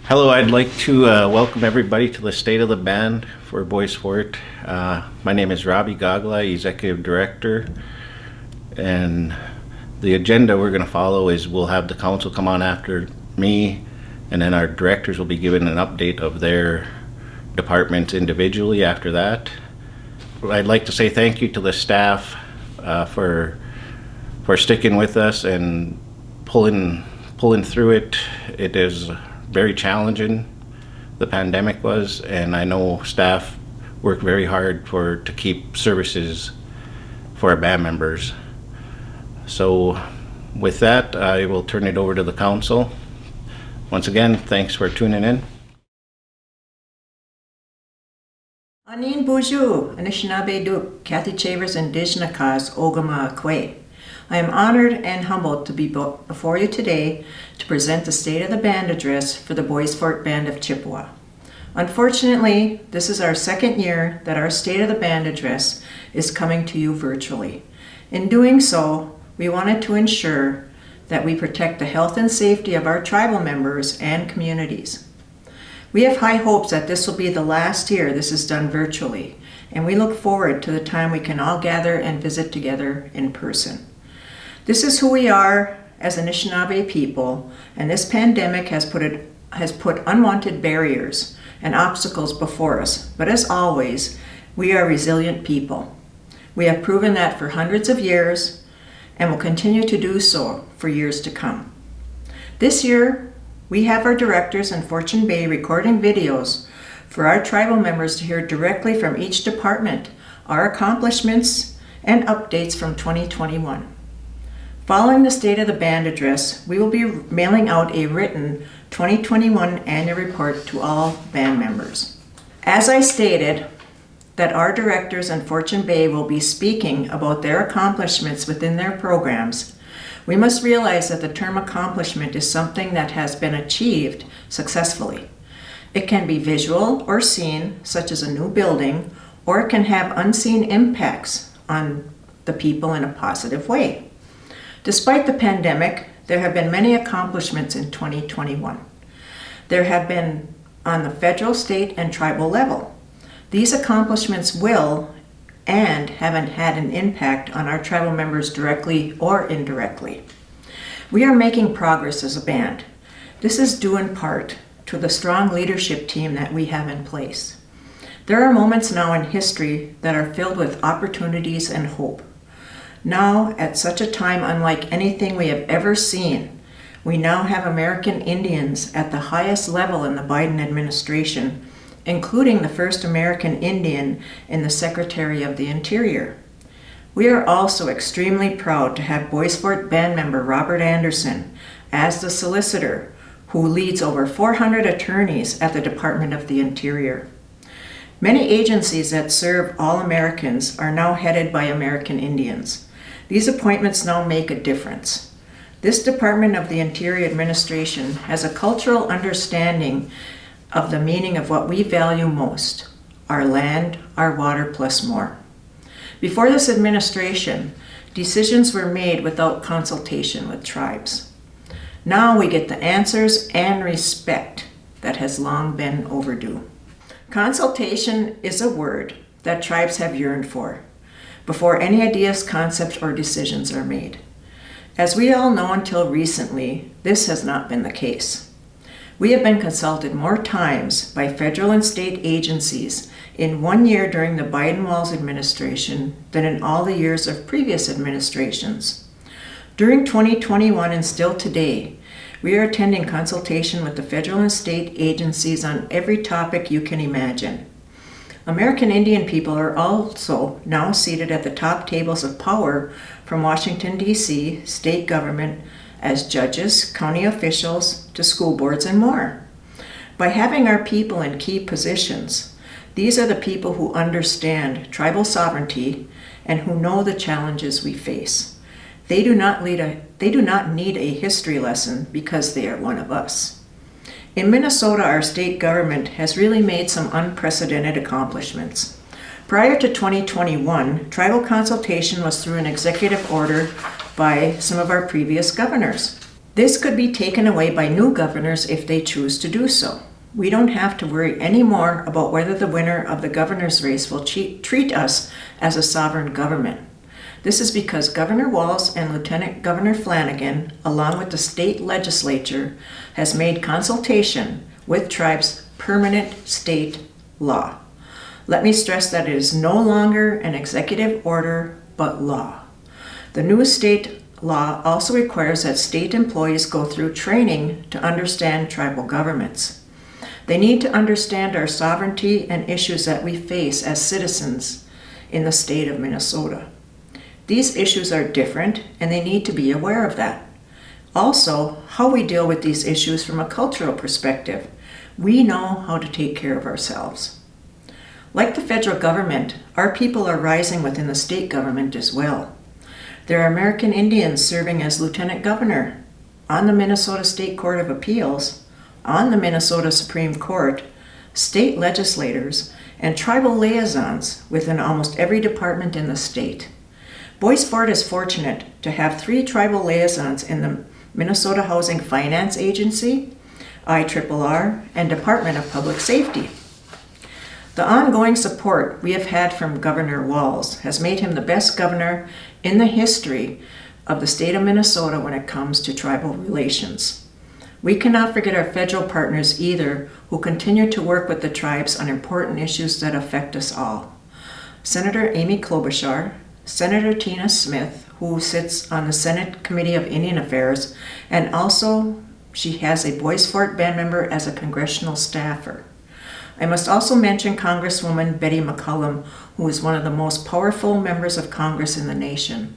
Hello, I'd like to welcome everybody to the State of the Band for Boys Fort. My name is Robbie Gogla, Executive Director, and the agenda we're going to follow is we'll have the council come on after me, and then our directors will be given an update of their departments individually after that. I'd like to say thank you to the staff for sticking with us and pulling through it. It is very challenging, the pandemic was, and I know staff work very hard to keep services for our band members. So with that, I will turn it over to the council. Once again, thanks for tuning in. Anin Boozhoo, Anishinaabe Duk, Kathy Chavers, Indigenous Cause, Ogama Kwe. I am honored and humbled to be before you today to present the State of the Band address for the Boys Fort Band of Chippewa. Unfortunately, this is our second year that our State of the Band address is coming to you virtually. In doing so, we wanted to ensure that we protect the health and safety of our tribal members and communities. We have high hopes that this will be the last year this is done virtually, and we look forward to the time we can all gather and visit together in person. This is who we are as Anishinaabe people, and this pandemic has put unwanted barriers and obstacles before us. But as always, we are resilient people. We have proven that for hundreds of years and will continue to do so for years to come. This year, we have our directors in Fortune Bay recording videos for our tribal members to hear directly from each department our accomplishments and updates from 2021. Following the State of the Band address, we will be mailing out a written 2021 annual report to all band members. As I stated, that our directors in Fortune Bay will be speaking about their accomplishments within their programs, we must realize that the term accomplishment is something that has been achieved successfully. It can be visual or seen, such as a new building, or it can have unseen impacts on the people in a positive way. Despite the pandemic, there have been many accomplishments in 2021. There have been on the federal, state, and tribal level. These accomplishments will and haven't had an impact on our tribal members directly or indirectly. We are making progress as a band. This is due in part to the strong leadership team that we have in place. There are moments now in history that are filled with opportunities and hope. Now, at such a time unlike anything we have ever seen, we now have American Indians at the highest level in the Biden administration, including the first American Indian in the Secretary of the Interior. We are also extremely proud to have Boys Fort band member Robert Anderson as the solicitor, who leads over 400 attorneys at the Department of the Interior. Many agencies that serve all Americans are now headed by American Indians. These appointments now make a difference. This Department of the Interior Administration has a cultural understanding of the meaning of what we value most: our land, our water, plus more. Before this administration, decisions were made without consultation with tribes. Now we get the answers and respect that has long been overdue. Consultation is a word that tribes have yearned for before any ideas, concepts, or decisions are made. As we all know, until recently, this has not been the case. We have been consulted more times by federal and state agencies in 1 year during the Biden-Walz administration than in all the years of previous administrations. During 2021 and still today, we are attending consultation with the federal and state agencies on every topic you can imagine. American Indian people are also now seated at the top tables of power from Washington, D.C., state government, as judges, county officials, to school boards, and more. By having our people in key positions, these are the people who understand tribal sovereignty and who know the challenges we face. They do not need a history lesson because they are one of us. In Minnesota, our state government has really made some unprecedented accomplishments. Prior to 2021, tribal consultation was through an executive order by some of our previous governors. This could be taken away by new governors if they choose to do so. We don't have to worry anymore about whether the winner of the governor's race will treat us as a sovereign government. This is because Governor Walz and Lieutenant Governor Flanagan, along with the state legislature, has made consultation with tribes permanent state law. Let me stress that it is no longer an executive order, but law. The new state law also requires that state employees go through training to understand tribal governments. They need to understand our sovereignty and issues that we face as citizens in the state of Minnesota. These issues are different, and they need to be aware of that. Also, how we deal with these issues from a cultural perspective. We know how to take care of ourselves. Like the federal government, our people are rising within the state government as well. There are American Indians serving as lieutenant governor on the Minnesota State Court of Appeals, on the Minnesota Supreme Court, state legislators, and tribal liaisons within almost every department in the state. Bois Forte is fortunate to have 3 tribal liaisons in the Minnesota Housing Finance Agency, IRRR, and Department of Public Safety. The ongoing support we have had from Governor Walz has made him the best governor in the history of the state of Minnesota when it comes to tribal relations. We cannot forget our federal partners either, who continue to work with the tribes on important issues that affect us all. Senator Amy Klobuchar, Senator Tina Smith, who sits on the Senate Committee of Indian Affairs, and also she has a Bois Forte band member as a congressional staffer. I must also mention Congresswoman Betty McCollum, who is one of the most powerful members of Congress in the nation.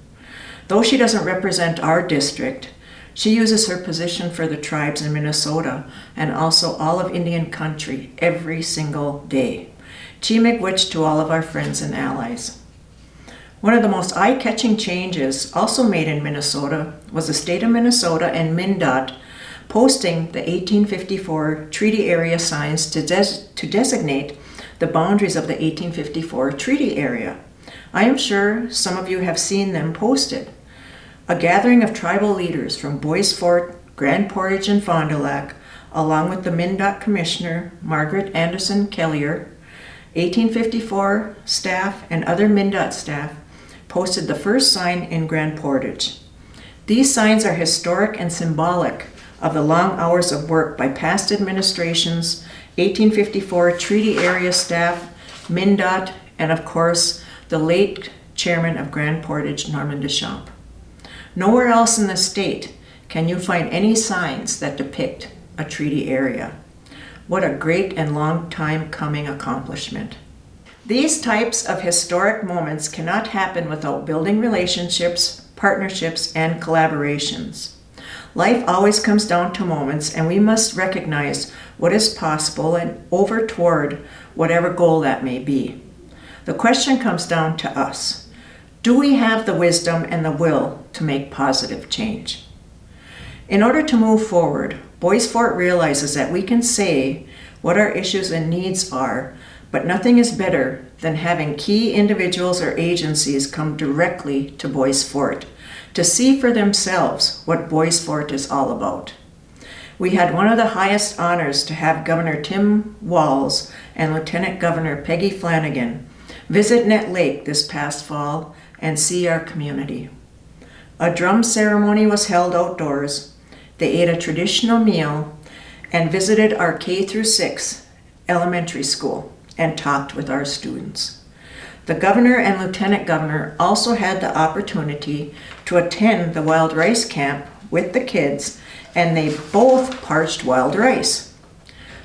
Though she doesn't represent our district, she uses her position for the tribes in Minnesota and also all of Indian country every single day. Chi miigwech to all of our friends and allies. One of the most eye-catching changes also made in Minnesota was the state of Minnesota and MnDOT posting the 1854 treaty area signs to designate the boundaries of the 1854 treaty area. I am sure some of you have seen them posted. A gathering of tribal leaders from Bois Forte, Grand Portage, and Fond du Lac, along with the MnDOT Commissioner, Margaret Anderson Kellier, 1854 staff, and other MnDOT staff, posted the first sign in Grand Portage. These signs are historic and symbolic of the long hours of work by past administrations, 1854 treaty area staff, MnDOT, and of course, the late chairman of Grand Portage, Norman Deschamps. Nowhere else in the state can you find any signs that depict a treaty area. What a great and long time coming accomplishment. These types of historic moments cannot happen without building relationships, partnerships, and collaborations. Life always comes down to moments, and we must recognize what is possible and over toward whatever goal that may be. The question comes down to us. Do we have the wisdom and the will to make positive change? In order to move forward, Bois Forte realizes that we can say what our issues and needs are, but nothing is better than having key individuals or agencies come directly to Bois Forte to see for themselves what Bois Forte is all about. We had one of the highest honors to have Governor Tim Walz and Lieutenant Governor Peggy Flanagan visit Net Lake this past fall and see our community. A drum ceremony was held outdoors. They ate a traditional meal and visited our K-6 elementary school and talked with our students. The governor and lieutenant governor also had the opportunity to attend the wild rice camp with the kids, and they both parched wild rice.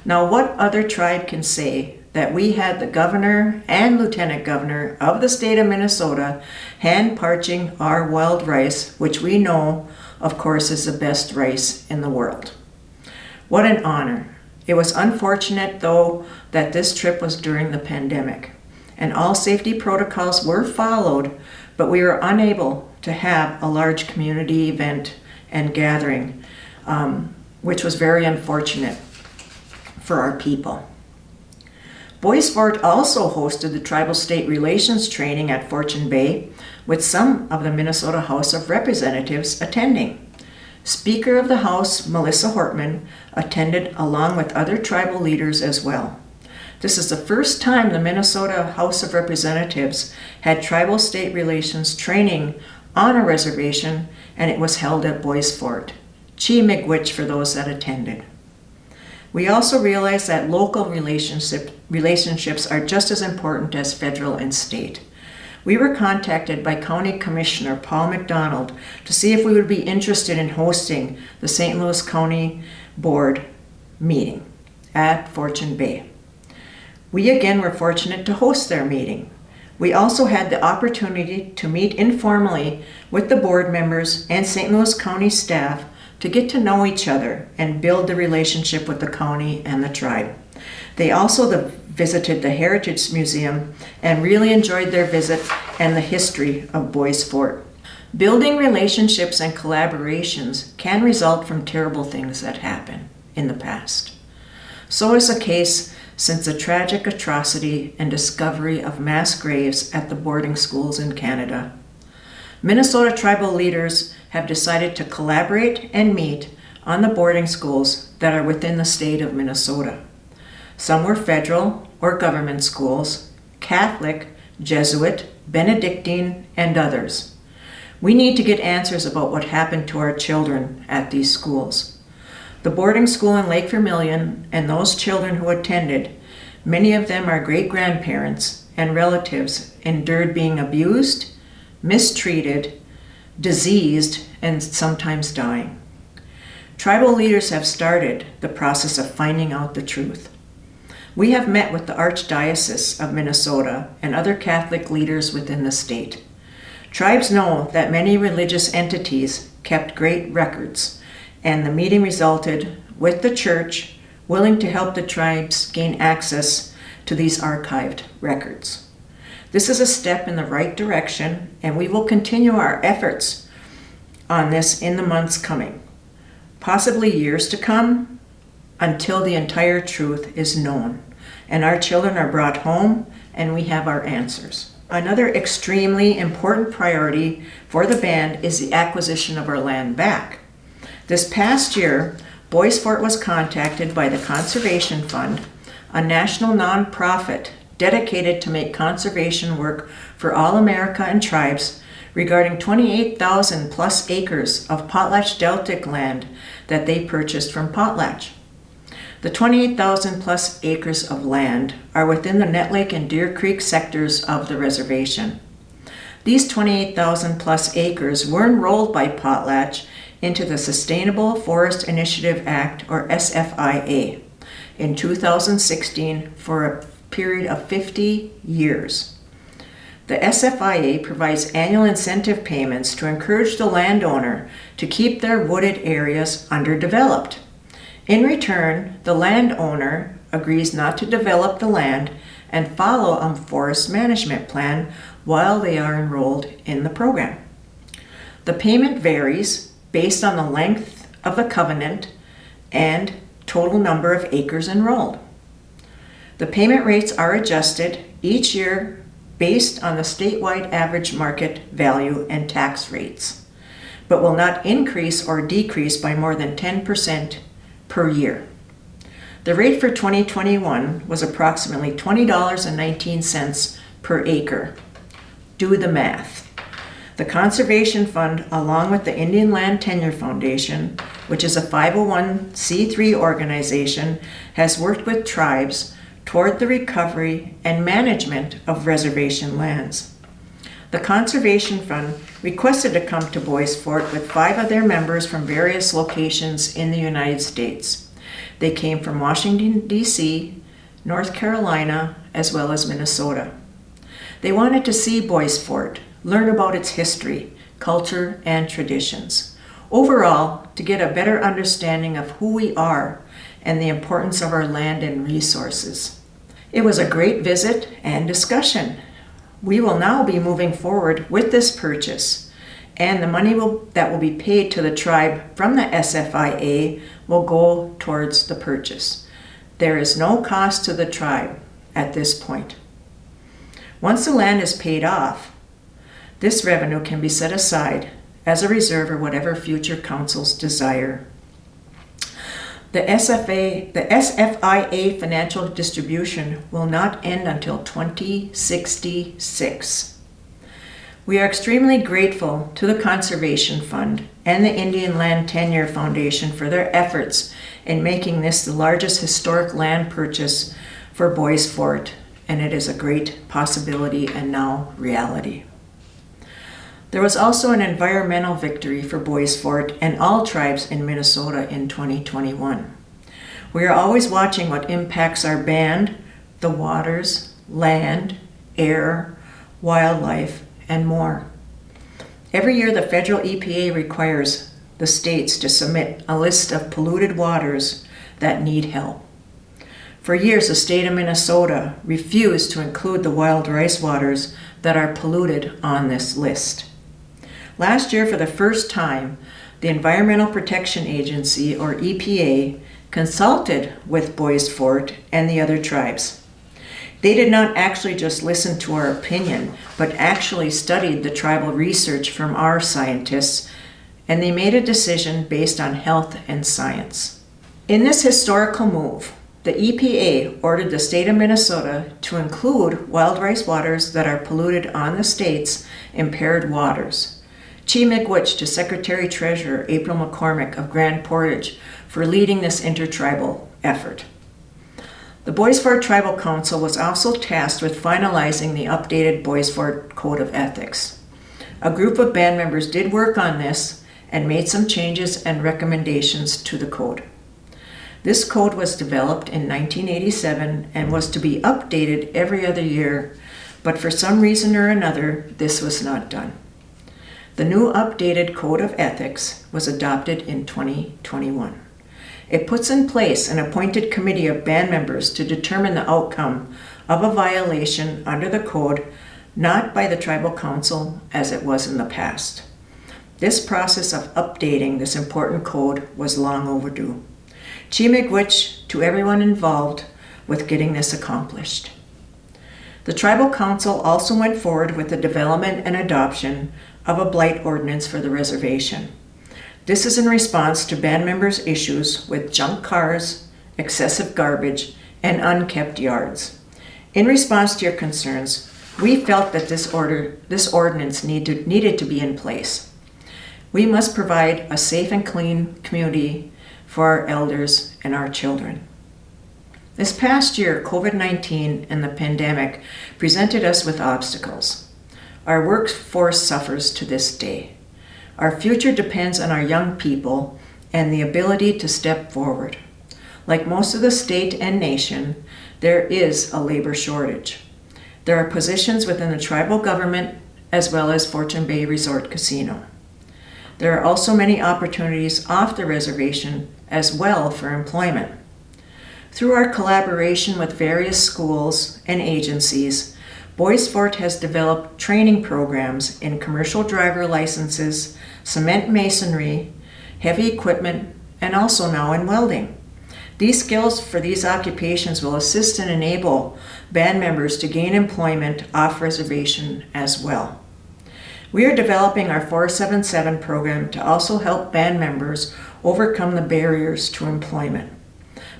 Now, what other tribe can say that we had the governor and lieutenant governor of the state of Minnesota hand parching our wild rice, which we know, of course, is the best rice in the world? What an honor. It was unfortunate, though, that this trip was during the pandemic, and all safety protocols were followed, but we were unable to have a large community event and gathering, which was very unfortunate for our people. Bois Forte also hosted the Tribal State Relations training at Fortune Bay, with some of the Minnesota House of Representatives attending. Speaker of the House, Melissa Hortman, attended along with other tribal leaders as well. This is the first time the Minnesota House of Representatives had tribal state relations training on a reservation, and it was held at Bois Forte. Chi Miigwech for those that attended. We also realized that local relationships are just as important as federal and state. We were contacted by County Commissioner Paul McDonald to see if we would be interested in hosting the St. Louis County Board meeting at Fortune Bay. We again were fortunate to host their meeting. We also had the opportunity to meet informally with the board members and St. Louis County staff to get to know each other and build the relationship with the county and the tribe. They also visited the Heritage Museum and really enjoyed their visit and the history of Bois Forte. Building relationships and collaborations can result from terrible things that happen in the past. So is the case since the tragic atrocity and discovery of mass graves at the boarding schools in Canada. Minnesota tribal leaders have decided to collaborate and meet on the boarding schools that are within the state of Minnesota. Some were federal or government schools, Catholic, Jesuit, Benedictine, and others. We need to get answers about what happened to our children at these schools. The boarding school in Lake Vermilion and those children who attended, many of them are great-grandparents and relatives, endured being abused, mistreated, diseased, and sometimes dying. Tribal leaders have started the process of finding out the truth. We have met with the Archdiocese of Minnesota and other Catholic leaders within the state. Tribes know that many religious entities kept great records, and the meeting resulted with the church willing to help the tribes gain access to these archived records. This is a step in the right direction, and we will continue our efforts on this in the months coming, possibly years to come, until the entire truth is known and our children are brought home and we have our answers. Another extremely important priority for the band is the acquisition of our land back. This past year, Bois Forte was contacted by the Conservation Fund, a national nonprofit dedicated to make conservation work for all America and tribes regarding 28,000 plus acres of Potlatch Deltic land that they purchased from Potlatch. The 28,000 plus acres of land are within the Nett Lake and Deer Creek sectors of the reservation. These 28,000 plus acres were enrolled by Potlatch into the Sustainable Forest Initiative Act, or SFIA, in 2016 for a period of 50 years. The SFIA provides annual incentive payments to encourage the landowner to keep their wooded areas underdeveloped. In return, the landowner agrees not to develop the land and follow a forest management plan while they are enrolled in the program. The payment varies based on the length of the covenant and total number of acres enrolled. The payment rates are adjusted each year based on the statewide average market value and tax rates, but will not increase or decrease by more than 10% per year. The rate for 2021 was approximately $20.19 per acre. Do the math. The Conservation Fund, along with the Indian Land Tenure Foundation, which is a 501c3 organization, has worked with tribes toward the recovery and management of reservation lands. The Conservation Fund requested to come to Bois Forte with 5 of their members from various locations in the United States. They came from Washington, D.C., North Carolina, as well as Minnesota. They wanted to see Bois Forte, learn about its history, culture, and traditions. Overall, to get a better understanding of who we are and the importance of our land and resources. It was a great visit and discussion. We will now be moving forward with this purchase, and the money that will be paid to the tribe from the SFIA will go towards the purchase. There is no cost to the tribe at this point. Once the land is paid off, this revenue can be set aside as a reserve or whatever future councils desire. The SFIA financial distribution will not end until 2066. We are extremely grateful to the Conservation Fund and the Indian Land Tenure Foundation for their efforts in making this the largest historic land purchase for Bois Forte, and it is a great possibility and now reality. There was also an environmental victory for Bois Forte and all tribes in Minnesota in 2021. We are always watching what impacts our band, the waters, land, air, wildlife, and more. Every year the federal EPA requires the states to submit a list of polluted waters that need help. For years, the state of Minnesota refused to include the wild rice waters that are polluted on this list. Last year, for the first time, the Environmental Protection Agency, or EPA, consulted with Bois Forte and the other tribes. They did not actually just listen to our opinion, but actually studied the tribal research from our scientists, and they made a decision based on health and science. In this historical move, the EPA ordered the state of Minnesota to include wild rice waters that are polluted on the state's impaired waters. Chi Miigwech to Secretary-Treasurer April McCormick of Grand Portage for leading this intertribal effort. The Bois Forte Tribal Council was also tasked with finalizing the updated Bois Forte Code of Ethics. A group of band members did work on this and made some changes and recommendations to the code. This code was developed in 1987 and was to be updated every other year, but for some reason or another, this was not done. The new updated Code of Ethics was adopted in 2021. It puts in place an appointed committee of band members to determine the outcome of a violation under the code, not by the tribal council as it was in the past. This process of updating this important code was long overdue. Chi Miigwech to everyone involved with getting this accomplished. The tribal council also went forward with the development and adoption of a blight ordinance for the reservation. This is in response to band members' issues with junk cars, excessive garbage, and unkept yards. In response to your concerns, we felt that this ordinance needed to be in place. We must provide a safe and clean community for our elders and our children. This past year, COVID-19 and the pandemic presented us with obstacles. Our workforce suffers to this day. Our future depends on our young people and the ability to step forward. Like most of the state and nation, there is a labor shortage. There are positions within the tribal government as well as Fortune Bay Resort Casino. There are also many opportunities off the reservation as well for employment. Through our collaboration with various schools and agencies, Bois Forte has developed training programs in commercial driver licenses, cement masonry, heavy equipment, and also now in welding. These skills for these occupations will assist and enable band members to gain employment off reservation as well. We are developing our 477 program to also help band members overcome the barriers to employment.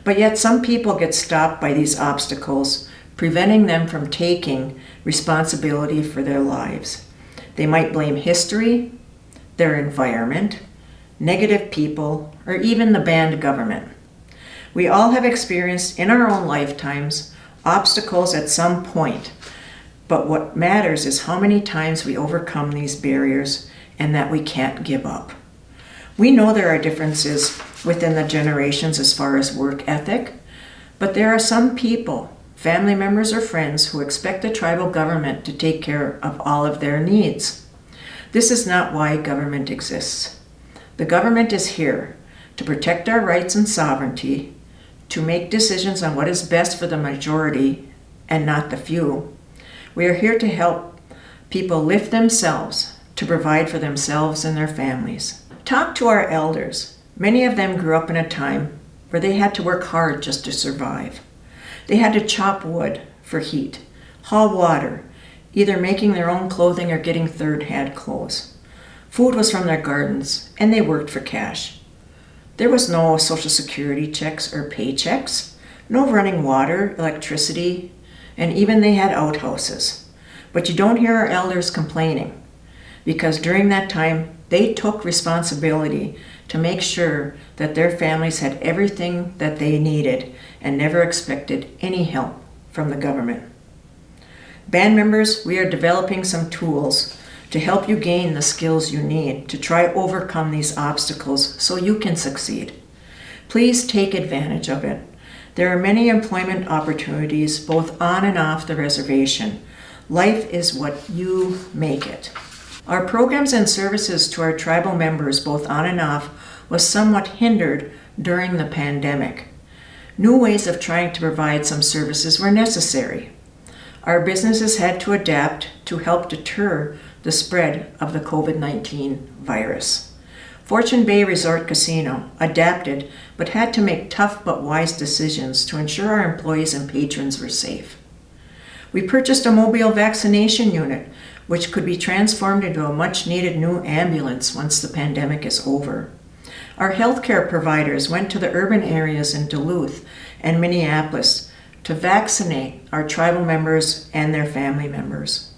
But yet some people get stopped by these obstacles, preventing them from taking responsibility for their lives. They might blame history, their environment, negative people, or even the band government. We all have experienced in our own lifetimes obstacles at some point, but what matters is how many times we overcome these barriers and that we can't give up. We know there are differences within the generations as far as work ethic, but there are some people, family members or friends, who expect the tribal government to take care of all of their needs. This is not why government exists. The government is here to protect our rights and sovereignty, to make decisions on what is best for the majority and not the few. We are here to help people lift themselves, to provide for themselves and their families. Talk to our elders. Many of them grew up in a time where they had to work hard just to survive. They had to chop wood for heat, haul water, either making their own clothing or getting third-hand clothes. Food was from their gardens, and they worked for cash. There was no Social Security checks or paychecks, no running water, electricity, and even they had outhouses. But you don't hear our elders complaining, because during that time, they took responsibility to make sure that their families had everything that they needed and never expected any help from the government. Band members, we are developing some tools to help you gain the skills you need to try overcome these obstacles so you can succeed. Please take advantage of it. There are many employment opportunities both on and off the reservation. Life is what you make it. Our programs and services to our tribal members, both on and off, was somewhat hindered during the pandemic. New ways of trying to provide some services were necessary. Our businesses had to adapt to help deter the spread of the COVID-19 virus. Fortune Bay Resort Casino adapted but had to make tough but wise decisions to ensure our employees and patrons were safe. We purchased a mobile vaccination unit, which could be transformed into a much-needed new ambulance once the pandemic is over. Our healthcare providers went to the urban areas in Duluth and Minneapolis to vaccinate our tribal members and their family members.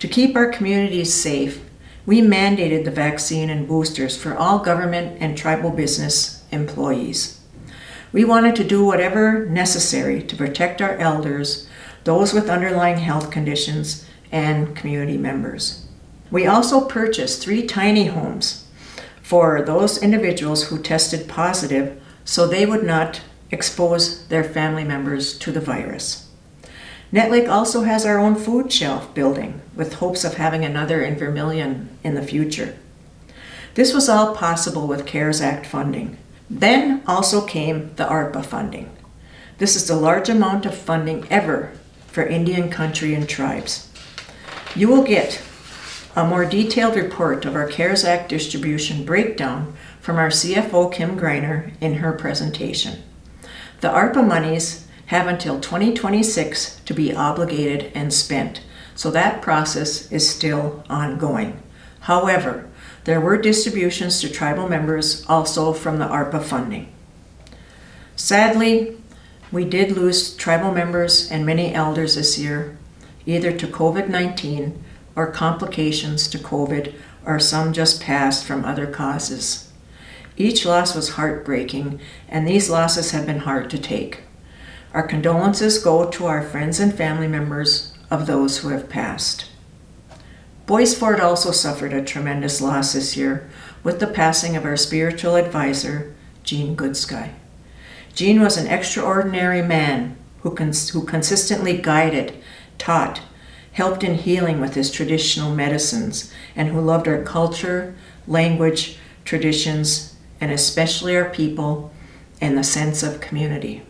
To keep our communities safe, we mandated the vaccine and boosters for all government and tribal business employees. We wanted to do whatever necessary to protect our elders, those with underlying health conditions, and community members. We also purchased 3 tiny homes for those individuals who tested positive so they would not expose their family members to the virus. Netlake also has our own food shelf building with hopes of having another in Vermilion in the future. This was all possible with CARES Act funding. Then also came the ARPA funding. This is the large amount of funding ever for Indian country and tribes. You will get a more detailed report of our CARES Act distribution breakdown from our CFO Kim Greiner in her presentation. The ARPA monies have until 2026 to be obligated and spent, so that process is still ongoing. However, there were distributions to tribal members also from the ARPA funding. Sadly, we did lose tribal members and many elders this year, either to COVID-19 or complications to COVID, or some just passed from other causes. Each loss was heartbreaking, and these losses have been hard to take. Our condolences go to our friends and family members of those who have passed. Boys Fort also suffered a tremendous loss this year with the passing of our spiritual advisor, Gene Goodsky. Gene was an extraordinary man who consistently guided, taught, helped in healing with his traditional medicines, and who loved our culture, language, traditions, and especially our people and the sense of community.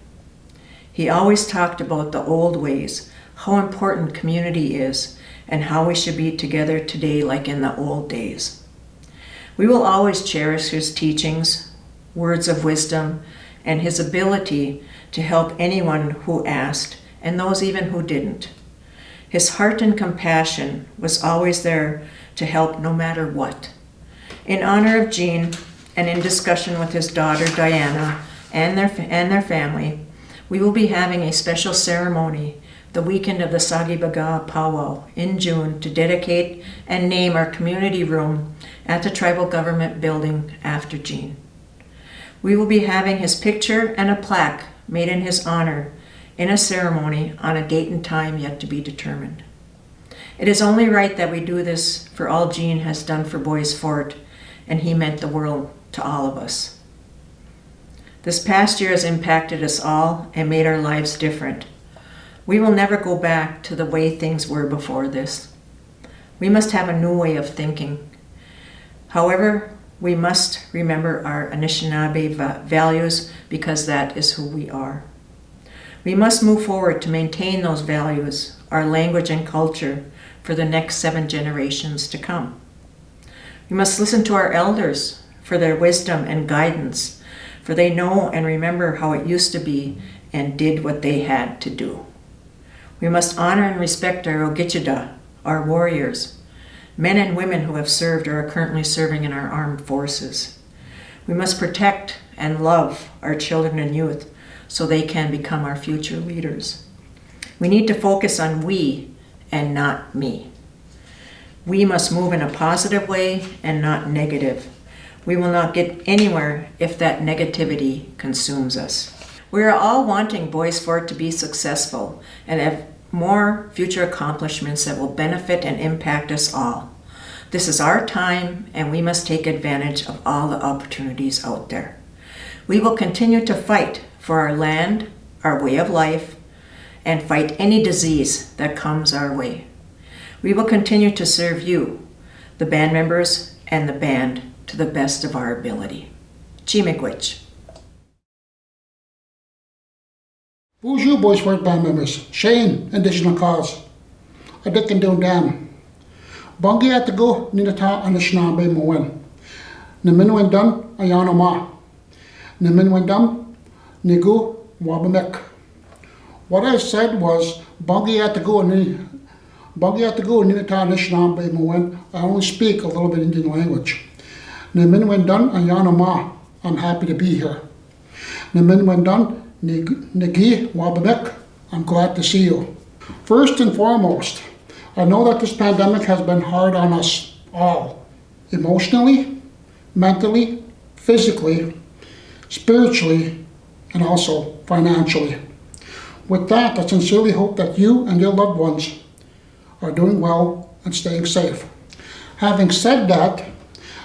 He always talked about the old ways, how important community is, and how we should be together today like in the old days. We will always cherish his teachings, words of wisdom, and his ability to help anyone who asked, and those even who didn't. His heart and compassion was always there to help no matter what. In honor of Gene, and in discussion with his daughter Diana and their family, we will be having a special ceremony the weekend of the Sagibaga Powwow in June to dedicate and name our community room at the tribal government building after Gene. We will be having his picture and a plaque made in his honor in a ceremony on a date and time yet to be determined. It is only right that we do this for all Gene has done for Boys Fort, and he meant the world to all of us. This past year has impacted us all and made our lives different. We will never go back to the way things were before this. We must have a new way of thinking. However, we must remember our Anishinaabe values because that is who we are. We must move forward to maintain those values, our language and culture, for the next 7 generations to come. We must listen to our elders for their wisdom and guidance, for they know and remember how it used to be and did what they had to do. We must honor and respect our Ogichida, our warriors. men and women who have served or are currently serving in our armed forces. We must protect and love our children and youth so they can become our future leaders. We need to focus on we and not me. We must move in a positive way and not negative. We will not get anywhere if that negativity consumes us. We are all wanting Boys Fort to be successful and have more future accomplishments that will benefit and impact us all. This is our time, and we must take advantage of all the opportunities out there. We will continue to fight for our land, our way of life, and fight any disease that comes our way. We will continue to serve you, the band members and the band, to the best of our ability. Chimigwich. Bonjour, Boys Fort band members. Shane, Indigenous cause. A dick and down dam. Bungie at the go, Ninata and the Shnabe Moen. Namin went done, Ayano Ma. Namin went done, Nigu, Wabamek. What I said was, Bungie at the go, Ninata and the Shnabe Moen. I only speak a little bit Indian language. Namin went done, Ayano Ma. I'm happy to be here. Namin went done, Nigi Wabamek, I'm glad to see you. First and foremost, I know that this pandemic has been hard on us all, emotionally, mentally, physically, spiritually, and also financially. With that, I sincerely hope that you and your loved ones are doing well and staying safe. Having said that,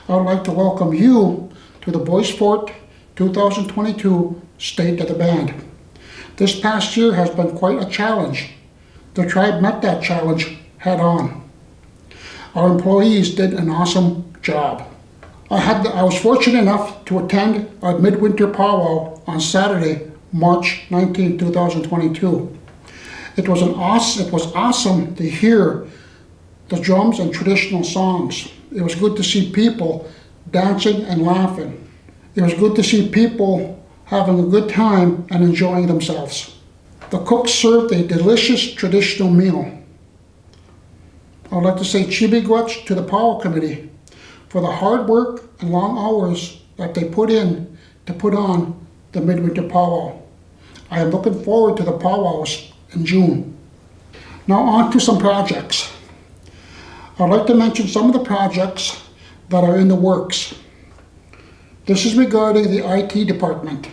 I would like to welcome you to the Boys Fort 2022 State of the Band. This past year has been quite a challenge. The tribe met that challenge head on. Our employees did an awesome job. I was fortunate enough to attend our midwinter powwow on Saturday, March 19, 2022. It was awesome to hear the drums and traditional songs. It was good to see people dancing and laughing. It was good to see people having a good time and enjoying themselves. The cooks served a delicious traditional meal. I would like to say chibigwach to the powwow committee for the hard work and long hours that they put in to put on the midwinter powwow. I am looking forward to the powwows in June. Now on to some projects. I'd like to mention some of the projects that are in the works. This is regarding the IT department.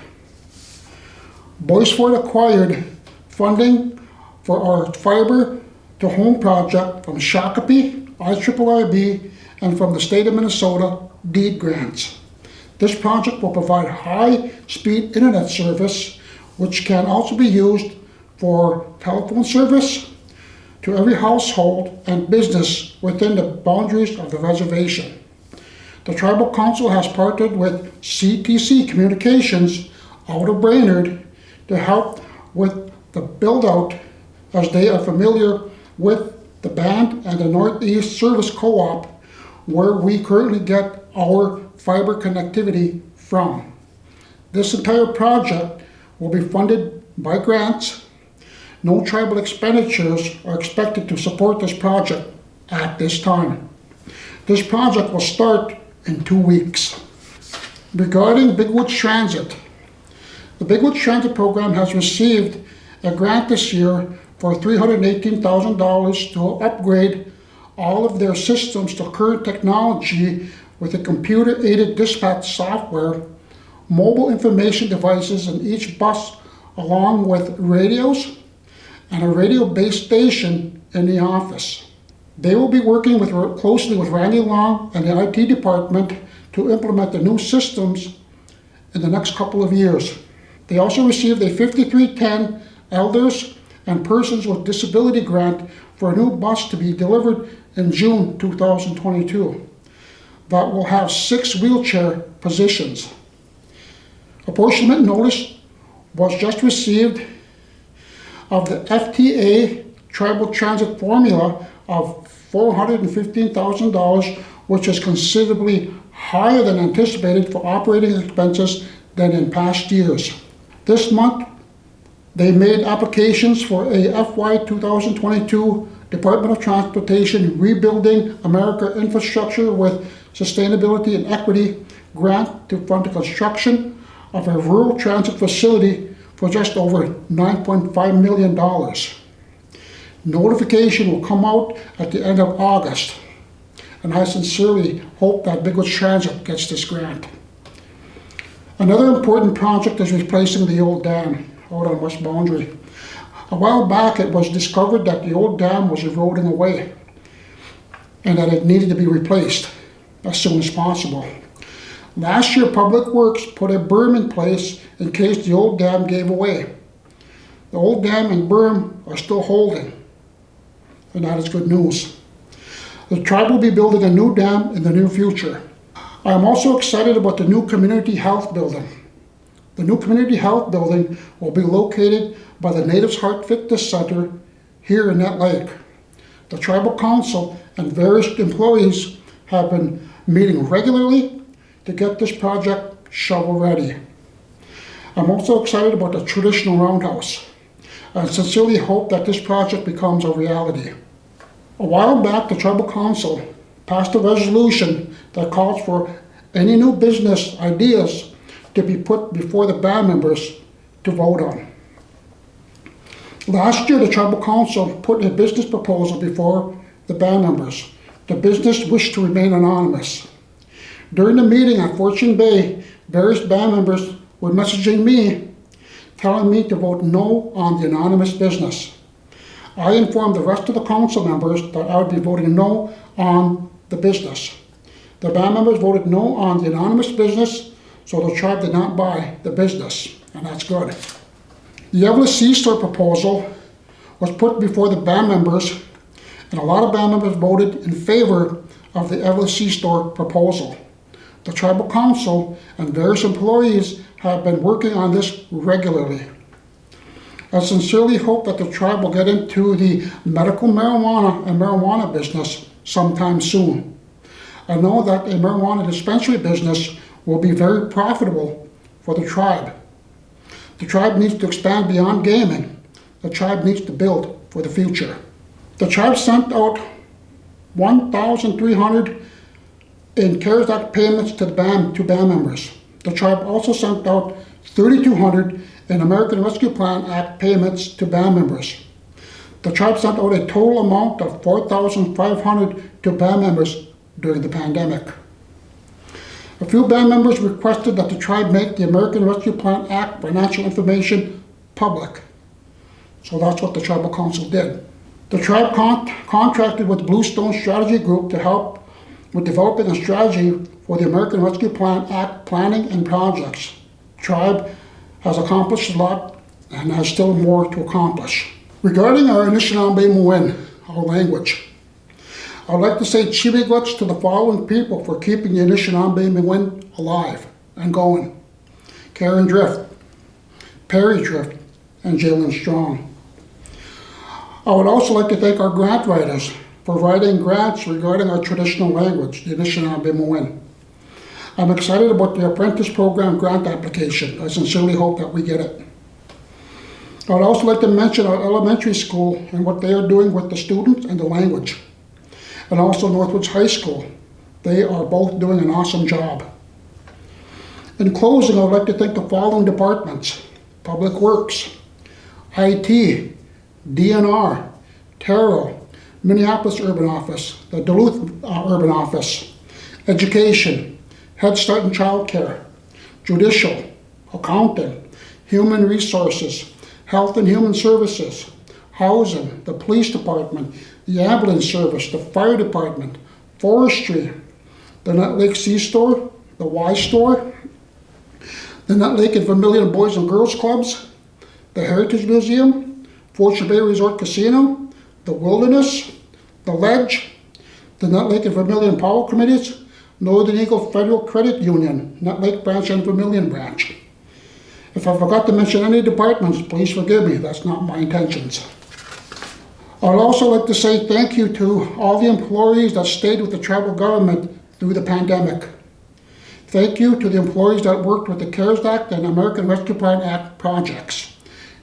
Boys Fort acquired funding for our fiber to home project from Shakopee, IIIB, and from the state of Minnesota deed grants. This project will provide high-speed internet service, which can also be used for telephone service to every household and business within the boundaries of the reservation. The Tribal Council has partnered with CTC Communications out of Brainerd to help with the build-out, as they are familiar with the band and the Northeast Service Co-op, where we currently get our fiber connectivity from. This entire project will be funded by grants. No tribal expenditures are expected to support this project at this time. This project will start in 2 weeks. Regarding Big Woods Transit, the Big Woods Transit program has received a grant this year for $318,000 to upgrade all of their systems to current technology with a computer-aided dispatch software, mobile information devices in each bus, along with radios and a radio-based station in the office. They will be working closely with Randy Long and the IT department to implement the new systems in the next couple of years. They also received a 5310 Elders and Persons with Disability grant for a new bus to be delivered in June 2022 that will have 6 wheelchair positions. Apportionment notice was just received of the FTA Tribal Transit formula of $415,000, which is considerably higher than anticipated for operating expenses than in past years. This month, they made applications for a FY 2022 Department of Transportation Rebuilding America Infrastructure with Sustainability and Equity grant to fund the construction of a rural transit facility for just over $9.5 million. Notification will come out at the end of August, and I sincerely hope that Big Woods Transit gets this grant. Another important project is replacing the old dam out on West Boundary. A while back it was discovered that the old dam was eroding away and that it needed to be replaced as soon as possible. Last year, Public Works put a berm in place in case the old dam gave away. The old dam and berm are still holding, and that is good news. The tribe will be building a new dam in the near future. I am also excited about the new community health building. The new community health building will be located by the Natives Heart Fitness Center here in Nett Lake. The tribal council and various employees have been meeting regularly to get this project shovel ready. I'm also excited about the traditional roundhouse. I sincerely hope that this project becomes a reality. A while back, the tribal council passed a resolution that calls for any new business ideas to be put before the band members to vote on. Last year, the tribal council put a business proposal before the band members. The business wished to remain anonymous. During the meeting at Fortune Bay, various band members were messaging me, telling me to vote no on the anonymous business. I informed the rest of the council members that I would be voting no on the business. The band members voted no on the anonymous business, so the tribe did not buy the business, and that's good. The Evelyn C-Store proposal was put before the band members, and a lot of band members voted in favor of the Evelyn C-Store proposal. The tribal council and various employees have been working on this regularly. I sincerely hope that the tribe will get into the medical marijuana and marijuana business sometime soon. I know that a marijuana dispensary business will be very profitable for the tribe. The tribe needs to expand beyond gaming. The tribe needs to build for the future. The tribe sent out 1,300 in CARES Act payments to band members. The tribe also sent out 3,200 in American Rescue Plan Act payments to band members. The tribe sent out a total amount of 4,500 to band members during the pandemic. A few band members requested that the tribe make the American Rescue Plan Act financial information public. So that's what the tribal council did. The tribe contracted with Bluestone Strategy Group to help with developing a strategy for the American Rescue Plan Act planning and projects. The tribe has accomplished a lot and has still more to accomplish. Regarding our Anishinaabe Muin, our language, I would like to say chibiguts to the following people for keeping the Anishinaabe Muin alive and going: Karen Drift, Perry Drift, and Jalen Strong. I would also like to thank our grant writers for writing grants regarding our traditional language, the Anishinaabe Muin. I'm excited about the apprentice program grant application. I sincerely hope that we get it. I would also like to mention our elementary school and what they are doing with the students and the language. And also Northwoods High School. They are both doing an awesome job. In closing, I would like to thank the following departments: Public Works, IT, DNR, Terrell, Minneapolis Urban Office, the Duluth Urban Office, Education, Head Start and Child Care, Judicial, Accounting, Human Resources, Health and Human Services, Housing, the Police Department, the Ambulance Service, the Fire Department, Forestry, the Nett Lake C-Store, the Y Store, the Nett Lake and Vermilion Boys and Girls Clubs, the Heritage Museum, Fortune Bay Resort Casino, the Wilderness, the Ledge, the Nett Lake and Vermilion Power Committees, Northern Eagle Federal Credit Union, Nett Lake Branch and Vermilion Branch. If I forgot to mention any departments, please forgive me. That's not my intentions. I would also like to say thank you to all the employees that stayed with the tribal government through the pandemic. Thank you to the employees that worked with the CARES Act and American Rescue Plan Act projects.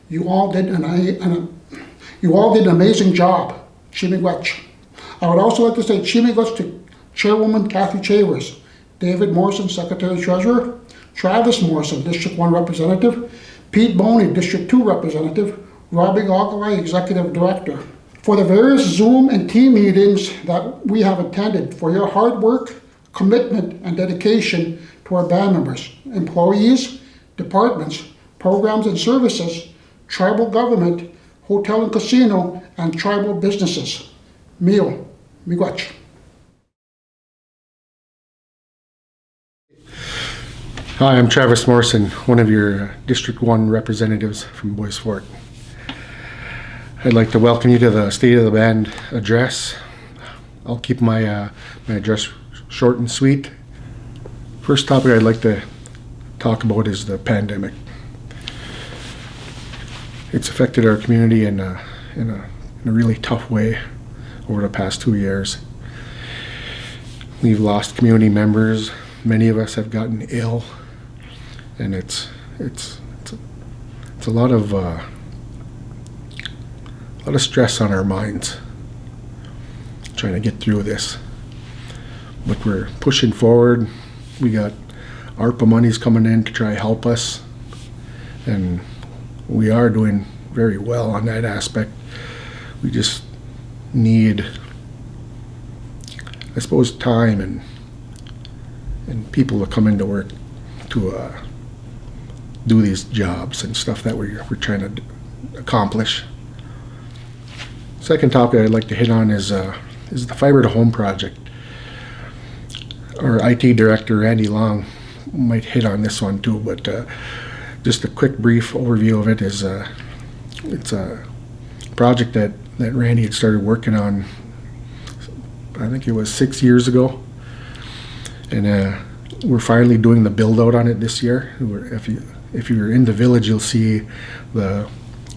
You all did an amazing job. Chimigwach. I would also like to say Chimigwach to Chairwoman Kathy Chavers, David Morrison, Secretary Treasurer, Travis Morrison, District 1 Representative, Pete Boney, District 2 Representative, Robbie Gogolai, Executive Director, for the various Zoom and team meetings that we have attended, for your hard work, commitment, and dedication to our band members, employees, departments, programs and services, tribal government, hotel and casino, and tribal businesses. Mio, miigwech. Hi, I'm Travis Morrison, one of your District 1 representatives from Bois Forte. I'd like to welcome you to the State of the Band address. I'll keep my address short and sweet. First topic I'd like to talk about is the pandemic. It's affected our community in a really tough way over the past 2 years. We've lost community members. Many of us have gotten ill, and it's a lot of stress on our minds trying to get through this. But we're pushing forward. We got ARPA monies coming in to try to help us, and we are doing very well on that aspect. We just need, I suppose, time and people to come into work to do these jobs and stuff that we're trying to accomplish. Second topic I'd like to hit on is the Fiber to Home project. Our IT director, Randy Long, might hit on this one too, but just a quick brief overview of it is it's a project that Randy had started working on, I think it was 6 years ago, and we're finally doing the build out on it this year. If you're in the village, you'll see the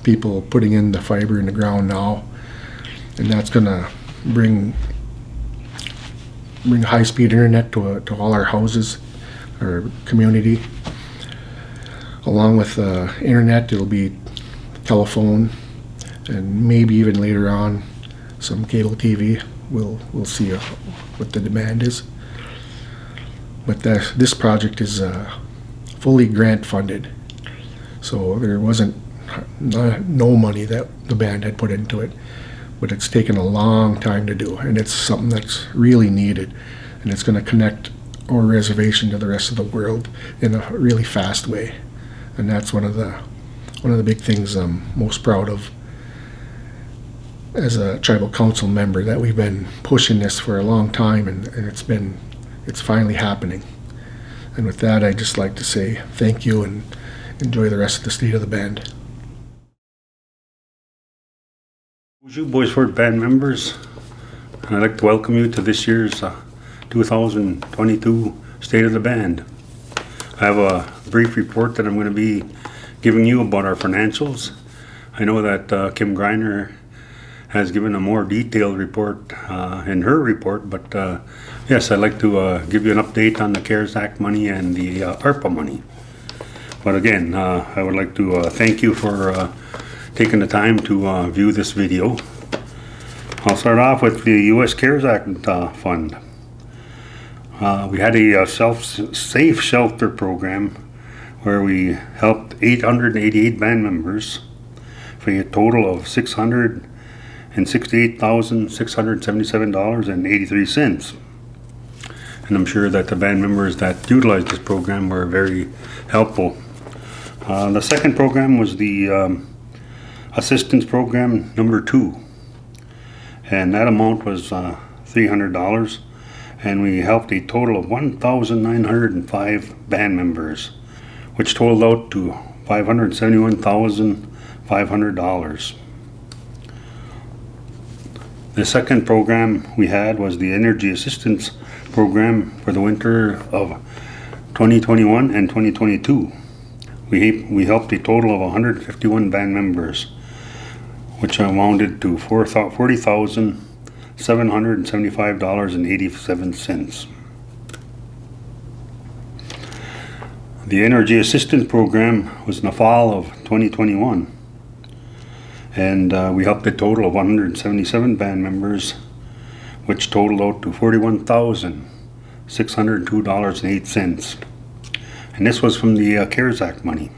people putting in the fiber in the ground now, and that's gonna bring high-speed internet to all our houses, our community. Along with internet, it'll be telephone, and maybe even later on some cable TV. We'll see what the demand is. But this project is fully grant funded, so there wasn't no money that the band had put into it, but it's taken a long time to do, and it's something that's really needed, and it's going to connect our reservation to the rest of the world in a really fast way, and that's one of the big things I'm most proud of as a tribal council member, that we've been pushing this for a long time, and it's finally happening. And with that, I'd just like to say thank you and enjoy the rest of the State of the Band. Bonjour, Bois Forte band members. I'd like to welcome you to this year's 2022 State of the Band. I have a brief report that I'm going to be giving you about our financials. I know that Kim Greiner has given a more detailed report in her report, but yes, I'd like to give you an update on the CARES Act money and the ARPA money. But again, I would like to thank you for taking the time to view this video. I'll start off with the U.S. CARES Act fund. We had a safe shelter program where we helped 888 band members for a total of $668,677.83. And I'm sure that the band members that utilized this program were very helpful. The second program was the assistance program number 2, and that amount was $300, and we helped a total of 1,905 band members, which totaled out to $571,500. The second program we had was the Energy Assistance Program for the winter of 2021 and 2022. We helped a total of 151 band members, which amounted to $40,775.87. The Energy Assistance Program was in the fall of 2021, And we helped a total of 177 band members, which totaled out to $41,602.08. And this was from the CARES Act money.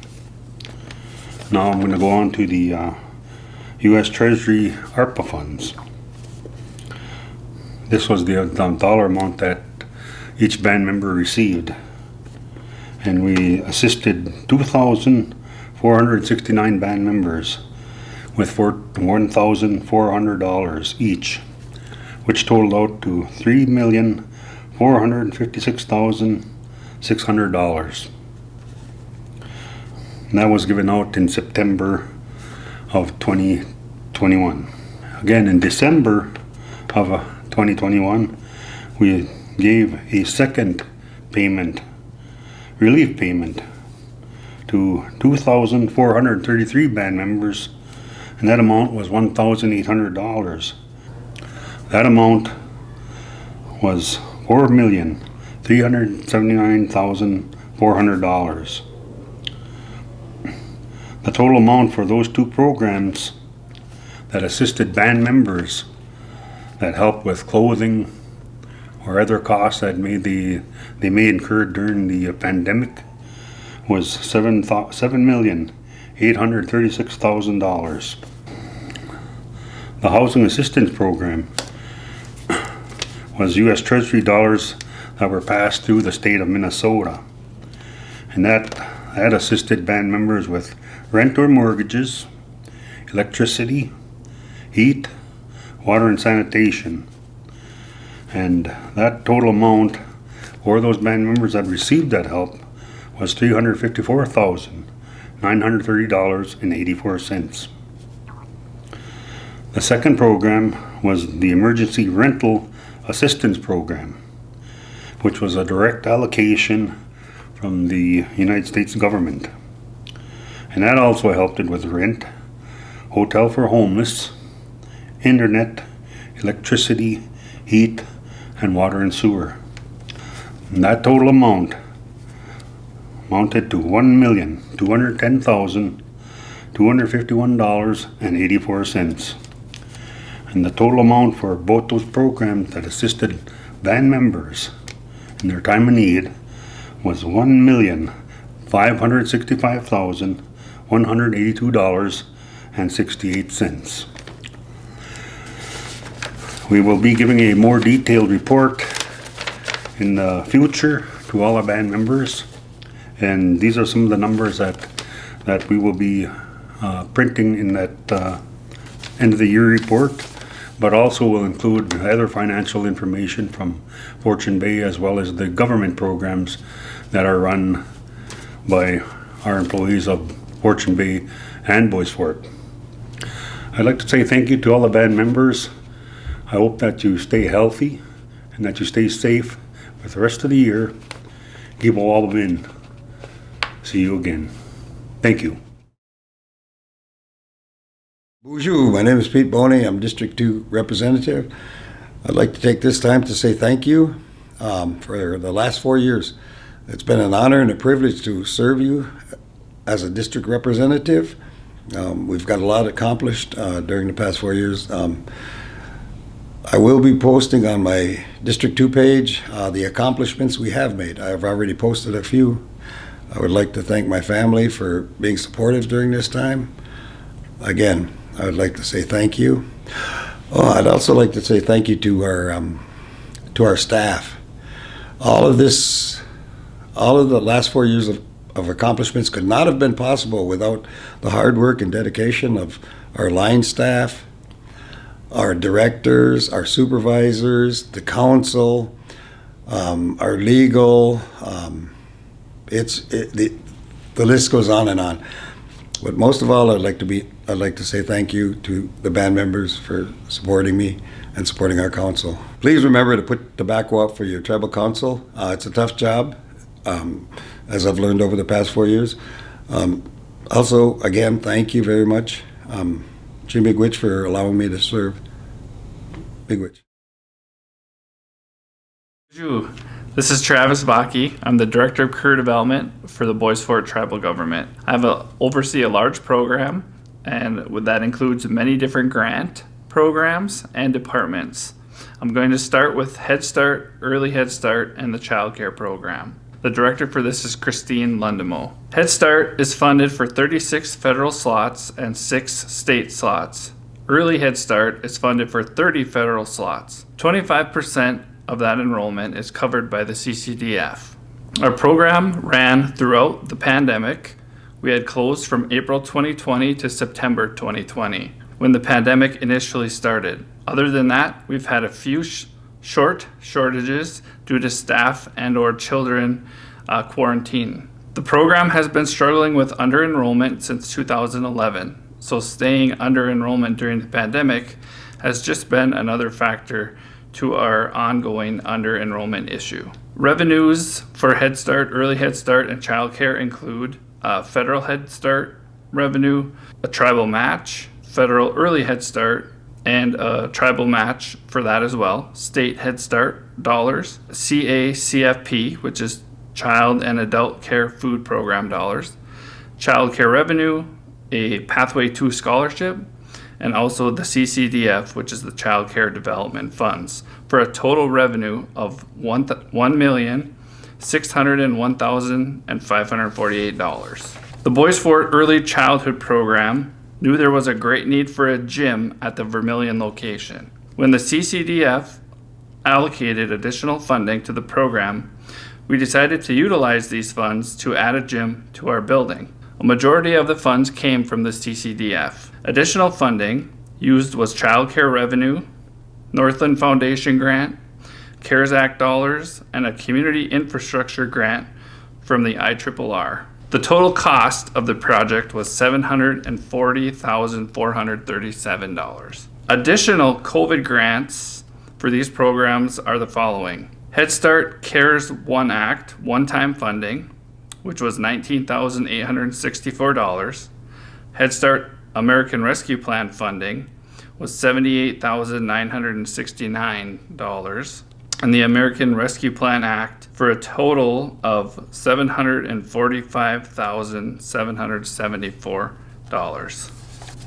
Now I'm going to go on to the U.S. Treasury ARPA funds. This was the dollar amount that each band member received. And we assisted 2,469 band members with $1,400 each, which totaled out to $3,456,600. And that was given out in September of 2021. Again, in December of 2021, we gave a second payment, relief payment, to 2,433 band members, and that amount was $1,800. That amount was $4,379,400. The total amount for those two programs that assisted band members that helped with clothing or other costs that they may incur during the pandemic was $7,836,000. The Housing Assistance Program was U.S. Treasury dollars that were passed through the state of Minnesota, and that assisted band members with rent or mortgages, electricity, heat, water and sanitation. And that total amount for those band members that received that help was $354,930.84. The second program was the Emergency Rental Assistance Program, which was a direct allocation from the United States government. And that also helped it with rent, hotel for homeless, internet, electricity, heat, and water and sewer. And that total amount amounted to $1,210,251.84. And the total amount for both those programs that assisted band members in their time of need was $1,565,182.68. We will be giving a more detailed report in the future to all our band members, and these are some of the numbers that we will be printing in that end of the year report, but also will include other financial information from Fortune Bay, as well as the government programs that are run by our employees of Fortune Bay and Bois Forte. I'd like to say thank you to all the band members. I hope that you stay healthy and that you stay safe with the rest of the year. Keep all of in. See you again. Thank you. Bonjour, my name is Pete Boney. I'm District 2 Representative. I'd like to take this time to say thank you for the last 4 years. It's been an honor and a privilege to serve you as a district representative. We've got a lot accomplished during the past 4 years. I will be posting on my District 2 page the accomplishments we have made. I've already posted a few. I would like to thank my family for being supportive during this time. Again, I would like to say thank you. I'd also like to say thank you to our staff. All of the last 4 years of accomplishments could not have been possible without the hard work and dedication of our line staff, our directors, our supervisors, the council, our legal. The list goes on and on. But most of all, I'd like to say thank you to the band members for supporting me and supporting our council. Please remember to put tobacco up for your tribal council. It's a tough job, as I've learned over the past 4 years. Also, again, thank you very much, Jim Bigwitch, for allowing me to serve. Bigwitch. Bonjour. This is Travis Bakke. I'm the Director of Career Development for the Bois Forte Tribal Government. I oversee a large program and that includes many different grant programs and departments. I'm going to start with Head Start, Early Head Start, and the Child Care Program. The director for this is Christine Lundemo. Head Start is funded for 36 federal slots and 6 state slots. Early Head Start is funded for 30 federal slots. 25% of that enrollment is covered by the CCDF. Our program ran throughout the pandemic. We had closed from April 2020 to September 2020, when the pandemic initially started. Other than that, we've had a few shortages due to staff and/or children quarantine. The program has been struggling with under-enrollment since 2011, so staying under enrollment during the pandemic has just been another factor to our ongoing under-enrollment issue. Revenues for Head Start, Early Head Start, and Child Care include federal Head Start revenue, a tribal match, federal Early Head Start, and a tribal match for that as well, state Head Start dollars, CACFP, which is Child and Adult Care Food Program dollars, Child Care revenue, a Pathway 2 scholarship, and also the CCDF, which is the Child Care Development Funds, for a total revenue of $1,601,548. The Boys Fort Early Childhood Program knew there was a great need for a gym at the Vermilion location. When the CCDF allocated additional funding to the program, we decided to utilize these funds to add a gym to our building. A majority of the funds came from the CCDF. Additional funding used was Child Care revenue, Northland Foundation grant, CARES Act dollars, and a community infrastructure grant from the IRRR. The total cost of the project was $740,437. Additional COVID grants for these programs are the following. Head Start CARES 1 Act one-time funding, which was $19,864. Head Start American Rescue Plan funding was $78,969. And the American Rescue Plan Act for a total of $745,774.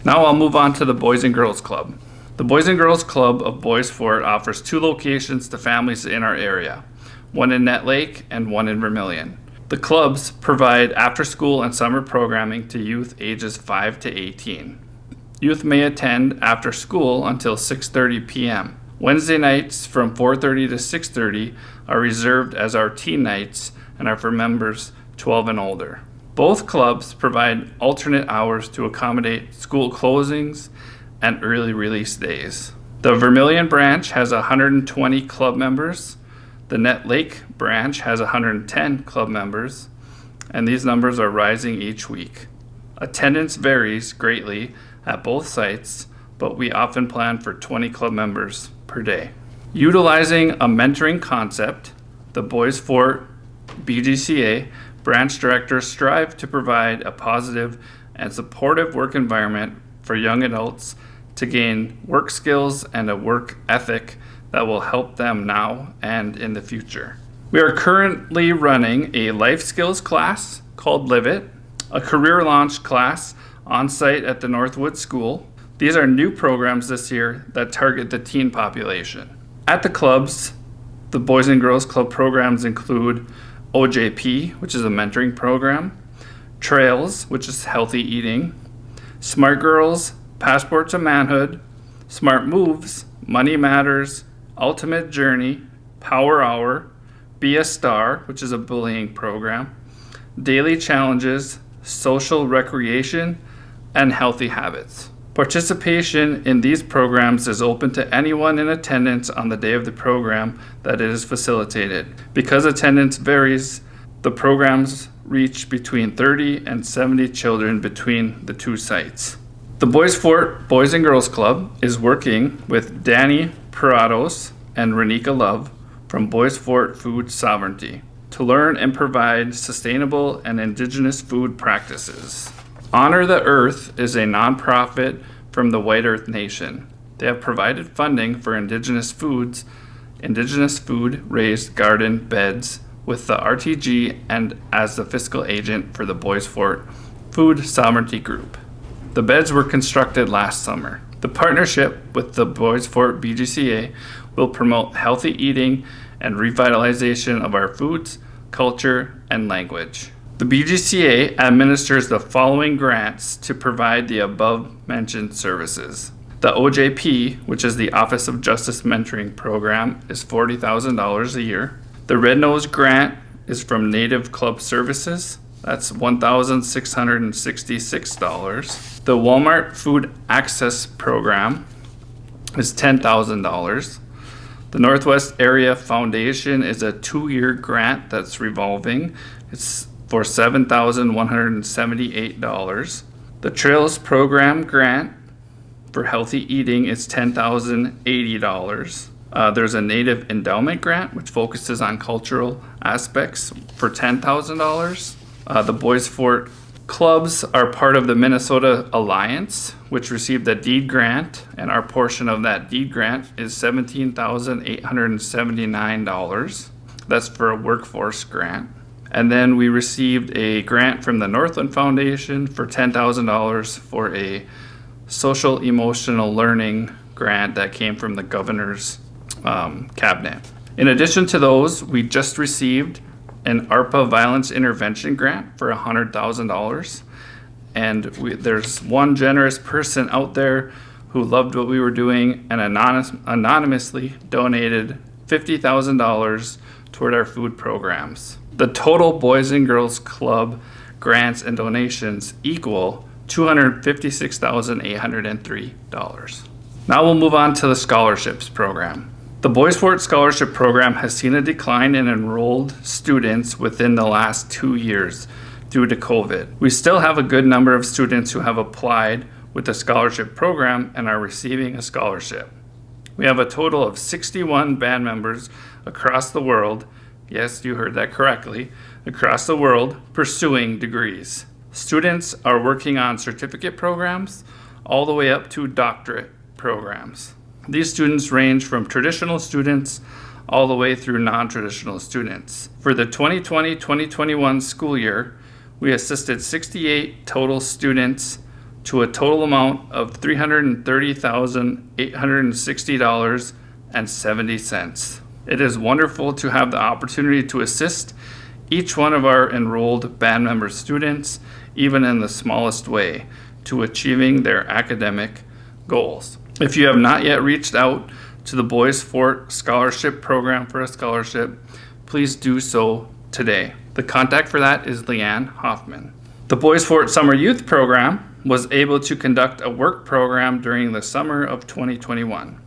Now I'll move on to the Boys and Girls Club. The Boys and Girls Club of Boys Fort offers 2 locations to families in our area, one in Nett Lake and one in Vermilion. The clubs provide after-school and summer programming to youth ages 5 to 18. Youth may attend after school until 6:30 p.m. Wednesday nights from 4:30 to 6:30 are reserved as our teen nights and are for members 12 and older. Both clubs provide alternate hours to accommodate school closings and early release days. The Vermilion branch has 120 club members. The Nett Lake branch has 110 club members, and these numbers are rising each week. Attendance varies greatly at both sites, but we often plan for 20 club members per day. Utilizing a mentoring concept, the Boys Fort BGCA branch directors strive to provide a positive and supportive work environment for young adults to gain work skills and a work ethic that will help them now and in the future. We are currently running a life skills class called Live It, a career launch class on site at the Northwood School. These are new programs this year that target the teen population. At the clubs, the Boys and Girls Club programs include OJP, which is a mentoring program, Trails, which is healthy eating, Smart Girls, Passport to Manhood, Smart Moves, Money Matters, Ultimate Journey, Power Hour, Be a Star, which is a bullying program, Daily Challenges, Social Recreation, and Healthy Habits. Participation in these programs is open to anyone in attendance on the day of the program that it is facilitated. Because attendance varies, the programs reach between 30 and 70 children between the 2 sites. The Boys Fort Boys and Girls Club is working with Danny Parados and Renika Love from Boys Fort Food Sovereignty to learn and provide sustainable and indigenous food practices. Honor the Earth is a nonprofit from the White Earth Nation. They have provided funding for indigenous food raised garden beds with the RTG and as the fiscal agent for the Boys Fort Food Sovereignty Group. The beds were constructed last summer. The partnership with the Boys Fort BGCA will promote healthy eating and revitalization of our foods, culture, and language. The BGCA administers the following grants to provide the above-mentioned services. The OJP, which is the Office of Justice Mentoring Program, is $40,000 a year. The Red Nose Grant is from Native Club Services. That's $1,666. The Walmart Food Access Program is $10,000. The Northwest Area Foundation is a 2-year grant that's revolving. It's for $7,178. The Trails Program grant for healthy eating is $10,080. There's a Native Endowment grant, which focuses on cultural aspects, for $10,000. The Boys Fort clubs are part of the Minnesota Alliance, which received a deed grant, and our portion of that deed grant is $17,879. That's for a workforce grant. And then we received a grant from the Northland Foundation for $10,000 for a social emotional learning grant that came from the governor's cabinet. In addition to those, we just received an ARPA violence intervention grant for $100,000. And there's one generous person out there who loved what we were doing and anonymously donated $50,000 toward our food programs. The total Boys and Girls Club grants and donations equal $256,803. Now we'll move on to the scholarships program. The Boys Fort Scholarship Program has seen a decline in enrolled students within the last 2 years due to COVID. We still have a good number of students who have applied with the scholarship program and are receiving a scholarship. We have a total of 61 band members across the world, yes, you heard that correctly, across the world pursuing degrees. Students are working on certificate programs all the way up to doctorate programs. These students range from traditional students all the way through non-traditional students. For the 2020-2021 school year, we assisted 68 total students to a total amount of $330,860.70. It is wonderful to have the opportunity to assist each one of our enrolled band member students, even in the smallest way, to achieving their academic goals. If you have not yet reached out to the Boys Fort Scholarship Program for a scholarship, please do so today. The contact for that is Leanne Hoffman. The Boys Fort Summer Youth Program was able to conduct a work program during the summer of 2021.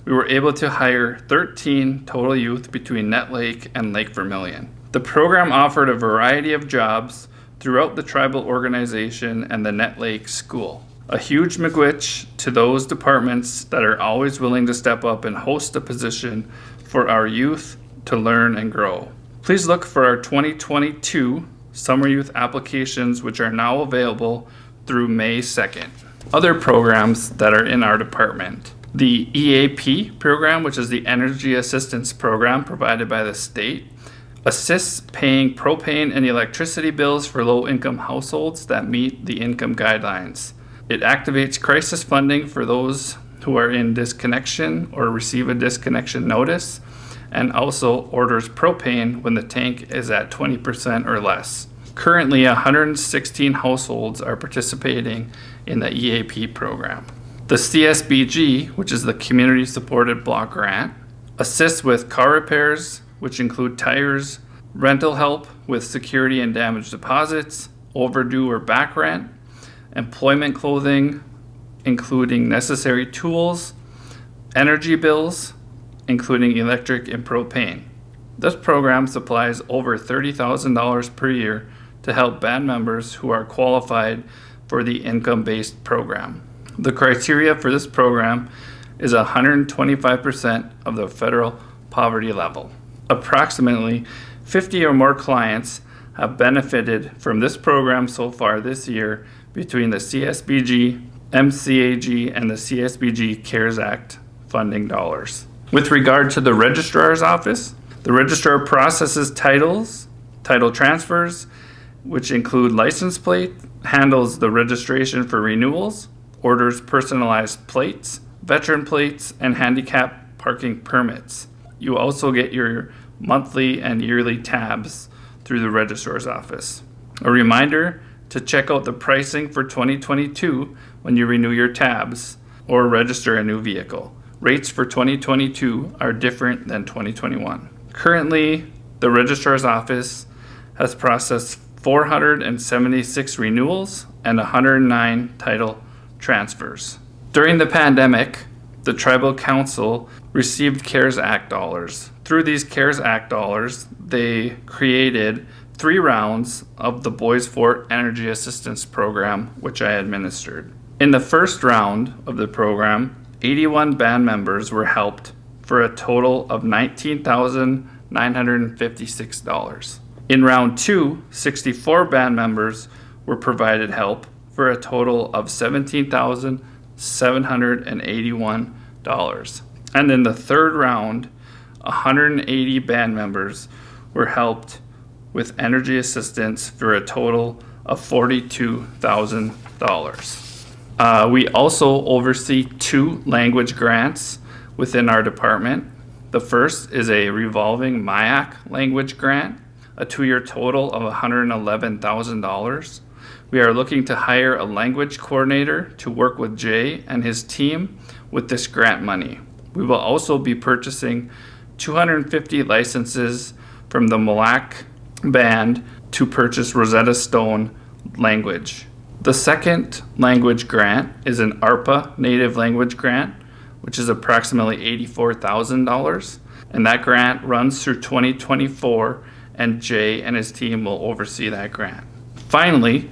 We were able to hire 13 total youth between Nett Lake and Lake Vermilion. The program offered a variety of jobs throughout the tribal organization and the Nett Lake School. A huge miigwech to those departments that are always willing to step up and host a position for our youth to learn and grow. Please look for our 2022 Summer Youth applications, which are now available through May 2nd. Other programs that are in our department. The EAP program, which is the Energy Assistance Program provided by the state, assists paying propane and electricity bills for low-income households that meet the income guidelines. It activates crisis funding for those who are in disconnection or receive a disconnection notice, and also orders propane when the tank is at 20% or less. Currently, 116 households are participating in the EAP program. The CSBG, which is the Community Supported Block Grant, assists with car repairs, which include tires, rental help with security and damage deposits, overdue or back rent, employment clothing, including necessary tools, energy bills, including electric and propane. This program supplies over $30,000 per year to help band members who are qualified for the income-based program. The criteria for this program is 125% of the federal poverty level. Approximately 50 or more clients have benefited from this program so far this year between the CSBG, MCAG, and the CSBG CARES Act funding dollars. With regard to the registrar's office, the registrar processes titles, title transfers, which include license plate, handles the registration for renewals, orders personalized plates, veteran plates, and handicap parking permits. You also get your monthly and yearly tabs through the registrar's office. A reminder to check out the pricing for 2022 when you renew your tabs or register a new vehicle. Rates for 2022 are different than 2021. Currently, the registrar's office has processed 476 renewals and 109 title transfers. During the pandemic, the Tribal Council received CARES Act dollars. Through these CARES Act dollars, they created 3 rounds of the Boys Fort Energy Assistance Program, which I administered. In the first round of the program, 81 band members were helped for a total of $19,956. In round 2, 64 band members were provided help for a total of $17,781. And in the third round, 180 band members were helped with energy assistance for a total of $42,000. We also oversee 2 language grants within our department. The first is a revolving MIAC language grant, a 2-year total of $111,000. We are looking to hire a language coordinator to work with Jay and his team with this grant money. We will also be purchasing 250 licenses from the Mille Lacs Band to purchase Rosetta Stone language. The second language grant is an ARPA native language grant, which is approximately $84,000. And that grant runs through 2024, and Jay and his team will oversee that grant. Finally,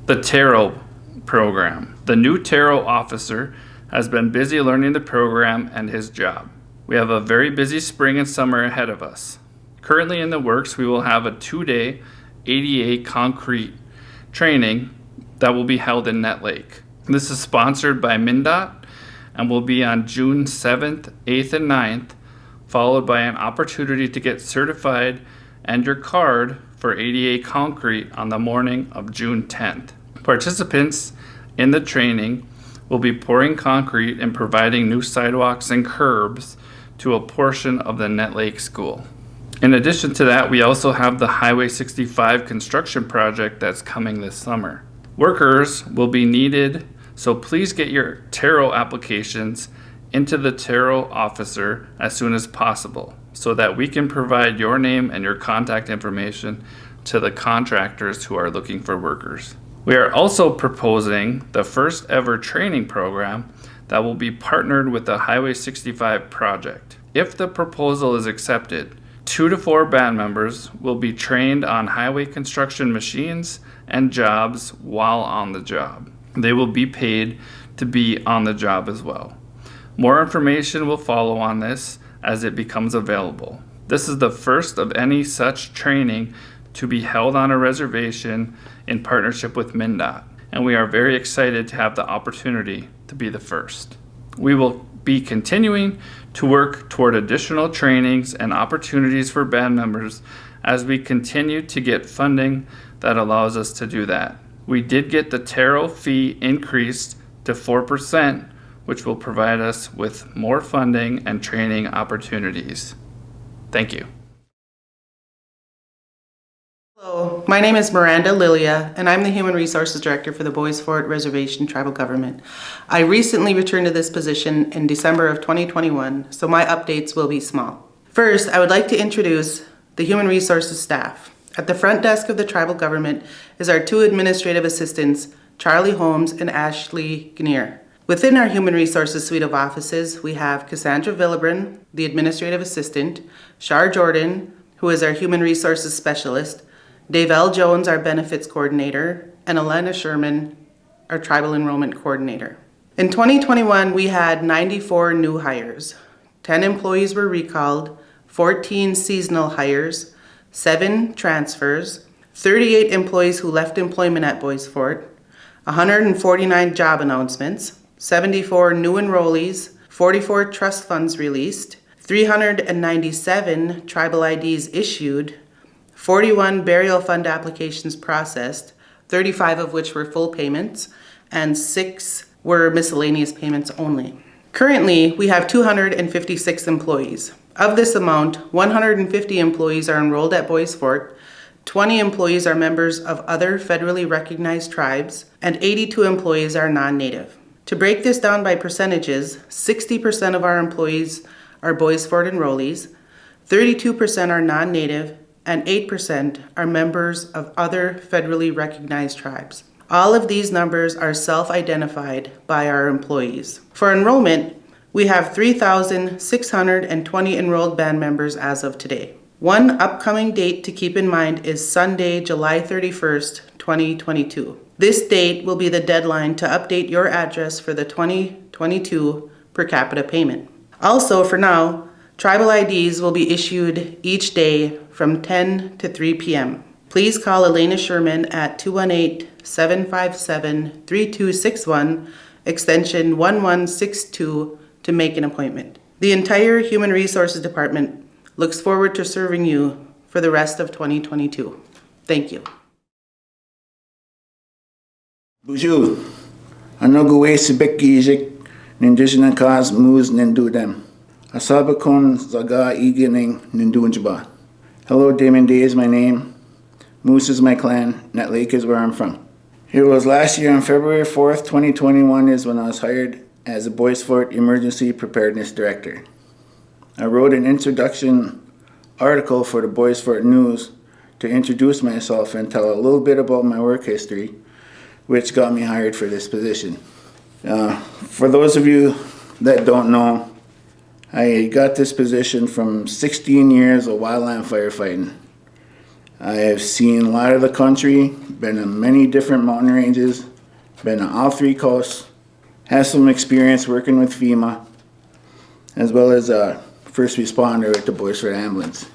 the Tarot program. The new Tarot officer has been busy learning the program and his job. We have a very busy spring and summer ahead of us. Currently in the works, we will have a 2-day ADA concrete training that will be held in Net Lake. This is sponsored by MnDOT and will be on June 7th, 8th, and 9th, followed by an opportunity to get certified and your card for ADA concrete on the morning of June 10th. Participants in the training will be pouring concrete and providing new sidewalks and curbs to a portion of the Net Lake School. In addition to that, we also have the Highway 65 construction project that's coming this summer. Workers will be needed, so please get your Tarot applications into the Tarot officer as soon as possible so that we can provide your name and your contact information to the contractors who are looking for workers. We are also proposing the first ever training program that will be partnered with the Highway 65 project. If the proposal is accepted, 2 to 4 band members will be trained on highway construction machines and jobs while on the job. They will be paid to be on the job as well. More information will follow on this as it becomes available. This is the first of any such training to be held on a reservation in partnership with MnDOT, and we are very excited to have the opportunity to be the first. We will be continuing to work toward additional trainings and opportunities for band members as we continue to get funding that allows us to do that. We did get the Tarot fee increased to 4%, which will provide us with more funding and training opportunities. Thank you. Hello, my name is Miranda Lilia, and I'm the Human Resources Director for the Boys Fort Reservation Tribal Government. I recently returned to this position in December of 2021, so my updates will be small. First, I would like to introduce the Human Resources staff. At the front desk of the Tribal Government is our 2 administrative assistants, Charlie Holmes and Ashley Gneer. Within our Human Resources suite of offices, we have Cassandra Villebrin, the administrative assistant, Shar Jordan, who is our Human Resources specialist, Dave L. Jones, our benefits coordinator, and Elena Sherman, our tribal enrollment coordinator. In 2021, we had 94 new hires. 10 employees were recalled, 14 seasonal hires, 7 transfers, 38 employees who left employment at Boys Fort, 149 job announcements, 74 new enrollees, 44 trust funds released, 397 tribal IDs issued, 41 burial fund applications processed, 35 of which were full payments, and 6 were miscellaneous payments only. Currently, we have 256 employees. Of this amount, 150 employees are enrolled at Bois Forte, 20 employees are members of other federally recognized tribes, and 82 employees are non-native. To break this down by percentages, 60% of our employees are Bois Forte enrollees, 32% are non-native, and 8% are members of other federally recognized tribes. All of these numbers are self-identified by our employees. For enrollment, we have 3,620 enrolled band members as of today. One upcoming date to keep in mind is Sunday, July 31st, 2022. This date will be the deadline to update your address for the 2022 per capita payment. Also, for now, tribal IDs will be issued each day from 10 to 3 p.m. Please call Elena Sherman at 218-757-3261, extension 1162 to make an appointment. The entire Human Resources Department looks forward to serving you for the rest of 2022. Thank you. Bonjour. Anoguwe sibek gijik nindigenous cause moves nindu dem. Asabakon zaga egening nindunjaba. Hello, Damon Day is my name. Moose is my clan. Net Lake is where I'm from. It was last year on February 4th, 2021 is when I was hired as a Bois Forte Emergency Preparedness Director. I wrote an introduction article for the Bois Forte News to introduce myself and tell a little bit about my work history, which got me hired for this position. For those of you that don't know, I got this position from 16 years of wildland firefighting. I have seen a lot of the country, been in many different mountain ranges, been on all 3 coasts, have some experience working with FEMA, as well as a first responder with the Bois Forte Ambulance.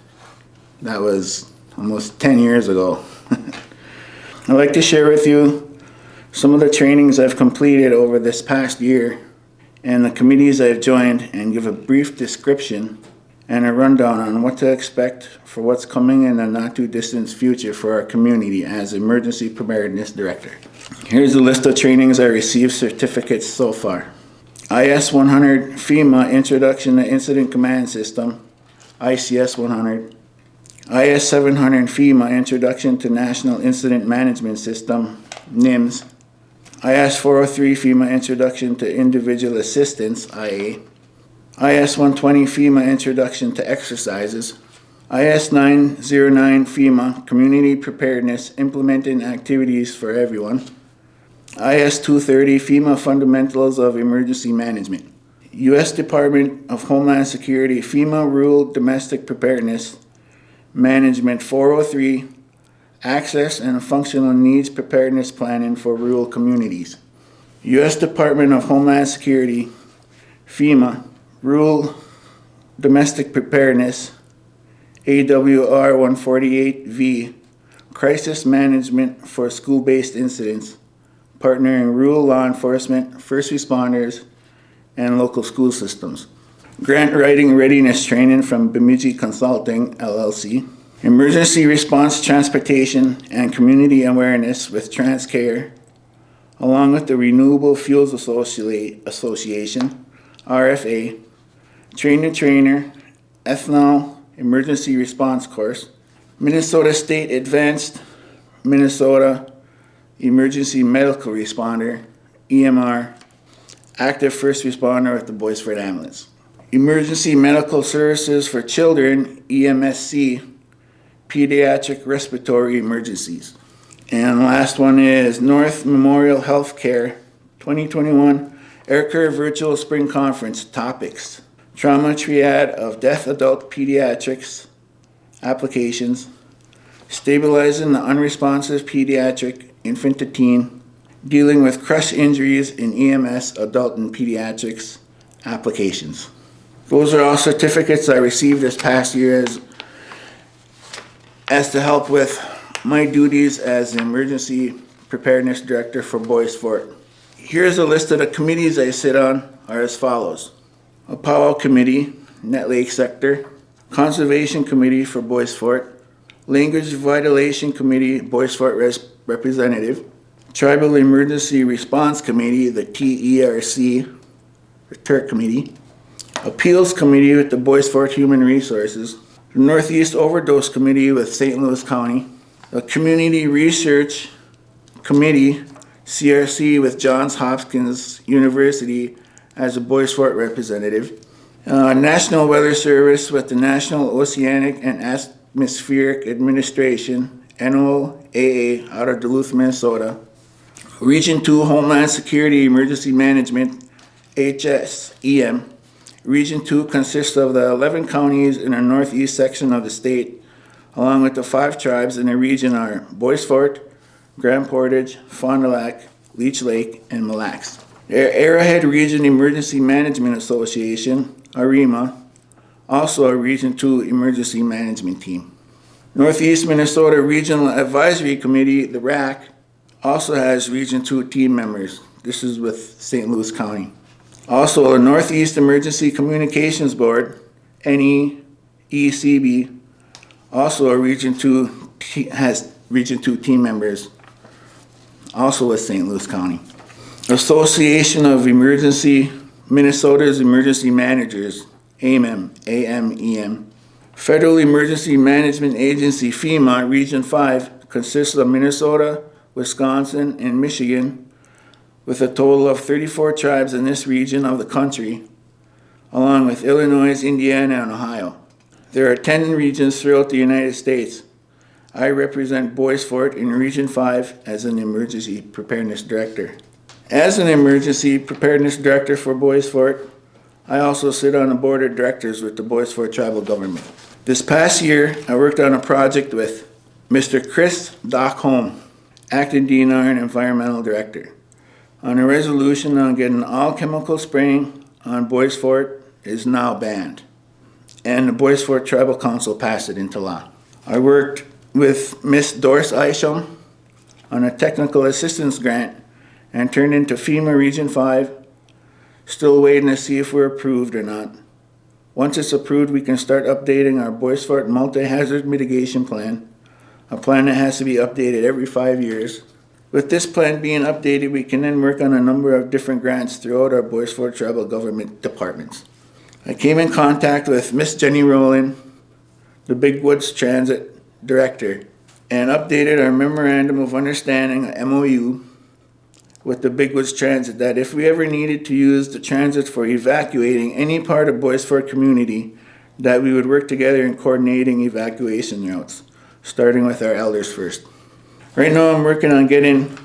That was almost 10 years ago. I'd like to share with you some of the trainings I've completed over this past year and the committees I've joined, and give a brief description and a rundown on what to expect for what's coming in the not too distant future for our community as Emergency Preparedness Director. Here's a list of trainings I received certificates so far. IS 100 FEMA Introduction to Incident Command System, ICS 100. IS 700 FEMA Introduction to National Incident Management System, NIMS. IS 403 FEMA Introduction to Individual Assistance, IA. IS 120 FEMA Introduction to Exercises. IS 909 FEMA Community Preparedness Implementing Activities for Everyone. IS 230 FEMA Fundamentals of Emergency Management. U.S. Department of Homeland Security FEMA Rural Domestic Preparedness Management 403 Access and Functional Needs Preparedness Planning for Rural Communities. U.S. Department of Homeland Security FEMA Rural Domestic Preparedness AWR 148V Crisis Management for School-Based Incidents, partnering rural law enforcement, first responders, and local school systems. Grant Writing Readiness Training from Bemidji Consulting, LLC. Emergency Response Transportation and Community Awareness with TransCare, along with the Renewable Fuels Association, RFA. Trainer, Ethanol Emergency Response Course. Minnesota State Advanced Minnesota Emergency Medical Responder, EMR, Active First Responder with the Bois Forte Ambulance. Emergency Medical Services for Children, EMSC, Pediatric Respiratory Emergencies. And the last one is North Memorial Healthcare 2021 AirCare Virtual Spring Conference Topics. Trauma Triad of Deaf Adult Pediatrics Applications. Stabilizing the unresponsive pediatric infant to teen. Dealing with crush injuries in EMS adult and pediatrics applications. Those are all certificates I received this past year as to help with my duties as the Emergency Preparedness Director for Bois Forte. Here's a list of the committees I sit on are as follows. A Powwow Committee, Net Lake Sector. Conservation Committee for Bois Forte. Language Revitalization Committee, Bois Forte representative. Tribal Emergency Response Committee, the TERC, the Turk Committee. Appeals Committee with the Bois Forte Human Resources. The Northeast Overdose Committee with St. Louis County. The Community Research Committee, CRC, with Johns Hopkins University as a Bois Forte representative. National Weather Service with the National Oceanic and Atmospheric Administration, NOAA, out of Duluth, Minnesota. Region 2 Homeland Security Emergency Management, HSEM. Region 2 consists of the 11 counties in the northeast section of the state, along with the 5 tribes in the region are Bois Forte, Grand Portage, Fond du Lac, Leech Lake, and Mille Lacs. The Arrowhead Region Emergency Management Association, AREMA, also a Region 2 emergency management team. Northeast Minnesota Regional Advisory Committee, the RAC, also has Region 2 team members. This is with St. Louis County. Also, the Northeast Emergency Communications Board, NEECB, also a Region 2, has Region 2 team members, also with St. Louis County. Association of Minnesota's Emergency Managers, AMEM, AMEM. Federal Emergency Management Agency, FEMA, Region 5, consists of Minnesota, Wisconsin, and Michigan, with a total of 34 tribes in this region of the country, along with Illinois, Indiana, and Ohio. There are 10 regions throughout the United States. I represent Bois Forte in Region 5 as an Emergency Preparedness Director. As an Emergency Preparedness Director for Bois Forte, I also sit on the Board of Directors with the Bois Forte Tribal Government. This past year, I worked on a project with Mr. Chris Doc Holm, Acting DNR and Environmental Director, on a resolution on getting all chemical spraying on Bois Forte is now banned, and the Bois Forte Tribal Council passed it into law. I worked with Miss Doris Isham on a technical assistance grant and turned into FEMA Region 5, still waiting to see if we're approved or not. Once it's approved, we can start updating our Bois Forte multi-hazard mitigation plan, a plan that has to be updated every 5 years. With this plan being updated, we can then work on a number of different grants throughout our Bois Forte Tribal Government departments. I came in contact with Miss Jenny Rowland, the Big Woods Transit Director, and updated our Memorandum of Understanding, MOU, with the Big Woods Transit, that if we ever needed to use the transit for evacuating any part of Bois Forte community, that we would work together in coordinating evacuation routes, starting with our elders first. Right now I'm working on getting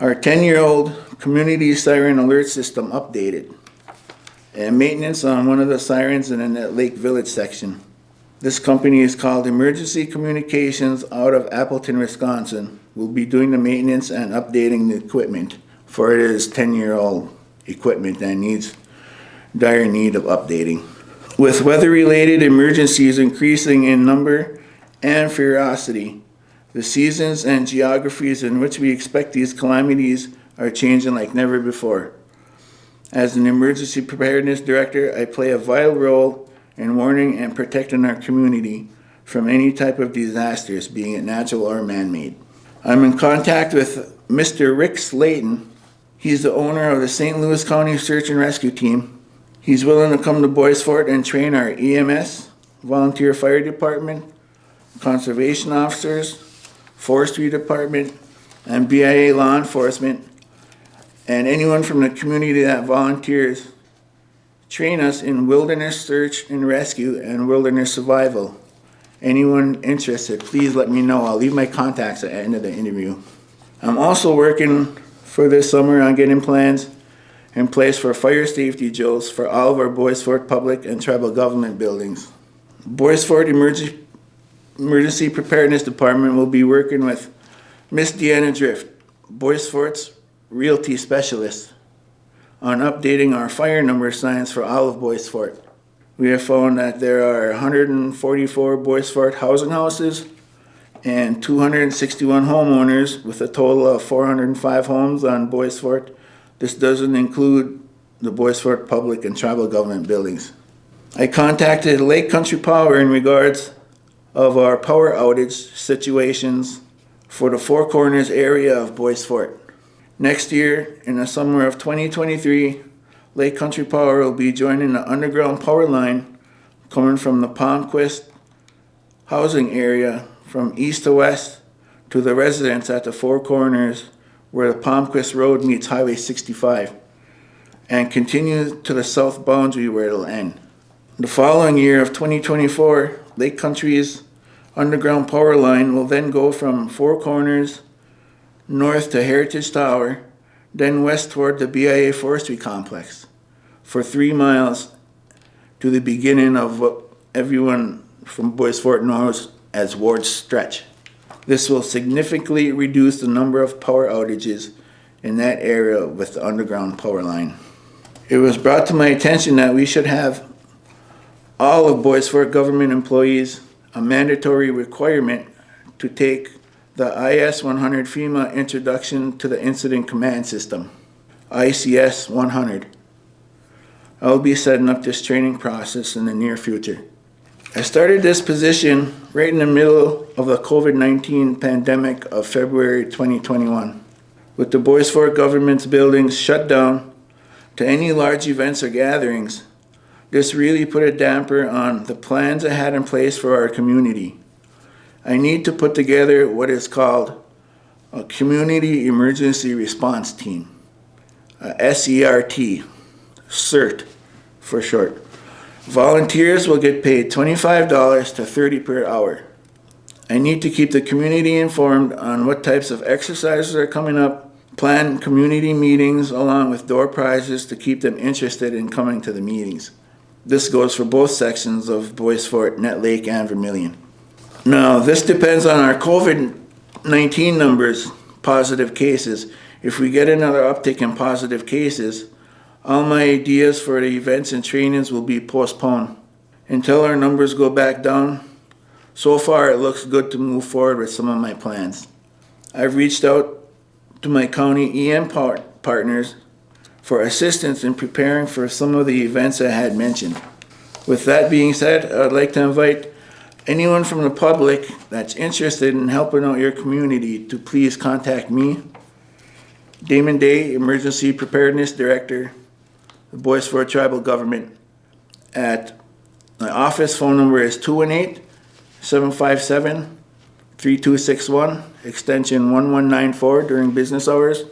our 10-year-old community siren alert system updated and maintenance on one of the sirens in that Lake Village section. This company is called Emergency Communications out of Appleton, Wisconsin. We'll be doing the maintenance and updating the equipment, for it is 10-year-old equipment that needs dire need of updating. With weather-related emergencies increasing in number and ferocity, the seasons and geographies in which we expect these calamities are changing like never before. As an Emergency Preparedness Director, I play a vital role in warning and protecting our community from any type of disasters, being it natural or man-made. I'm in contact with Mr. Rick Slayton. He's the owner of the St. Louis County Search and Rescue Team. He's willing to come to Bois Forte and train our EMS, Volunteer Fire Department, Conservation Officers, Forestry Department, and BIA law enforcement, and anyone from the community that volunteers. Train us in wilderness search and rescue and wilderness survival. Anyone interested, please let me know. I'll leave my contacts at the end of the interview. I'm also working for this summer on getting plans in place for fire safety drills for all of our Bois Forte public and tribal government buildings. Bois Forte Emergency Preparedness Department will be working with Miss Deanna Drift, Bois Forte's Realty Specialist, on updating our fire number signs for all of Bois Forte. We have found that there are 144 Bois Forte housing houses and 261 homeowners with a total of 405 homes on Bois Forte. This doesn't include the Bois Forte public and tribal government buildings. I contacted Lake Country Power in regards of our power outage situations for the Four Corners area of Bois Forte. Next year, in the summer of 2023, Lake Country Power will be joining the underground power line coming from the Palmquist housing area from east to west to the residents at the Four Corners where the Palmquist Road meets Highway 65 and continue to the south boundary where it'll end. The following year of 2024, Lake Country's underground power line will then go from Four Corners north to Heritage Tower, then west toward the BIA Forestry Complex for 3 miles to the beginning of what everyone from Bois Forte knows as Ward's Stretch. This will significantly reduce the number of power outages in that area with the underground power line. It was brought to my attention that we should have all of Bois Forte government employees a mandatory requirement to take the IS 100 FEMA Introduction to the Incident Command System, ICS 100. I'll be setting up this training process in the near future. I started this position right in the middle of the COVID-19 pandemic of February 2021. With the Bois Forte government's buildings shut down to any large events or gatherings, this really put a damper on the plans I had in place for our community. I need to put together what is called a Community Emergency Response Team, a SERT, CERT for short. Volunteers will get paid $25 to $30 per hour. I need to keep the community informed on what types of exercises are coming up, plan community meetings along with door prizes to keep them interested in coming to the meetings. This goes for both sections of Bois Forte, Net Lake, and Vermilion. Now, this depends on our COVID-19 numbers, positive cases. If we get another uptick in positive cases, all my ideas for the events and trainings will be postponed until our numbers go back down. So far, it looks good to move forward with some of my plans. I've reached out to my county EM partners for assistance in preparing for some of the events I had mentioned. With that being said, I'd like to invite anyone from the public that's interested in helping out your community to please contact me, Damon Day, Emergency Preparedness Director, the Bois Forte Tribal Government, at my office phone number is 218-757-3261, extension 1194 during business hours.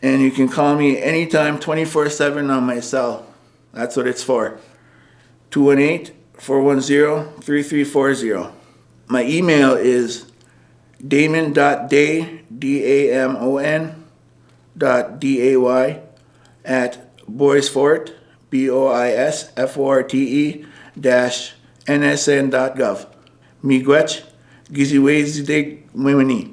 And you can call me anytime 24/7 on my cell. That's what it's for. 218-410-3340. My email is damon.day, DAMON, .day at boisforte, BOISFORTE -nsn.gov. Miigwech, Giziwezdig Mwimini.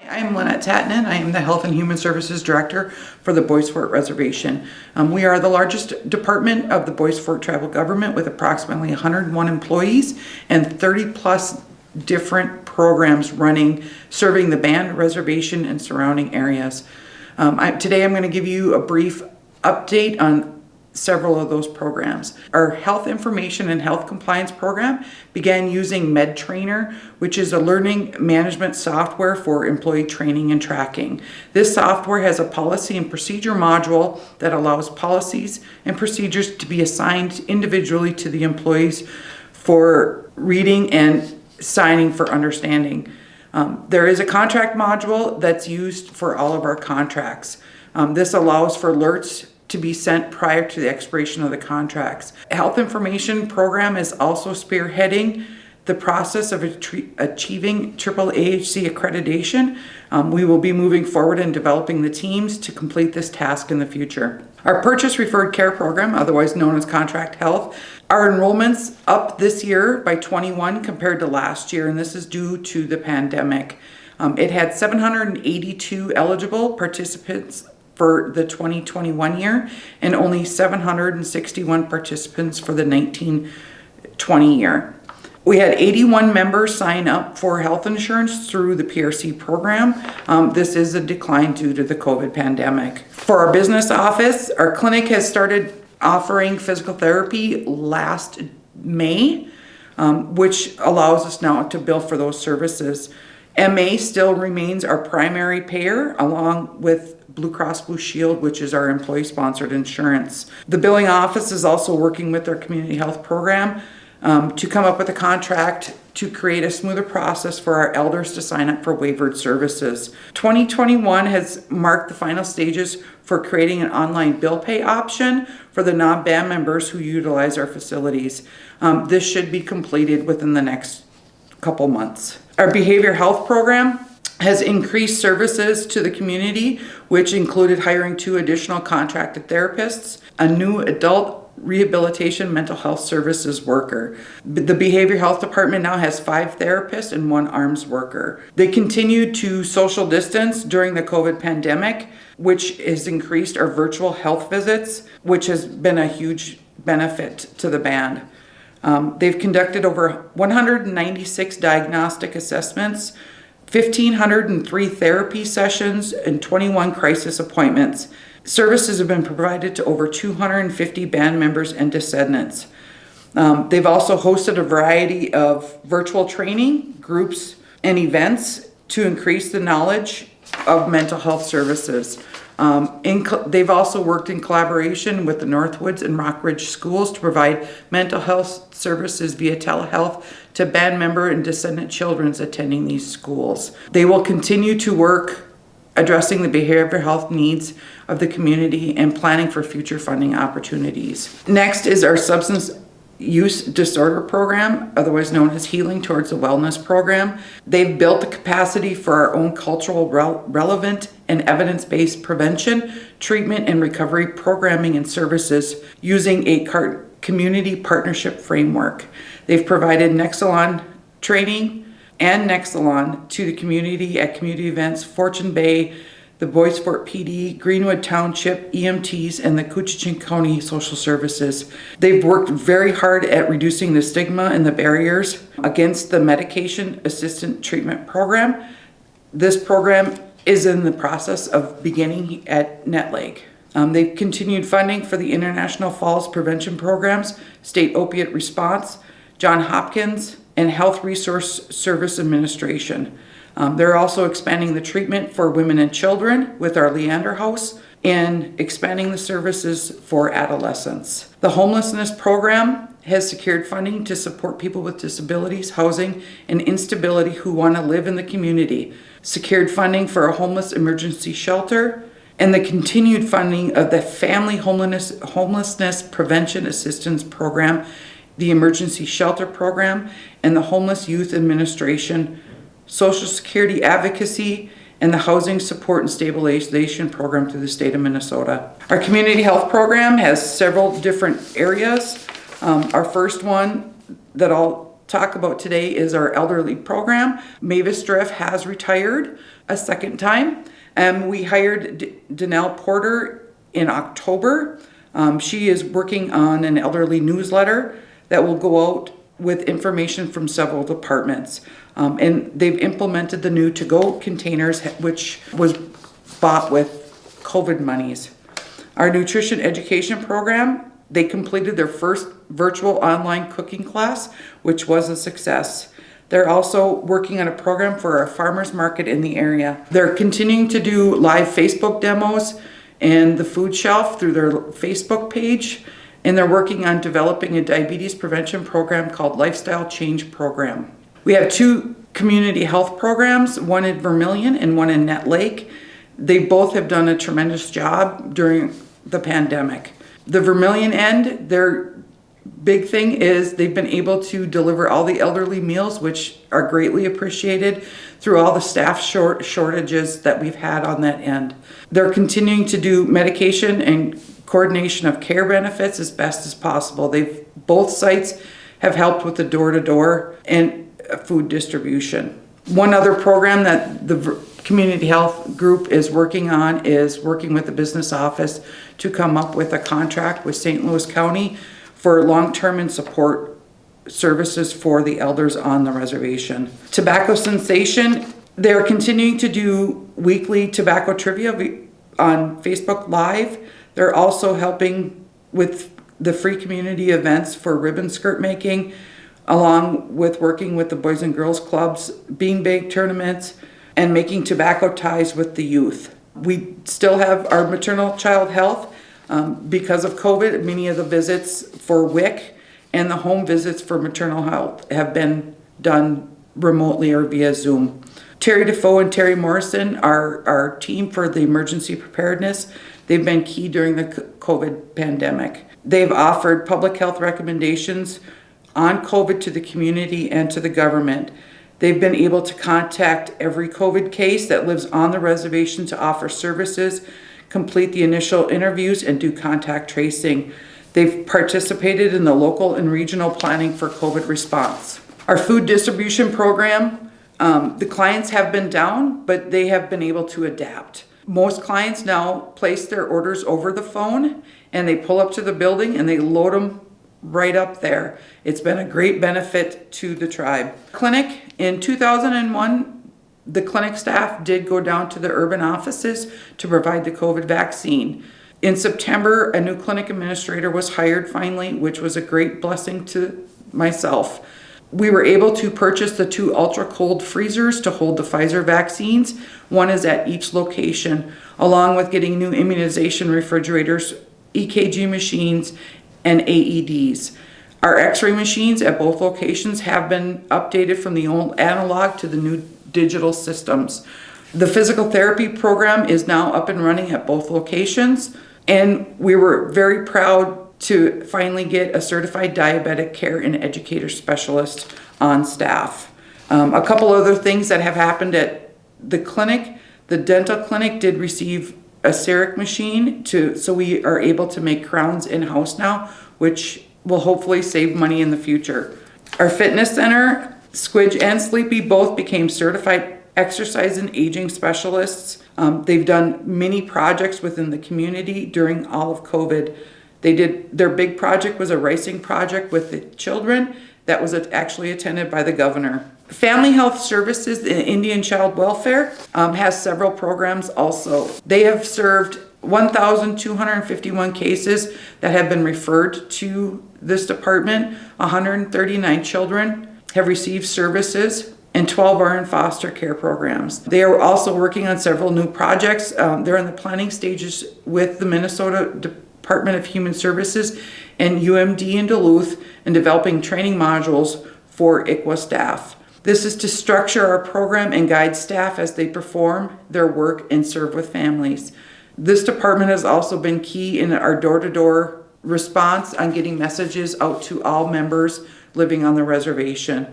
I am Lynette Tatnan. I am the Health and Human Services Director for the Bois Forte Reservation. We are the largest department of the Bois Forte Tribal Government with approximately 101 employees and 30 plus different programs running, serving the band, reservation, and surrounding areas. Today I'm going to give you a brief update on several of those programs. Our health information and health compliance program began using MedTrainer, which is a learning management software for employee training and tracking. This software has a policy and procedure module that allows policies and procedures to be assigned individually to the employees for reading and signing for understanding. There is a contract module that's used for all of our contracts. This allows for alerts to be sent prior to the expiration of the contracts. Health information program is also spearheading the process of achieving AAHC accreditation. We will be moving forward in developing the teams to complete this task in the future. Our purchase referred care program, otherwise known as contract health, our enrollments up this year by 21 compared to last year, and this is due to the pandemic. It had 782 eligible participants for the 2021 year and only 761 participants for the 19-20 year. We had 81 members sign up for health insurance through the PRC program. This is a decline due to the COVID pandemic. For our business office, our clinic has started offering physical therapy last May, which allows us now to bill for those services. MA still remains our primary payer, along with Blue Cross Blue Shield, which is our employee-sponsored insurance. The billing office is also working with our community health program to come up with a contract to create a smoother process for our elders to sign up for waivered services. 2021 has marked the final stages for creating an online bill pay option for the non-band members who utilize our facilities. This should be completed within the next couple months. Our behavioral health program has increased services to the community, which included hiring 2 additional contracted therapists, a new adult rehabilitation mental health services worker. The behavioral health department now has 5 therapists and 1 arms worker. They continued to social distance during the COVID pandemic, which has increased our virtual health visits, which has been a huge benefit to the band. They've conducted over 196 diagnostic assessments, 1,503 therapy sessions, and 21 crisis appointments. Services have been provided to over 250 band members and descendants. They've also hosted a variety of virtual training, groups, and events to increase the knowledge of mental health services. They've also worked in collaboration with the Northwoods and Rockridge schools to provide mental health services via telehealth to band member and descendant children attending these schools. They will continue to work addressing the behavioral health needs of the community and planning for future funding opportunities. Next is our substance use disorder program, otherwise known as Healing Towards the Wellness program. They've built the capacity for our own cultural relevant and evidence-based prevention, treatment, and recovery programming and services using a community partnership framework. They've provided Nexalon training and Nexalon to the community at community events, Fortune Bay, the Bois Forte PD, Greenwood Township, EMTs, and the Coochiching County Social Services. They've worked very hard at reducing the stigma and the barriers against the medication assisted treatment program. This program is in the process of beginning at Net Lake. They've continued funding for the International Falls Prevention Programs, State Opiate Response, John Hopkins, and Health Resource Service Administration. They're also expanding the treatment for women and children with our Leander House and expanding the services for adolescents. The homelessness program has secured funding to support people with disabilities, housing, and instability who want to live in the community, secured funding for a homeless emergency shelter, and the continued funding of the Family Homelessness Prevention Assistance Program, the Emergency Shelter Program, and the Homeless Youth Administration, Social Security Advocacy, and the Housing Support and Stabilization Program through the state of Minnesota. Our community health program has several different areas. Our first one that I'll talk about today is our elderly program. Mavis Drift has retired a second time. We hired Danelle Porter in October. She is working on an elderly newsletter that will go out with information from several departments. And they've implemented the new to-go containers, which was bought with COVID monies. Our nutrition education program, they completed their first virtual online cooking class, which was a success. They're also working on a program for our farmers market in the area. They're continuing to do live Facebook demos and the food shelf through their Facebook page. And they're working on developing a diabetes prevention program called Lifestyle Change Program. We have 2 community health programs, one in Vermilion and one in Net Lake. They both have done a tremendous job during the pandemic. The Vermilion end, their big thing is they've been able to deliver all the elderly meals, which are greatly appreciated through all the staff shortages that we've had on that end. They're continuing to do medication and coordination of care benefits as best as possible. Both sites have helped with the door-to-door and food distribution. One other program that the community health group is working on is working with the business office to come up with a contract with St. Louis County for long-term and support services for the elders on the reservation. Tobacco Sensation, they're continuing to do weekly tobacco trivia on Facebook Live. They're also helping with the free community events for ribbon skirt making, along with working with the Boys and Girls Clubs, beanbag tournaments, and making tobacco ties with the youth. We still have our maternal child health. Because of COVID, many of the visits for WIC and the home visits for maternal health have been done remotely or via Zoom. Terry Defoe and Terry Morrison are our team for the emergency preparedness. They've been key during the COVID pandemic. They've offered public health recommendations on COVID to the community and to the government. They've been able to contact every COVID case that lives on the reservation to offer services, complete the initial interviews, and do contact tracing. They've participated in the local and regional planning for COVID response. Our food distribution program, the clients have been down, but they have been able to adapt. Most clients now place their orders over the phone, and they pull up to the building and they load them right up there. It's been a great benefit to the tribe. Clinic, in 2001, the clinic staff did go down to the urban offices to provide the COVID vaccine. In September, a new clinic administrator was hired finally, which was a great blessing to myself. We were able to purchase the 2 ultra cold freezers to hold the Pfizer vaccines. One is at each location, along with getting new immunization refrigerators, EKG machines, and AEDs. Our x-ray machines at both locations have been updated from the old analog to the new digital systems. The physical therapy program is now up and running at both locations, and we were very proud to finally get a certified diabetic care and educator specialist on staff. A couple other things that have happened at the clinic. The dental clinic did receive a CEREC machine so we are able to make crowns in-house now, which will hopefully save money in the future. Our fitness center, Squidge and Sleepy, both became certified exercise and aging specialists. They've done many projects within the community during all of COVID. Their big project was a racing project with the children that was actually attended by the governor. Family Health Services, the Indian Child Welfare, has several programs also. They have served 1,251 cases that have been referred to this department. 139 children have received services, and 12 are in foster care programs. They are also working on several new projects. They're in the planning stages with the Minnesota Department of Human Services and UMD in Duluth, and developing training modules for ICWA staff. This is to structure our program and guide staff as they perform their work and serve with families. This department has also been key in our door-to-door response on getting messages out to all members living on the reservation.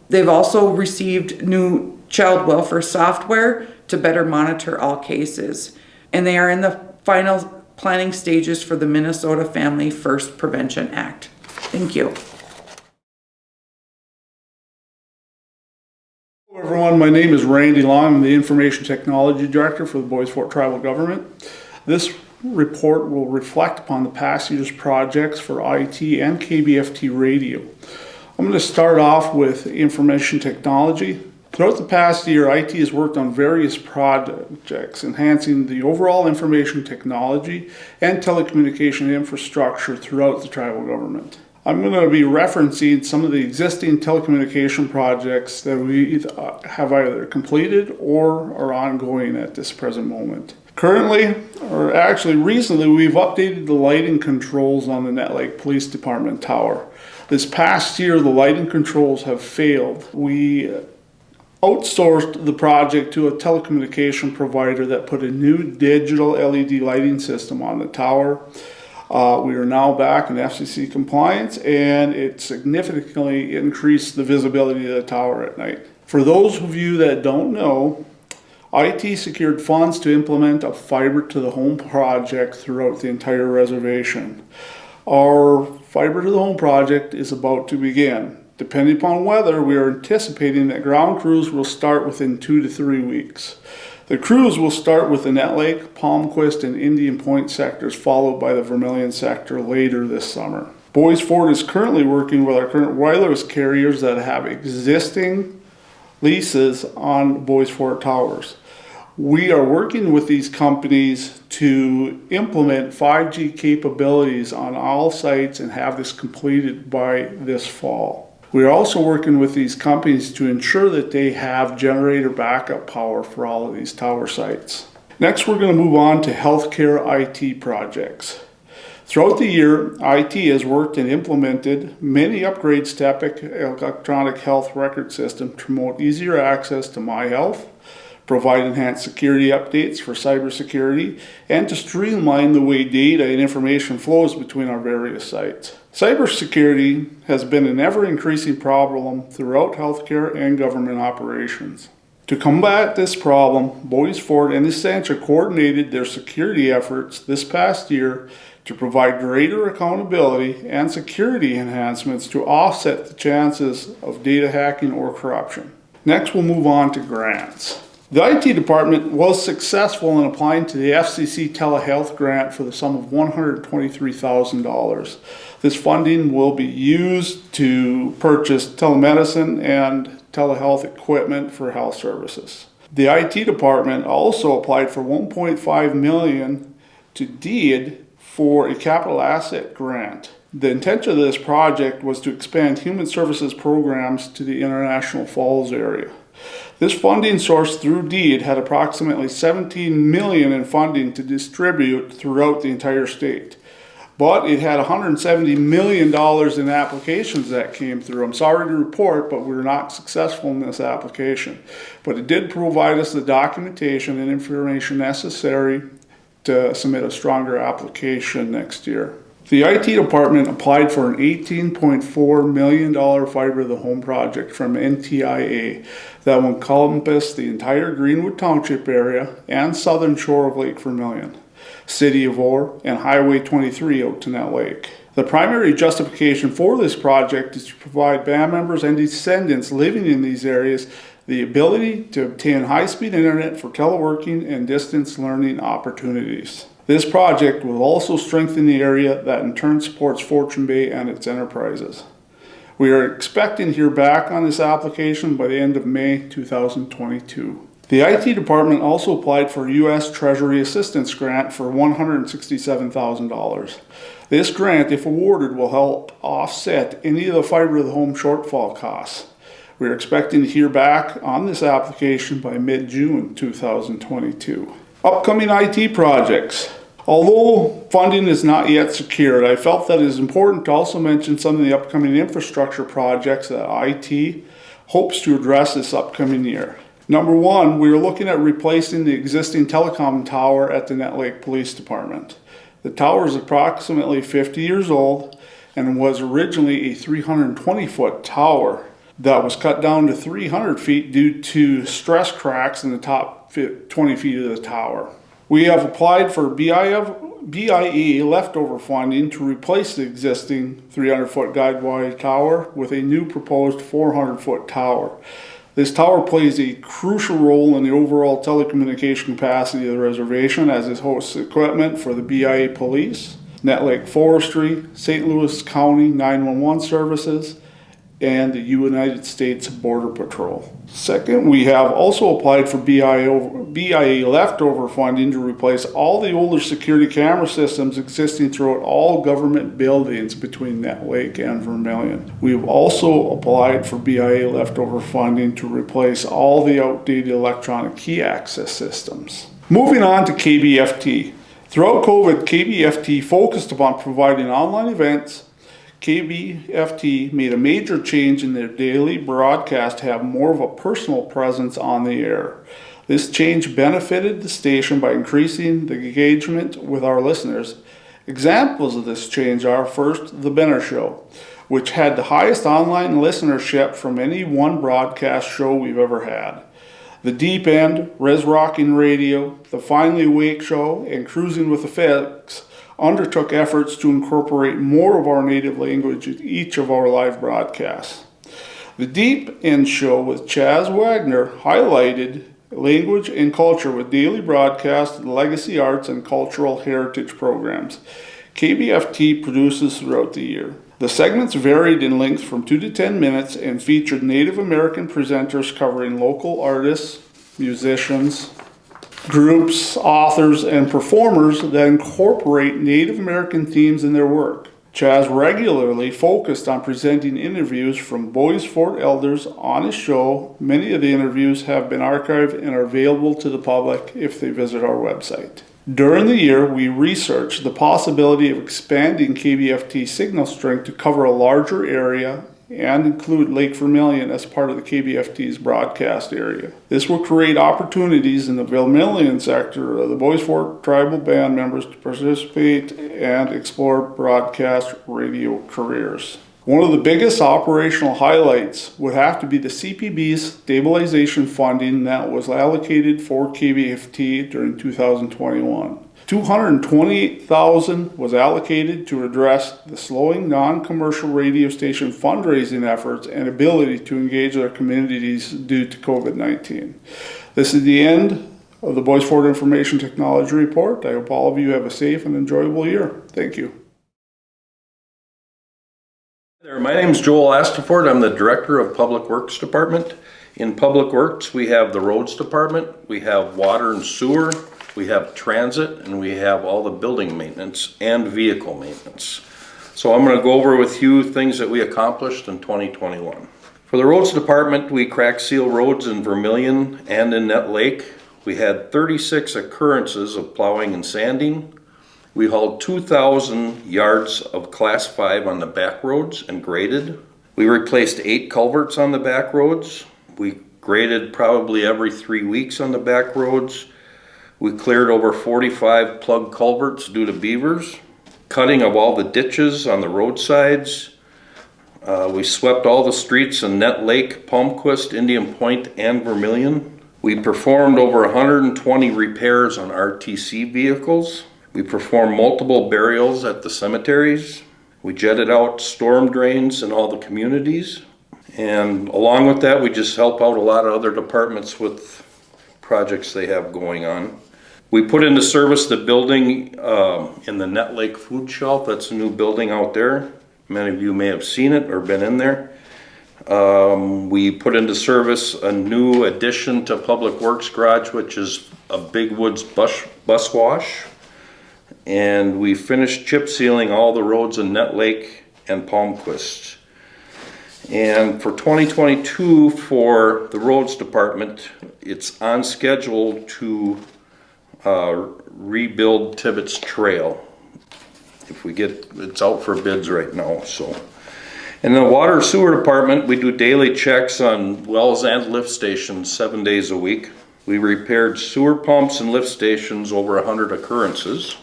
They've also received new child welfare software to better monitor all cases. And they are in the final planning stages for the Minnesota Family First Prevention Act. Thank you. Hello everyone, my name is Randy Long. I'm the Information Technology Director for the Bois Forte Tribal Government. This report will reflect upon the past year's projects for IT and KBFT radio. I'm going to start off with information technology. Throughout the past year, IT has worked on various projects enhancing the overall information technology and telecommunication infrastructure throughout the tribal government. I'm going to be referencing some of the existing telecommunication projects that we have either completed or are ongoing at this present moment. Currently, or actually recently, we've updated the lighting controls on the Nett Lake Police Department tower. This past year, the lighting controls have failed. We outsourced the project to a telecommunication provider that put a new digital LED lighting system on the tower. We are now back in FCC compliance, and it significantly increased the visibility of the tower at night. For those of you that don't know, IT secured funds to implement a fiber to the home project throughout the entire reservation. Our fiber to the home project is about to begin. Depending upon weather, we are anticipating that ground crews will start within 2 to 3 weeks. The crews will start with the Nett Lake, Palmquist, and Indian Point sectors, followed by the Vermilion sector later this summer. Bois Forte is currently working with our current wireless carriers that have existing leases on Bois Forte towers. We are working with these companies to implement 5G capabilities on all sites and have this completed by this fall. We are also working with these companies to ensure that they have generator backup power for all of these tower sites. Next, we're going to move on to healthcare IT projects. Throughout the year, IT has worked and implemented many upgrades to Epic electronic health record system to promote easier access to MyHealth, provide enhanced security updates for cybersecurity, and to streamline the way data and information flows between our various sites. Cybersecurity has been an ever-increasing problem throughout healthcare and government operations. To combat this problem, Bois Forte and Essentia coordinated their security efforts this past year to provide greater accountability and security enhancements to offset the chances of data hacking or corruption. Next, we'll move on to grants. The IT department was successful in applying to the FCC telehealth grant for the sum of $123,000. This funding will be used to purchase telemedicine and telehealth equipment for health services. The IT department also applied for $1.5 million to DEED for a capital asset grant. The intention of this project was to expand human services programs to the International Falls area. This funding source through DEED had approximately $17 million in funding to distribute throughout the entire state. But it had $170 million in applications that came through. I'm sorry to report, but we were not successful in this application. But it did provide us the documentation and information necessary to submit a stronger application next year. The IT department applied for an $18.4 million fiber to the home project from NTIA that will encompass the entire Greenwood Township area and southern shore of Lake Vermilion, City of Orr, and Highway 23 out to Nett Lake. The primary justification for this project is to provide band members and descendants living in these areas the ability to obtain high-speed internet for teleworking and distance learning opportunities. This project will also strengthen the area that in turn supports Fortune Bay and its enterprises. We are expecting to hear back on this application by the end of May 2022. The IT department also applied for a U.S. Treasury Assistance Grant for $167,000. This grant, if awarded, will help offset any of the fiber to the home shortfall costs. We are expecting to hear back on this application by mid-June 2022. Upcoming IT projects. Although funding is not yet secured, I felt that it is important to also mention some of the upcoming infrastructure projects that IT hopes to address this upcoming year. Number one, we are looking at replacing the existing telecom tower at the Nett Lake Police Department. The tower is approximately 50 years old and was originally a 320-foot tower that was cut down to 300 feet due to stress cracks in the top 20 feet of the tower. We have applied for BIE leftover funding to replace the existing 300-foot guide-wire tower with a new proposed 400-foot tower. This tower plays a crucial role in the overall telecommunication capacity of the reservation as it hosts equipment for the BIA Police, Nett Lake Forestry, St. Louis County 911 services, and the United States Border Patrol. Second, we have also applied for BIA leftover funding to replace all the older security camera systems existing throughout all government buildings between Nett Lake and Vermilion. We have also applied for BIA leftover funding to replace all the outdated electronic key access systems. Moving on to KBFT. Throughout COVID, KBFT focused upon providing online events. KBFT made a major change in their daily broadcast to have more of a personal presence on the air. This change benefited the station by increasing the engagement with our listeners. Examples of this change are, first, The Benner Show, which had the highest online listenership from any one broadcast show we've ever had. The Deep End, Res Rocking Radio, The Finally Awake Show, and Cruising with the Fix undertook efforts to incorporate more of our native language in each of our live broadcasts. The Deep End Show with Chaz Wagner highlighted language and culture with daily broadcasts of legacy arts and cultural heritage programs KBFT produces throughout the year. The segments varied in length from 2 to 10 minutes and featured Native American presenters covering local artists, musicians, groups, authors, and performers that incorporate Native American themes in their work. Chaz regularly focused on presenting interviews from Bois Forte elders on his show. Many of the interviews have been archived and are available to the public if they visit our website. During the year, we researched the possibility of expanding KBFT signal strength to cover a larger area and include Lake Vermilion as part of the KBFT's broadcast area. This will create opportunities in the Vermilion sector of the Bois Forte tribal band members to participate and explore broadcast radio careers. One of the biggest operational highlights would have to be the CPB's stabilization funding that was allocated for KBFT during 2021. $228,000 was allocated to address the slowing non-commercial radio station fundraising efforts and ability to engage their communities due to COVID-19. This is the end of the Bois Forte Information Technology Report. I hope all of you have a safe and enjoyable year. Thank you. My name is Joel Astaford. I'm the Director of Public Works Department. In Public Works, we have the Roads Department, we have Water and Sewer, we have Transit, and we have all the building maintenance and vehicle maintenance. So I'm going to go over with you things that we accomplished in 2021. For the Roads Department, we crack seal roads in Vermilion and in Nett Lake. We had 36 occurrences of plowing and sanding. We hauled 2,000 yards of Class 5 on the back roads and graded. We replaced 8 culverts on the back roads. We graded probably every 3 weeks on the back roads. We cleared over 45 plug culverts due to beavers. Cutting of all the ditches on the roadsides. We swept all the streets in Nett Lake, Palmquist, Indian Point, and Vermilion. We performed over 120 repairs on RTC vehicles. We performed multiple burials at the cemeteries. We jetted out storm drains in all the communities. And along with that, we just help out a lot of other departments with projects they have going on. We put into service the building in the Nett Lake Food Shelf. That's a new building out there. Many of you may have seen it or been in there. We put into service a new addition to Public Works Garage, which is a Big Woods bus wash. And we finished chip sealing all the roads in Nett Lake and Palmquist. And for 2022, for the Roads Department, it's on schedule to rebuild Tibbetts Trail. If we get, it's out for bids right now, so. In the Water Sewer Department, we do daily checks on wells and lift stations 7 days a week. We repaired sewer pumps and lift stations, over 100 occurrences.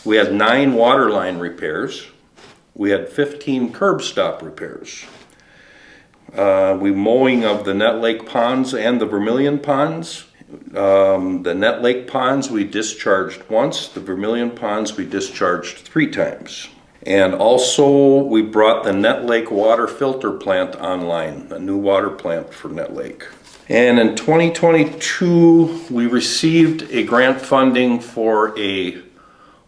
We had 9 water line repairs. We had 15 curb stop repairs. We mowing of the Nett Lake ponds and the Vermilion ponds. The Nett Lake ponds we discharged once. The Vermilion ponds we discharged 3 times. And also we brought the Nett Lake water filter plant online, a new water plant for Nett Lake. And in 2022, we received a grant funding for a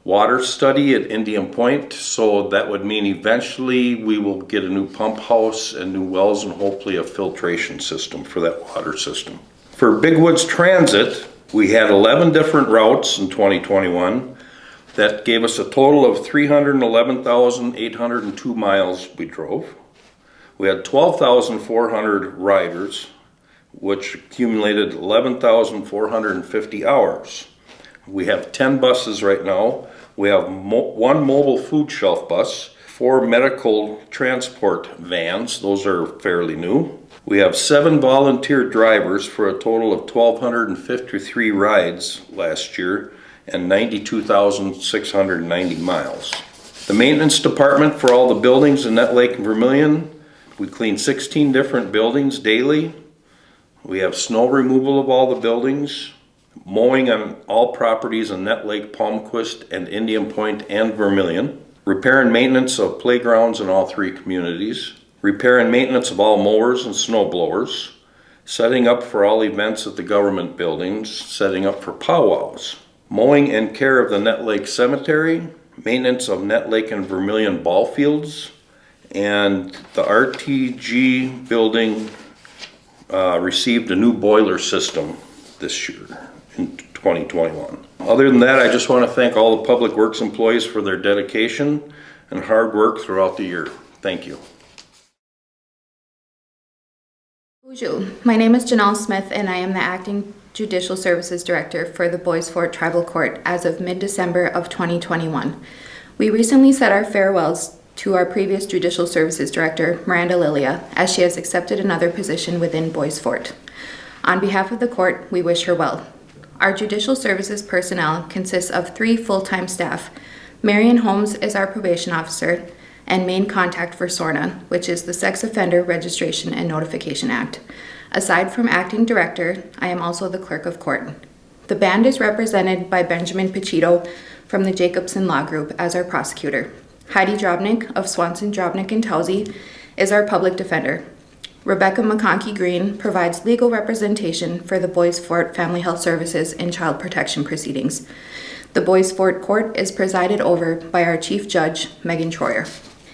water study at Indian Point, so that would mean eventually we will get a new pump house and new wells and hopefully a filtration system for that water system. For Big Woods Transit, we had 11 different routes in 2021. That gave us a total of 311,802 miles we drove. We had 12,400 riders, which accumulated 11,450 hours. We have 10 buses right now. We have 1 mobile food shelf bus, 4 medical transport vans, those are fairly new. We have 7 volunteer drivers for a total of 1,253 rides last year and 92,690 miles. The maintenance department for all the buildings in Nett Lake and Vermilion, we clean 16 different buildings daily. We have snow removal of all the buildings, mowing on all properties in Nett Lake, Palmquist, and Indian Point and Vermilion, repair and maintenance of playgrounds in all 3 communities, repair and maintenance of all mowers and snow blowers, setting up for all events at the government buildings, setting up for powwows, mowing and care of the Nett Lake Cemetery, maintenance of Nett Lake and Vermilion ball fields, and the RTG building received a new boiler system this year in 2021. Other than that, I just want to thank all the Public Works employees for their dedication and hard work throughout the year. Thank you. Bonjour. My name is Janelle Smith and I am the Acting Judicial Services Director for the Bois Forte Tribal Court as of mid-December of 2021. We recently said our farewells to our previous Judicial Services Director, Miranda Lilia, as she has accepted another position within Bois Forte. On behalf of the court, we wish her well. Our Judicial Services personnel consists of 3 full-time staff. Marion Holmes is our probation officer and main contact for SORNA, which is the Sex Offender Registration and Notification Act. Aside from acting director, I am also the clerk of court. The band is represented by Benjamin Pachito from the Jacobson Law Group as our prosecutor. Heidi Drobnik of Swanson, Drobnik & Towsey is our public defender. Rebecca McConkey Green provides legal representation for the Bois Forte Family Health Services in child protection proceedings. The Bois Forte Court is presided over by our Chief Judge, Megan Troyer.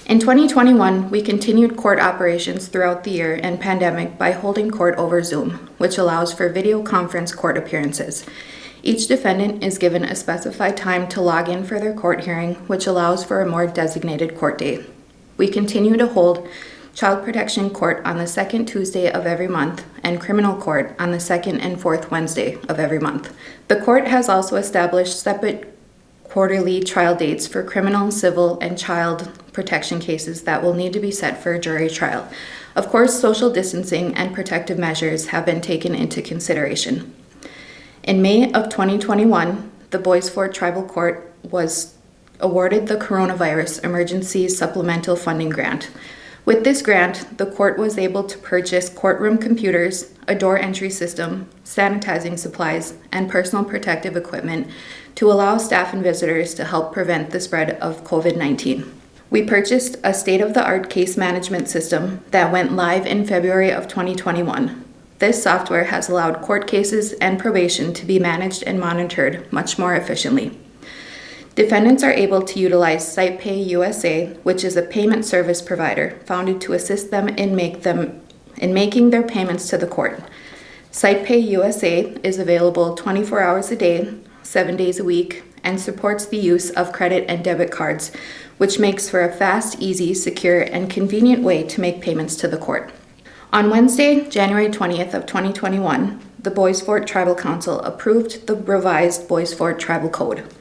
In 2021, we continued court operations throughout the year and pandemic by holding court over Zoom, which allows for video conference court appearances. Each defendant is given a specified time to log in for their court hearing, which allows for a more designated court date. We continue to hold Child Protection Court on the second Tuesday of every month and Criminal Court on the second and fourth Wednesday of every month. The court has also established separate quarterly trial dates for criminal, civil, and child protection cases that will need to be set for a jury trial. Of course, social distancing and protective measures have been taken into consideration. In May of 2021, the Bois Forte Tribal Court was awarded the Coronavirus Emergency Supplemental Funding Grant. With this grant, the court was able to purchase courtroom computers, a door entry system, sanitizing supplies, and personal protective equipment to allow staff and visitors to help prevent the spread of COVID-19. We purchased a state-of-the-art case management system that went live in February of 2021. This software has allowed court cases and probation to be managed and monitored much more efficiently. Defendants are able to utilize SitePay USA, which is a payment service provider founded to assist them in making their payments to the court. SitePay USA is available 24 hours a day, 7 days a week, and supports the use of credit and debit cards, which makes for a fast, easy, secure, and convenient way to make payments to the court. On Wednesday, January 20th of 2021, the Bois Forte Tribal Council approved the revised Bois Forte Tribal Code.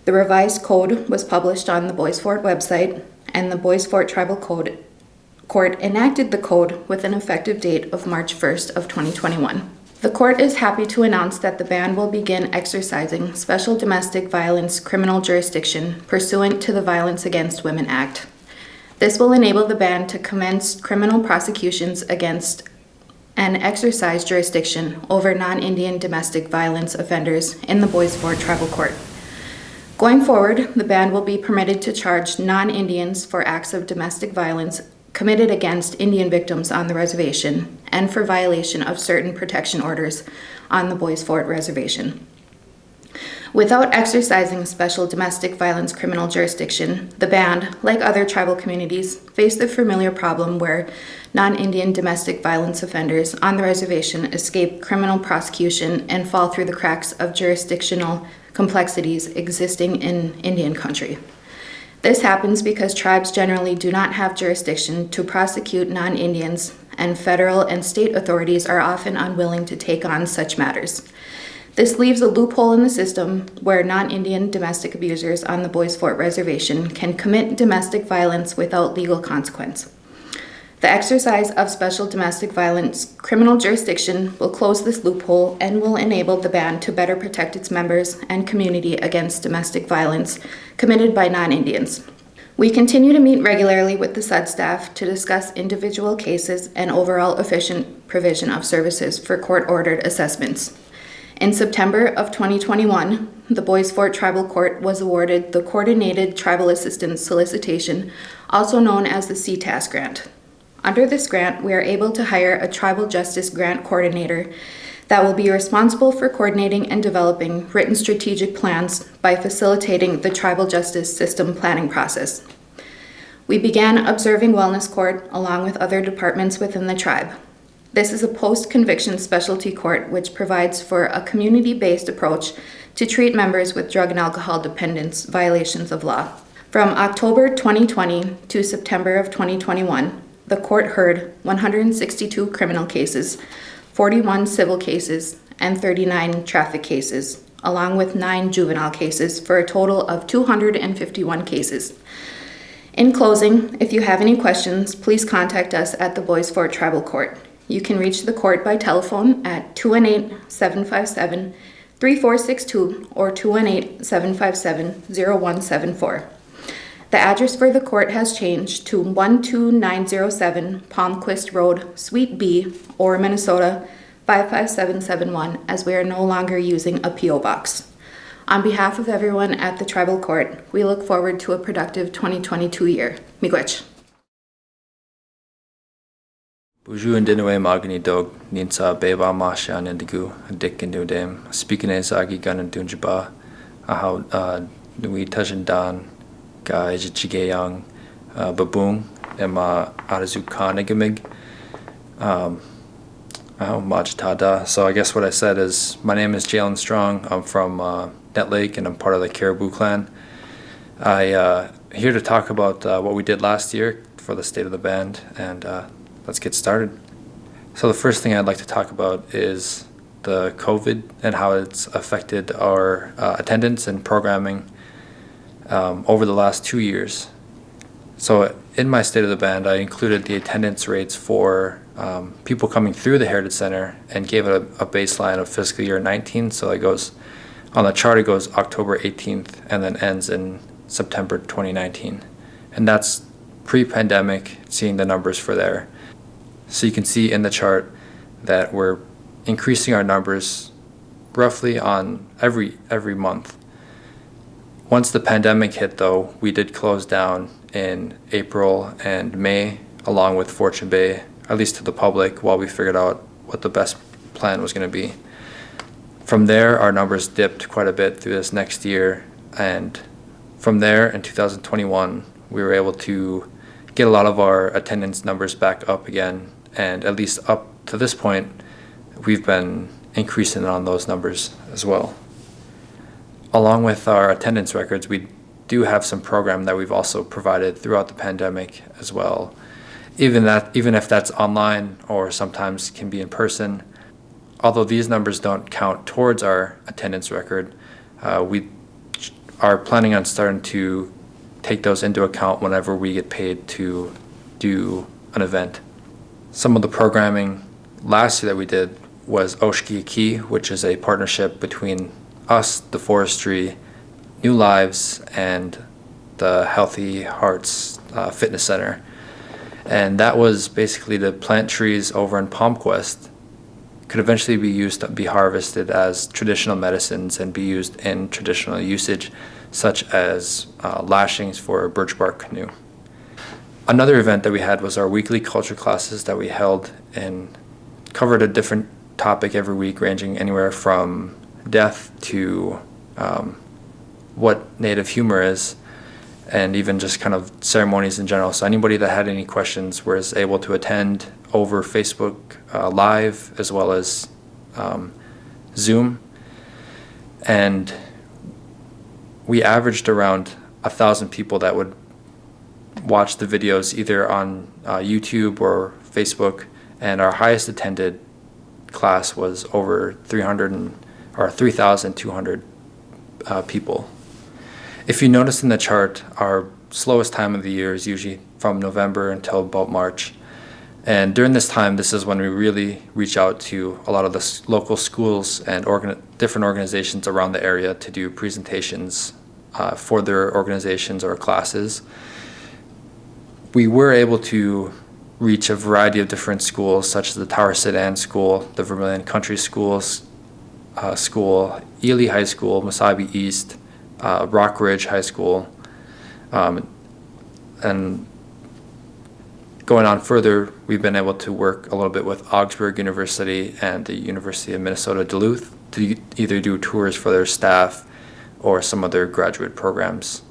The revised code was published on the Bois Forte website, and the Bois Forte Tribal Court enacted the code with an effective date of March 1st of 2021. The court is happy to announce that the band will begin exercising special domestic violence criminal jurisdiction pursuant to the Violence Against Women Act. This will enable the band to commence criminal prosecutions against and exercise jurisdiction over non-Indian domestic violence offenders in the Bois Forte Tribal Court. Going forward, the band will be permitted to charge non-Indians for acts of domestic violence committed against Indian victims on the reservation and for violation of certain protection orders on the Bois Forte Reservation. Without exercising special domestic violence criminal jurisdiction, the band, like other tribal communities, face the familiar problem where non-Indian domestic violence offenders on the reservation escape criminal prosecution and fall through the cracks of jurisdictional complexities existing in Indian country. This happens because tribes generally do not have jurisdiction to prosecute non-Indians, and federal and state authorities are often unwilling to take on such matters. This leaves a loophole in the system where non-Indian domestic abusers on the Bois Forte Reservation can commit domestic violence without legal consequence. The exercise of special domestic violence criminal jurisdiction will close this loophole and will enable the band to better protect its members and community against domestic violence committed by non-Indians. We continue to meet regularly with the SUD staff to discuss individual cases and overall efficient provision of services for court-ordered assessments. In September of 2021, the Bois Forte Tribal Court was awarded the Coordinated Tribal Assistance Solicitation, also known as the CTAS grant. Under this grant, we are able to hire a Tribal Justice Grant Coordinator that will be responsible for coordinating and developing written strategic plans by facilitating the Tribal Justice System planning process. We began observing wellness court along with other departments within the tribe. This is a post-conviction specialty court which provides for a community-based approach to treat members with drug and alcohol dependence violations of law. From October 2020 to September of 2021, the court heard 162 criminal cases, 41 civil cases, and 39 traffic cases, along with 9 juvenile cases for a total of 251 cases. In closing, if you have any questions, please contact us at the Bois Forte Tribal Court. You can reach the court by telephone at 218-757-3462 or 218-757-0174. The address for the court has changed to 12907 Palmquist Road, Suite B, Orr, Minnesota 55771, as we are no longer using a P.O. box. On behalf of everyone at the Tribal Court, we look forward to a productive 2022 year. Miigwech. Buju and Dinaway Magani Dog, Ninsa Beba Masha and Indigu, Dick and Nudam, speaking as Agi Gun and Dunjaba, Ahau Nui Tajandan, Guy Jigayang, Baboon, Emma Arazu Kanigamig, Majitada. So I guess what I said is, my name is Jalen Strong. I'm from Net Lake and I'm part of the Caribou clan. Here to talk about what we did last year for the state of the band, and let's get started. So the first thing I'd like to talk about is the COVID and how it's affected our attendance and programming over the last 2 years. So in my state of the band, I included the attendance rates for people coming through the Heritage Center and gave it a baseline of fiscal year 19. So it goes, on the chart it goes October 18th and then ends in September 2019. And that's pre-pandemic, seeing the numbers for there. So you can see in the chart that we're increasing our numbers roughly on every month. Once the pandemic hit, though, we did close down in April and May, along with Fortune Bay, at least to the public, while we figured out what the best plan was going to be. From there, our numbers dipped quite a bit through this next year, and from there in 2021, we were able to get a lot of our attendance numbers back up again, and at least up to this point, we've been increasing on those numbers as well. Along with our attendance records, we do have some program that we've also provided throughout the pandemic as well. Even if that's online or sometimes can be in person. Although these numbers don't count towards our attendance record, we are planning on starting to take those into account whenever we get paid to do an event. Some of the programming last year that we did was Oshki, which is a partnership between us, the forestry, New Lives, and the Healthy Hearts Fitness Center. And that was basically to plant trees over in Palmquest, could eventually be used to be harvested as traditional medicines and be used in traditional usage, such as lashings for a birch bark canoe. Another event that we had was our weekly culture classes that we held and covered a different topic every week, ranging anywhere from death to what Native humor is, and even just kind of ceremonies in general. So anybody that had any questions was able to attend over Facebook Live as well as Zoom. And we averaged around 1,000 people that would watch the videos either on YouTube or Facebook, and our highest attended class was over 3,200 people. If you notice in the chart, our slowest time of the year is usually from November until about March. And during this time, this is when we really reach out to a lot of the local schools and different organizations around the area to do presentations for their organizations or classes. We were able to reach a variety of different schools, such as the Tower Sedan School, the Vermilion Country Schools School, Ely High School, Masabi East, Rock Ridge High School, and going on further, we've been able to work a little bit with Augsburg University and the University of Minnesota Duluth to either do tours for their staff or some of their graduate programs.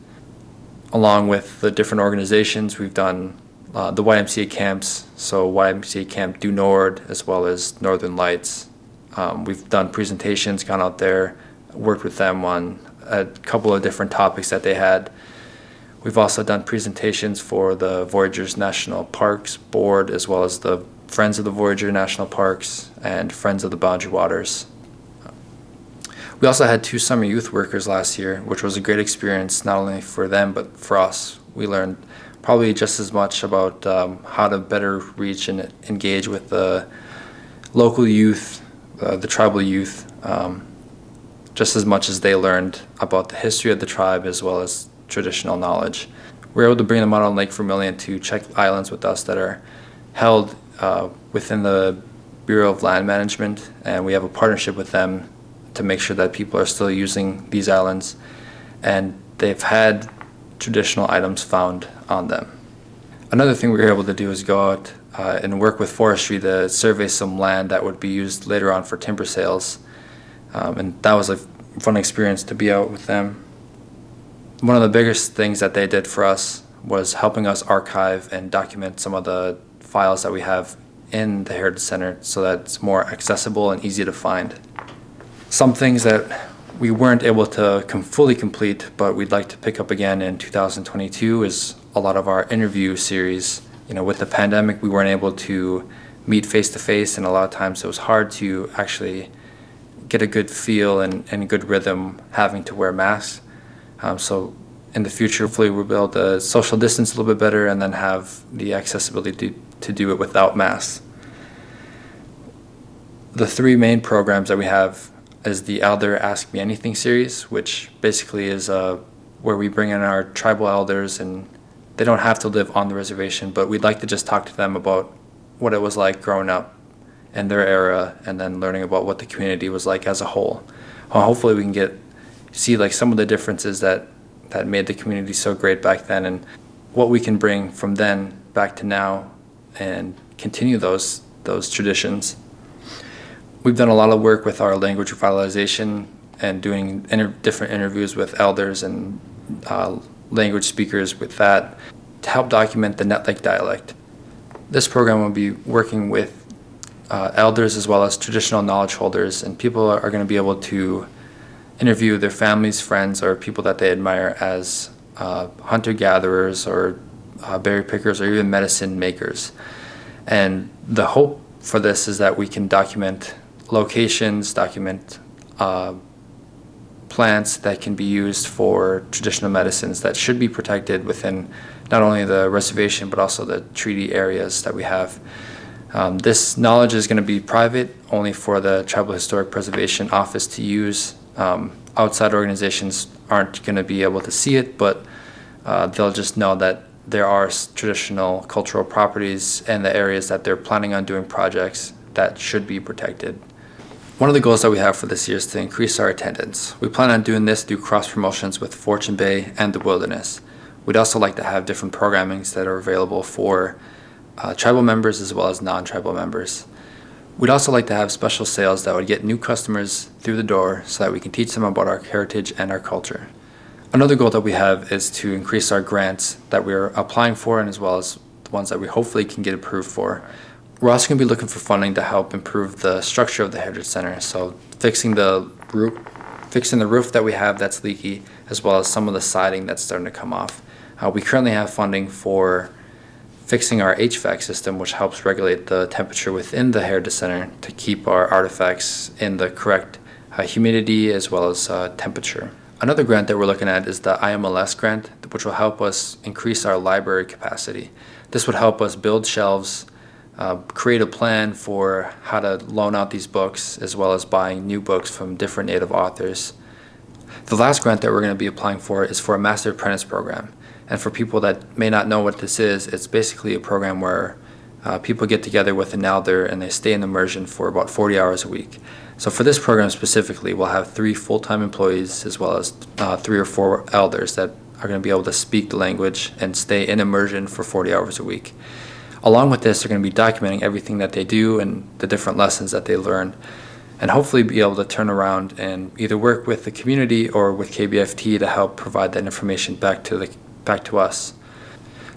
Along with the different organizations, we've done the YMCA camps, so YMCA Camp Du Nord as well as Northern Lights. We've done presentations, gone out there, worked with them on a couple of different topics that they had. We've also done presentations for the Voyageurs National Parks Board, as well as the Friends of the Voyager National Parks and Friends of the Boundary Waters. We also had 2 summer youth workers last year, which was a great experience, not only for them, but for us. We learned probably just as much about how to better reach and engage with the local youth, the tribal youth, just as much as they learned about the history of the tribe as well as traditional knowledge. We were able to bring them out on Lake Vermilion to check islands with us that are held within the Bureau of Land Management, and we have a partnership with them to make sure that people are still using these islands, and they've had traditional items found on them. Another thing we were able to do is go out and work with forestry to survey some land that would be used later on for timber sales, and that was a fun experience to be out with them. One of the biggest things that they did for us was helping us archive and document some of the files that we have in the Heritage Center so that it's more accessible and easy to find. Some things that we weren't able to fully complete, but we'd like to pick up again in 2022 is a lot of our interview series. You know, with the pandemic, we weren't able to meet face to face, and a lot of times it was hard to actually get a good feel and good rhythm having to wear masks. So in the future, hopefully we'll be able to social distance a little bit better and then have the accessibility to do it without masks. The 3 main programs that we have is the Elder Ask Me Anything series, which basically is where we bring in our tribal elders, and they don't have to live on the reservation, but we'd like to just talk to them about what it was like growing up in their era and then learning about what the community was like as a whole. Hopefully we can see like some of the differences that made the community so great back then, and what we can bring from then back to now and continue those traditions. We've done a lot of work with our language revitalization and doing different interviews with elders and language speakers with that to help document the Nett Lake dialect. This program will be working with elders as well as traditional knowledge holders, and people are going to be able to interview their families, friends, or people that they admire as hunter-gatherers or berry pickers or even medicine makers. And the hope for this is that we can document locations, document plants that can be used for traditional medicines that should be protected within not only the reservation but also the treaty areas that we have. This knowledge is going to be private, only for the Tribal Historic Preservation Office to use. Outside organizations aren't going to be able to see it, but they'll just know that there are traditional cultural properties in the areas that they're planning on doing projects that should be protected. One of the goals that we have for this year is to increase our attendance. We plan on doing this through cross promotions with Fortune Bay and the Wilderness. We'd also like to have different programmings that are available for tribal members as well as non-tribal members. We'd also like to have special sales that would get new customers through the door so that we can teach them about our heritage and our culture. Another goal that we have is to increase our grants that we're applying for, and as well as the ones that we hopefully can get approved for. We're also going to be looking for funding to help improve the structure of the Heritage Center, so fixing the roof that we have that's leaky, as well as some of the siding that's starting to come off. We currently have funding for fixing our HVAC system, which helps regulate the temperature within the Heritage Center to keep our artifacts in the correct humidity as well as temperature. Another grant that we're looking at is the IMLS grant, which will help us increase our library capacity. This would help us build shelves, create a plan for how to loan out these books, as well as buying new books from different Native authors. The last grant that we're going to be applying for is for a Master Apprentice program. And for people that may not know what this is, it's basically a program where people get together with an elder and they stay in immersion for about 40 hours a week. So for this program specifically, we'll have 3 full-time employees as well as 3 or 4 elders that are going to be able to speak the language and stay in immersion for 40 hours a week. Along with this, they're going to be documenting everything that they do and the different lessons that they learn, and hopefully be able to turn around and either work with the community or with KBFT to help provide that information back to us.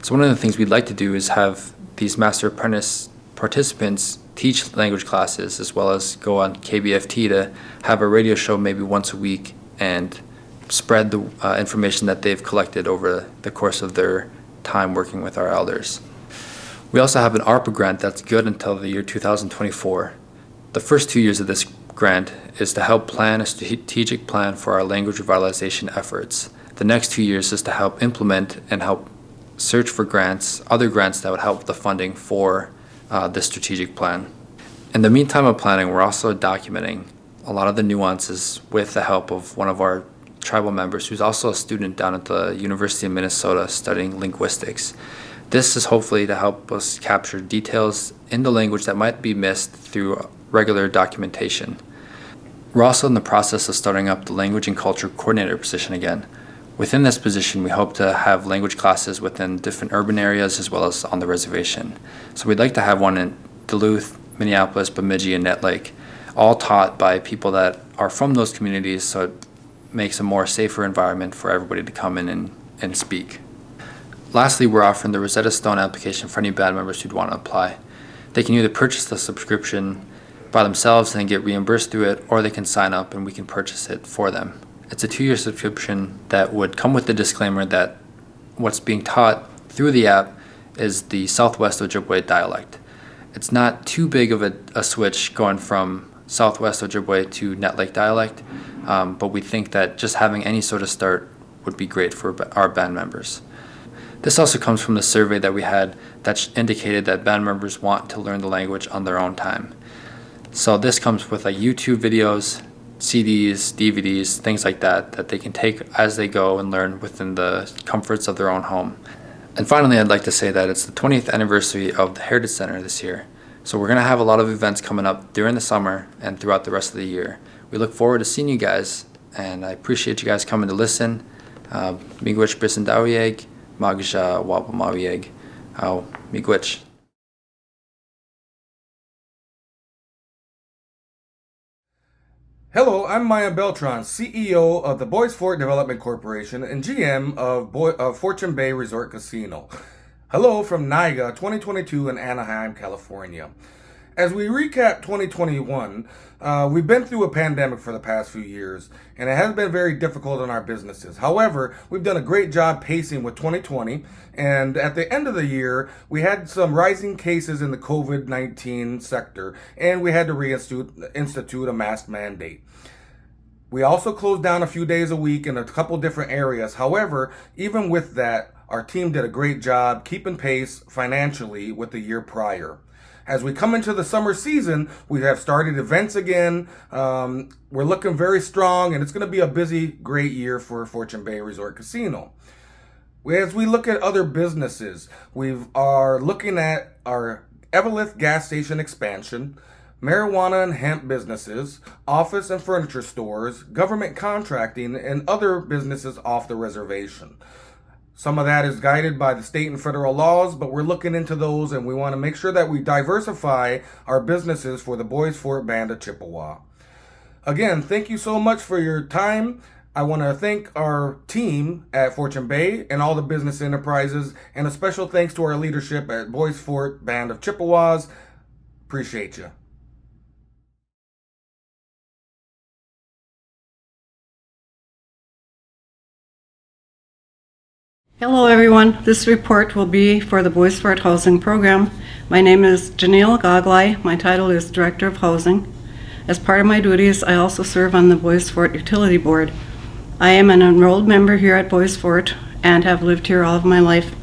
So one of the things we'd like to do is have these Master Apprentice participants teach language classes as well as go on KBFT to have a radio show maybe once a week and spread the information that they've collected over the course of their time working with our elders. We also have an ARPA grant that's good until the year 2024. The first 2 years of this grant is to help plan a strategic plan for our language revitalization efforts. The next 2 years is to help implement and help search for grants, other grants that would help the funding for this strategic plan. In the meantime of planning, we're also documenting a lot of the nuances with the help of one of our tribal members who's also a student down at the University of Minnesota studying linguistics. This is hopefully to help us capture details in the language that might be missed through regular documentation. We're also in the process of starting up the language and culture coordinator position again. Within this position, we hope to have language classes within different urban areas as well as on the reservation. So we'd like to have one in Duluth, Minneapolis, Bemidji, and Nett Lake, all taught by people that are from those communities, so it makes a more safer environment for everybody to come in and speak. Lastly, we're offering the Rosetta Stone application for any band members who'd want to apply. They can either purchase the subscription by themselves and get reimbursed through it, or they can sign up and we can purchase it for them. It's a 2-year subscription that would come with the disclaimer that what's being taught through the app is the Southwest Ojibwe dialect. It's not too big of a switch going from Southwest Ojibwe to Nett Lake dialect, but we think that just having any sort of start would be great for our band members. This also comes from the survey that we had that indicated that band members want to learn the language on their own time. So this comes with like YouTube videos, CDs, DVDs, things like that they can take as they go and learn within the comforts of their own home. And finally, I'd like to say that it's the 20th anniversary of the Heritage Center this year. So we're going to have a lot of events coming up during the summer and throughout the rest of the year. We look forward to seeing you guys, and I appreciate you guys coming to listen. Miigwech Bisandawieg, Magja Wapamawieg, Miigwech. Hello, I'm Maya Beltran, CEO of the Bois Forte Development Corporation and GM of Fortune Bay Resort Casino. Hello from NIGA 2022 in Anaheim, California. As we recap 2021, we've been through a pandemic for the past few years, and it has been very difficult on our businesses. However, we've done a great job pacing with 2020, and at the end of the year, we had some rising cases in the COVID-19 sector, and we had to reinstitute a mask mandate. We also closed down a few days a week in a couple different areas. However, even with that, our team did a great job keeping pace financially with the year prior. As we come into the summer season, we have started events again. We're looking very strong, and it's going to be a busy, great year for Fortune Bay Resort Casino. As we look at other businesses, we are looking at our Evelith gas station expansion, marijuana and hemp businesses, office and furniture stores, government contracting, and other businesses off the reservation. Some of that is guided by the state and federal laws, but we're looking into those, and we want to make sure that we diversify our businesses for the Bois Forte Band of Chippewa. Again, thank you so much for your time. I want to thank our team at Fortune Bay and all the business enterprises, and a special thanks to our leadership at Bois Forte Band of Chippewas. Appreciate you. Hello everyone, this report will be for the Bois Forte Housing Program. My name is Janelle Goglai. My title is Director of Housing. As part of my duties, I also serve on the Bois Forte Utility Board. I am an enrolled member here at Bois Forte and have lived here all of my life.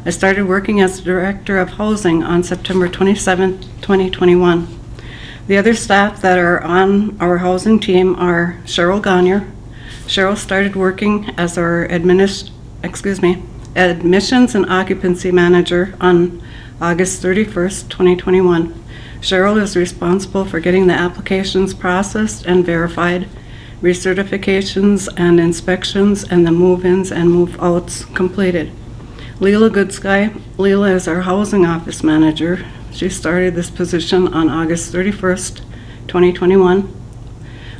I started working as Director of Housing on September 27, 2021. The other staff that are on our housing team are Cheryl Gagnier. Cheryl started working as our admissions and occupancy manager on August 31st, 2021. Cheryl is responsible for getting the applications processed and verified, recertifications and inspections, and the move-ins and move-outs completed. Leela Goodsky. Leela is our housing office manager. She started this position on August 31st, 2021.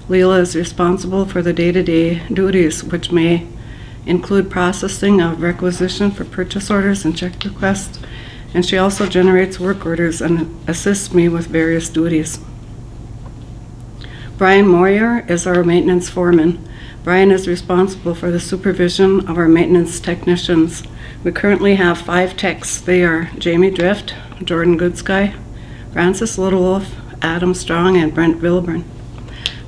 Leela is responsible for the day-to-day duties, which may include processing of requisition for purchase orders and check requests, and she also generates work orders and assists me with various duties. Brian Moyer is our maintenance foreman. Brian is responsible for the supervision of our maintenance technicians. We currently have 5 techs. They are Jamie Drift, Jordan Goodsky, Francis Littlewolf, Adam Strong, and Brent Wilburn.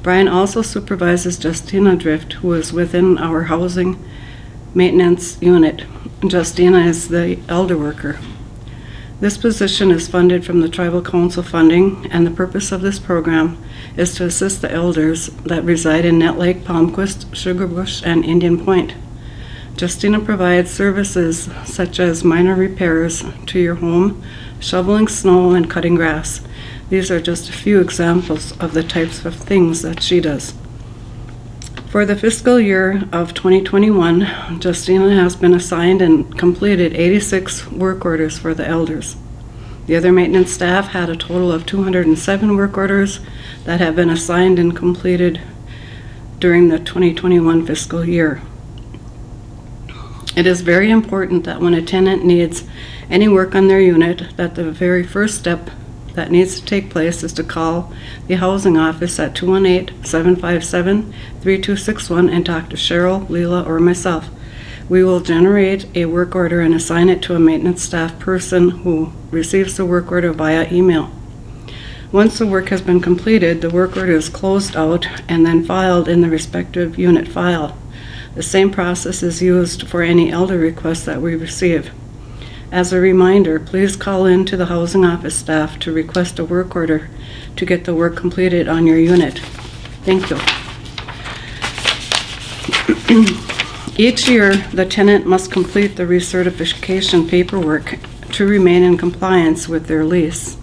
Brian also supervises Justina Drift, who is within our housing maintenance unit. Justina is the elder worker. This position is funded from the Tribal Council funding, and the purpose of this program is to assist the elders that reside in Net Lake, Palmquist, Sugarbush, and Indian Point. Justina provides services such as minor repairs to your home, shoveling snow, and cutting grass. These are just a few examples of the types of things that she does. For the fiscal year of 2021, Justina has been assigned and completed 86 work orders for the elders. The other maintenance staff had a total of 207 work orders that have been assigned and completed during the 2021 fiscal year. It is very important that when a tenant needs any work on their unit, that the very first step that needs to take place is to call the housing office at 218-757-3261 and talk to Cheryl, Leela, or myself. We will generate a work order and assign it to a maintenance staff person who receives the work order via email. Once the work has been completed, the work order is closed out and then filed in the respective unit file. The same process is used for any elder requests that we receive. As a reminder, please call in to the housing office staff to request a work order to get the work completed on your unit. Thank you. Each year, the tenant must complete the recertification paperwork to remain in compliance with their lease.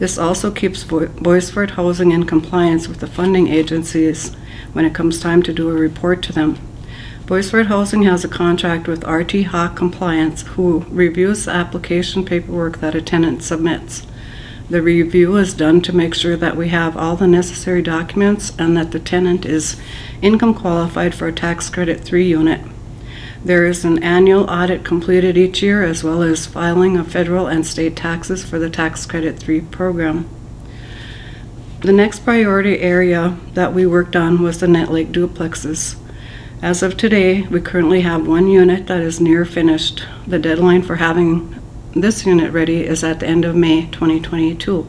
This also keeps Boisfort Housing in compliance with the funding agencies when it comes time to do a report to them. Boisfort Housing has a contract with RT Hawk Compliance, who reviews the application paperwork that a tenant submits. The review is done to make sure that we have all the necessary documents and that the tenant is income qualified for a tax credit 3 unit. There is an annual audit completed each year, as well as filing of federal and state taxes for the tax credit 3 program. The next priority area that we worked on was the Net Lake duplexes. As of today, we currently have 1 unit that is near finished. The deadline for having this unit ready is at the end of May 2022.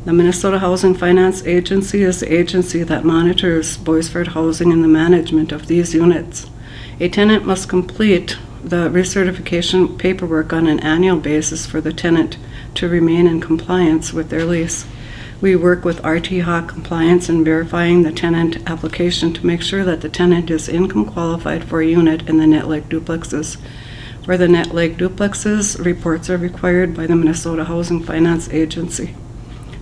The Minnesota Housing Finance Agency is the agency that monitors Boisfort Housing and the management of these units. A tenant must complete the recertification paperwork on an annual basis for the tenant to remain in compliance with their lease. We work with RT Hawk Compliance in verifying the tenant application to make sure that the tenant is income qualified for a unit in the Net Lake duplexes. For the Net Lake duplexes, reports are required by the Minnesota Housing Finance Agency.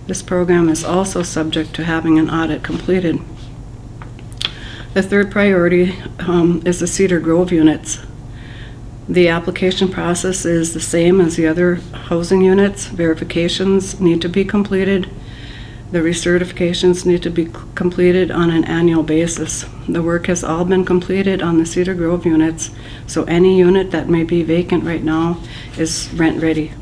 This program is also subject to having an audit completed. The third priority is the Cedar Grove units. The application process is the same as the other housing units. Verifications need to be completed. The recertifications need to be completed on an annual basis. The work has all been completed on the Cedar Grove units, so any unit that may be vacant right now is rent ready.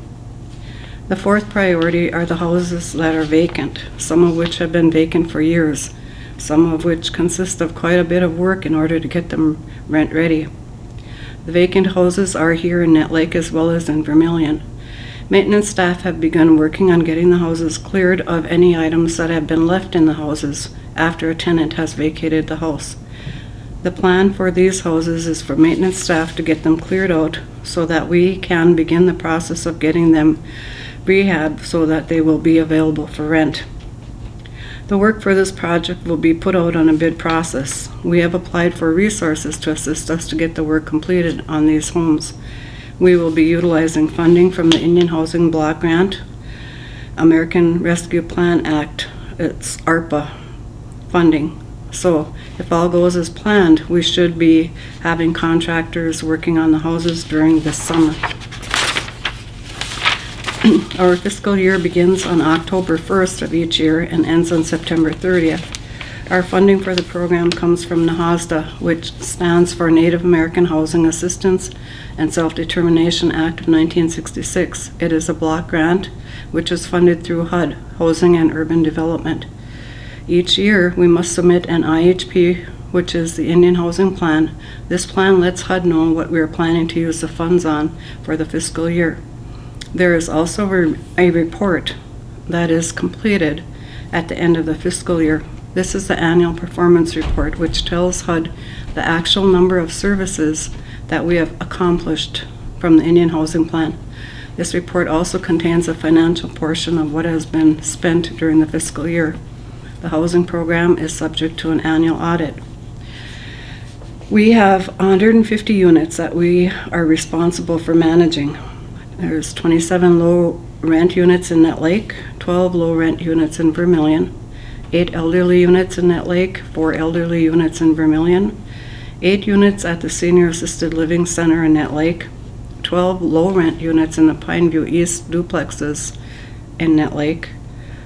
The fourth priority are the houses that are vacant, some of which have been vacant for years, some of which consist of quite a bit of work in order to get them rent ready. The vacant houses are here in Net Lake as well as in Vermilion. Maintenance staff have begun working on getting the houses cleared of any items that have been left in the houses after a tenant has vacated the house. The plan for these houses is for maintenance staff to get them cleared out so that we can begin the process of getting them rehab so that they will be available for rent. The work for this project will be put out on a bid process. We have applied for resources to assist us to get the work completed on these homes. We will be utilizing funding from the Indian Housing Block Grant, American Rescue Plan Act, it's ARPA funding. So if all goes as planned, we should be having contractors working on the houses during this summer. Our fiscal year begins on October 1st of each year and ends on September 30th. Our funding for the program comes from NAHASDA, which stands for Native American Housing Assistance and Self-Determination Act of 1966. It is a block grant which is funded through HUD, Housing and Urban Development. Each year, we must submit an IHP, which is the Indian Housing Plan. This plan lets HUD know what we are planning to use the funds on for the fiscal year. There is also a report that is completed at the end of the fiscal year. This is the annual performance report, which tells HUD the actual number of services that we have accomplished from the Indian Housing Plan. This report also contains a financial portion of what has been spent during the fiscal year. The housing program is subject to an annual audit. We have 150 units that we are responsible for managing. There's 27 low rent units in Nett Lake, 12 low rent units in Vermilion, 8 elderly units in Nett Lake, 4 elderly units in Vermilion, 8 units at the Senior Assisted Living Center in Nett Lake, 12 low rent units in the Pineview East duplexes in Nett Lake,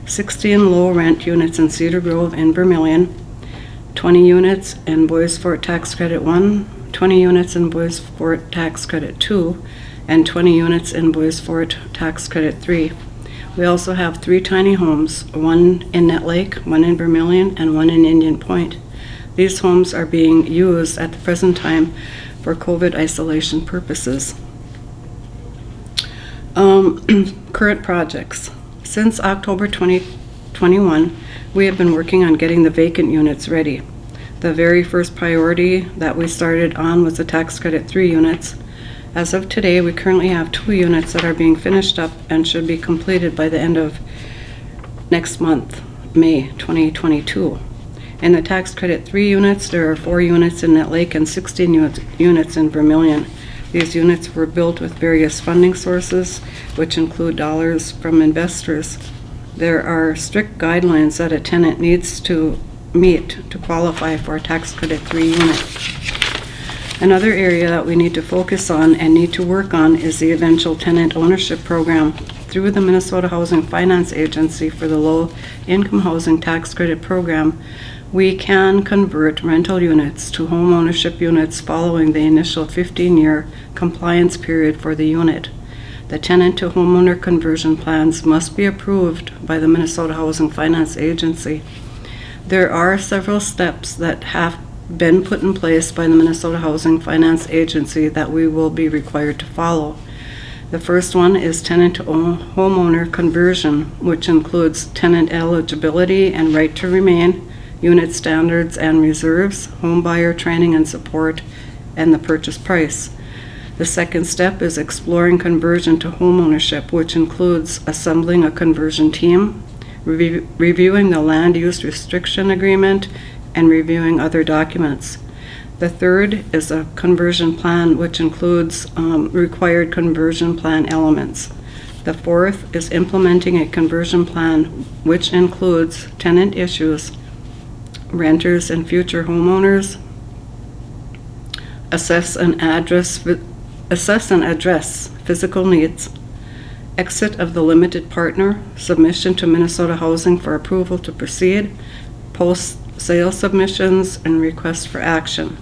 16 low rent units in Cedar Grove in Vermilion, 20 units in Bois Forte Tax Credit 1, 20 units in Bois Forte Tax Credit 2, and 20 units in Bois Forte Tax Credit 3. We also have 3 tiny homes, one in Nett Lake, one in Vermilion, and one in Indian Point. These homes are being used at the present time for COVID isolation purposes. Current projects. Since October 2021, we have been working on getting the vacant units ready. The very first priority that we started on was the Tax Credit 3 units. As of today, we currently have 2 units that are being finished up and should be completed by the end of next month, May 2022. In the Tax Credit 3 units, there are 4 units in Nett Lake and 16 units in Vermilion. These units were built with various funding sources, which include dollars from investors. There are strict guidelines that a tenant needs to meet to qualify for a Tax Credit 3 unit. Another area that we need to focus on and need to work on is the eventual tenant ownership program. Through the Minnesota Housing Finance Agency for the Low Income Housing Tax Credit Program, we can convert rental units to home ownership units following the initial 15-year compliance period for the unit. The tenant to homeowner conversion plans must be approved by the Minnesota Housing Finance Agency. There are several steps that have been put in place by the Minnesota Housing Finance Agency that we will be required to follow. The first one is tenant to homeowner conversion, which includes tenant eligibility and right to remain, unit standards and reserves, home buyer training and support, and the purchase price. The second step is exploring conversion to homeownership, which includes assembling a conversion team, reviewing the land use restriction agreement, and reviewing other documents. The third is a conversion plan, which includes required conversion plan elements. The fourth is implementing a conversion plan, which includes tenant issues, renters and future homeowners, assess and address physical needs, exit of the limited partner, submission to Minnesota Housing for approval to proceed, post-sale submissions, and requests for action.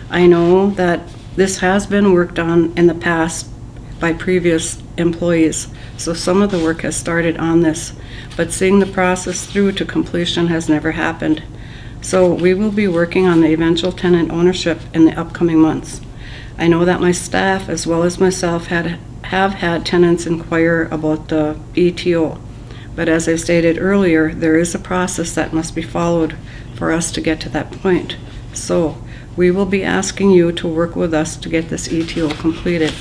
I know that this has been worked on in the past by previous employees, so some of the work has started on this, but seeing the process through to completion has never happened. So we will be working on the eventual tenant ownership in the upcoming months. I know that my staff, as well as myself, have had tenants inquire about the ETO, but as I stated earlier, there is a process that must be followed for us to get to that point. So we will be asking you to work with us to get this ETO completed.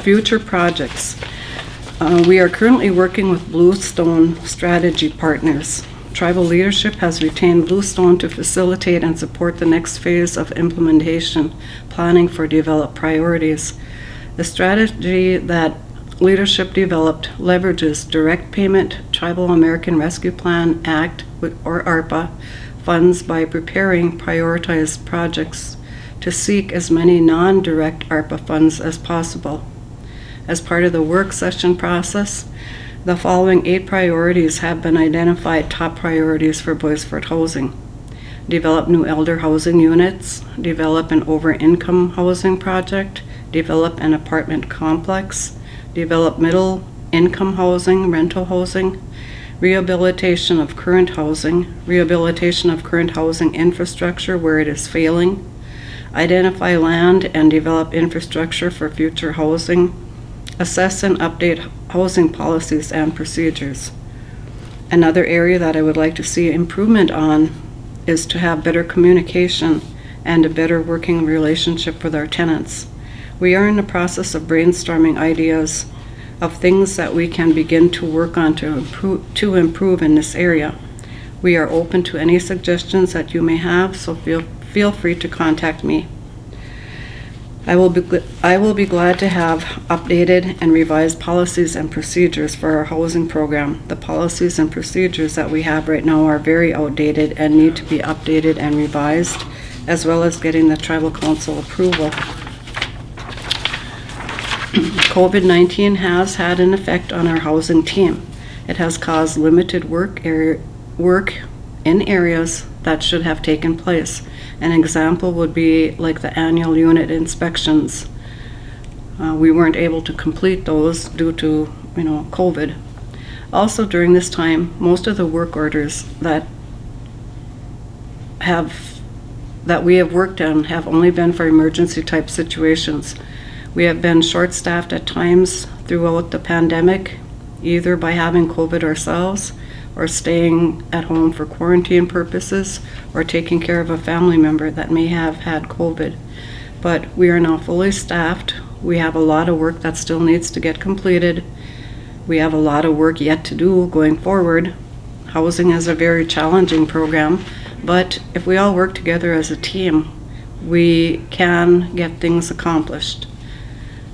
Future projects. We are currently working with Bluestone Strategy Partners. Tribal leadership has retained Bluestone to facilitate and support the next phase of implementation, planning for developed priorities. The strategy that leadership developed leverages Direct Payment Tribal American Rescue Plan Act, or ARPA, funds by preparing prioritized projects to seek as many non-direct ARPA funds as possible. As part of the work session process, the following 8 priorities have been identified top priorities for Bois Forte housing. Develop new elder housing units, develop an over-income housing project, develop an apartment complex, develop middle-income housing, rental housing, rehabilitation of current housing infrastructure where it is failing, identify land and develop infrastructure for future housing, assess and update housing policies and procedures. Another area that I would like to see improvement on is to have better communication and a better working relationship with our tenants. We are in the process of brainstorming ideas of things that we can begin to work on to improve in this area. We are open to any suggestions that you may have, so feel free to contact me. I will be glad to have updated and revised policies and procedures for our housing program. The policies and procedures that we have right now are very outdated and need to be updated and revised, as well as getting the tribal council approval. COVID-19 has had an effect on our housing team. It has caused limited work in areas that should have taken place. An example would be like the annual unit inspections. We weren't able to complete those due to, COVID. Also during this time, most of the work orders that we have worked on have only been for emergency type situations. We have been short-staffed at times throughout the pandemic, either by having COVID ourselves or staying at home for quarantine purposes or taking care of a family member that may have had COVID. But we are now fully staffed. We have a lot of work that still needs to get completed. We have a lot of work yet to do going forward. Housing is a very challenging program, but if we all work together as a team, we can get things accomplished.